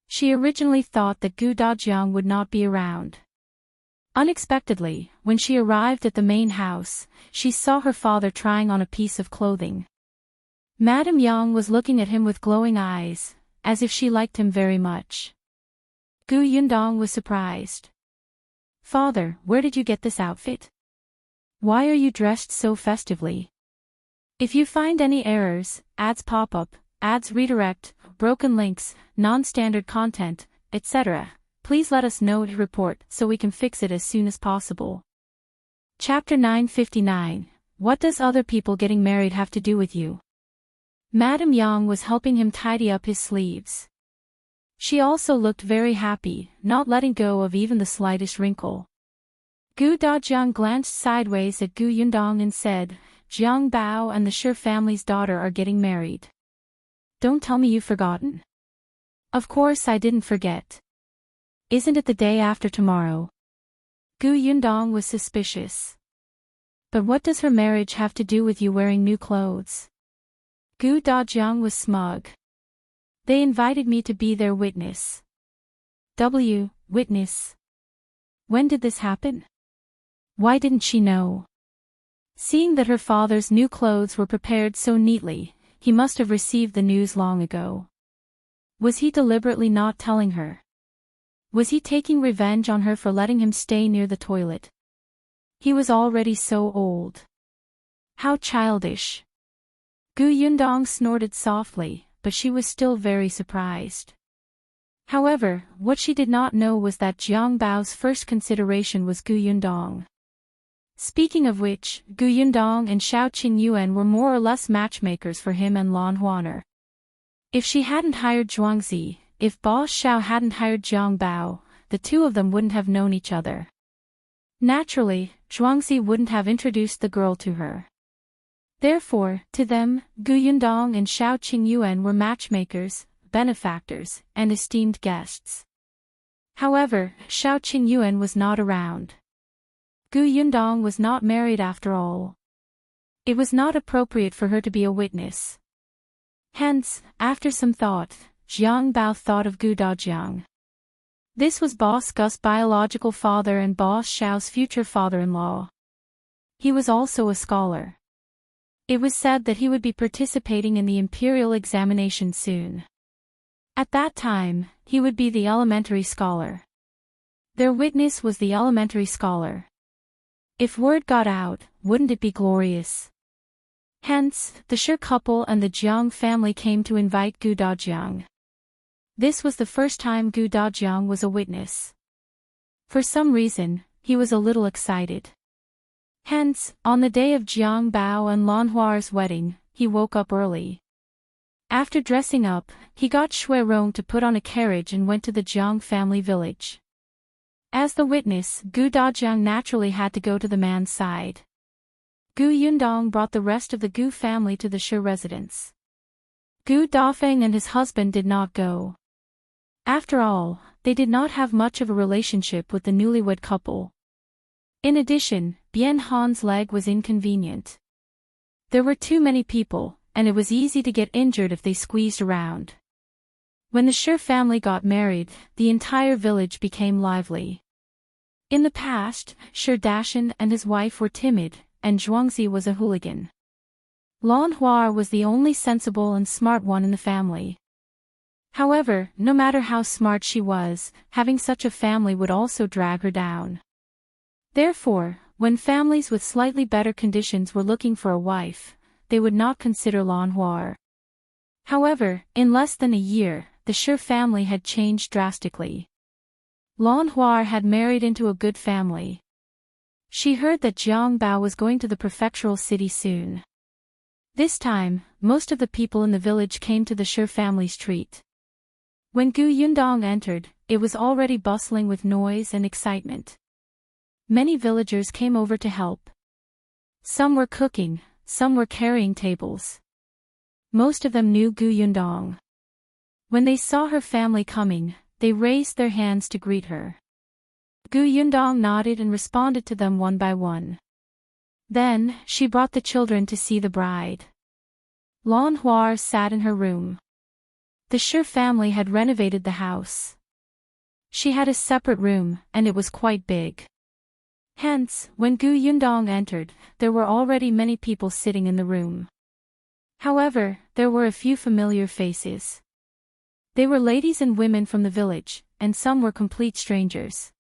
She originally thought that Gu Dajiang would not be around. Unexpectedly, when she arrived at the main house, she saw her father trying on a piece of clothing. Madame Yang was looking at him with glowing eyes, as if she liked him very much. Gu Yundong was surprised. "Father, where did you get this outfit? Why are you dressed so festively? If you find any errors, ads pop up, ads redirect, broken links, non-standard content, etc., please let us know to report so we can fix it as soon as possible." Chapter 959. What does other people getting married have to do with you? Madame Yang was helping him tidy up his sleeves. She also looked very happy, not letting go of even the slightest wrinkle. Gu Dajiang glanced sideways at Gu Yundong and said, "Jiang Bao and the Shi family's daughter are getting married. Don't tell me you've forgotten." "Of course I didn't forget. Isn't it the day after tomorrow?" Gu Yundong was suspicious. "But what does her marriage have to do with you wearing new clothes?" Gu Dajiang was smug. "They invited me to be their witness." Witness? When did this happen? Why didn't she know? Seeing that her father's new clothes were prepared so neatly, he must have received the news long ago. Was he deliberately not telling her? Was he taking revenge on her for letting him stay near the toilet? He was already so old. How childish. Gu Yundong snorted softly, but she was still very surprised. However, what she did not know was that Jiang Bao's first consideration was Gu Yundong. Speaking of which, Gu Yundong and Xiao Qingyuan were more or less matchmakers for him and Lan Huaner. If she hadn't hired Zhuangzi, if Boss Xiao hadn't hired Jiang Bao, the two of them wouldn't have known each other. Naturally, Zhuangzi wouldn't have introduced the girl to her. Therefore, to them, Gu Yundong and Xiao Qingyuan were matchmakers, benefactors, and esteemed guests. However, Xiao Qingyuan was not around. Gu Yundong was not married after all. It was not appropriate for her to be a witness. Hence, after some thought, Jiang Bao thought of Gu Dajiang. This was Boss Gus's biological father and Boss Xiao's future father-in-law. He was also a scholar. It was said that he would be participating in the imperial examination soon. At that time, he would be the elementary scholar. Their witness was the elementary scholar. If word got out, wouldn't it be glorious? Hence, the Shi couple and the Jiang family came to invite Gu Dajiang. This was the first time Gu Dajiang was a witness. For some reason, he was a little excited. Hence, on the day of Jiang Bao and Lan Hua's wedding, he woke up early. After dressing up, he got Shui Rong to put on a carriage and went to the Jiang family village. As the witness, Gu Dajiang naturally had to go to the man's side. Gu Yundong brought the rest of the Gu family to the Shi residence. Gu Dafeng and his husband did not go. After all, they did not have much of a relationship with the newlywed couple. In addition, Bian Han's leg was inconvenient. There were too many people, and it was easy to get injured if they squeezed around. When the Shi family got married, the entire village became lively. In the past, Shi Dashan and his wife were timid, and Zhuangzi was a hooligan. Lan Hua was the only sensible and smart one in the family. However, no matter how smart she was, having such a family would also drag her down. Therefore, when families with slightly better conditions were looking for a wife, they would not consider Lan Hua. However, in less than a year, the Shi family had changed drastically. Lan Hua had married into a good family. She heard that Jiang Bao was going to the prefectural city soon. This time, most of the people in the village came to the Shi family's treat. When Gu Yundong entered, it was already bustling with noise and excitement. Many villagers came over to help. Some were cooking, some were carrying tables. Most of them knew Gu Yundong. When they saw her family coming, they raised their hands to greet her. Gu Yundong nodded and responded to them one by one. Then, she brought the children to see the bride. Lan Huar sat in her room. The Shi family had renovated the house. She had a separate room, and it was quite big. Hence, when Gu Yundong entered, there were already many people sitting in the room. However, there were a few familiar faces. They were ladies and women from the village, and some were complete strangers.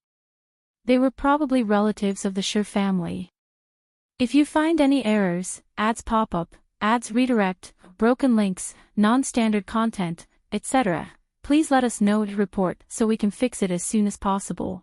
They were probably relatives of the Shi family. If you find any errors, ads pop up, ads redirect, broken links, non-standard content, etc., please let us know to report so we can fix it as soon as possible.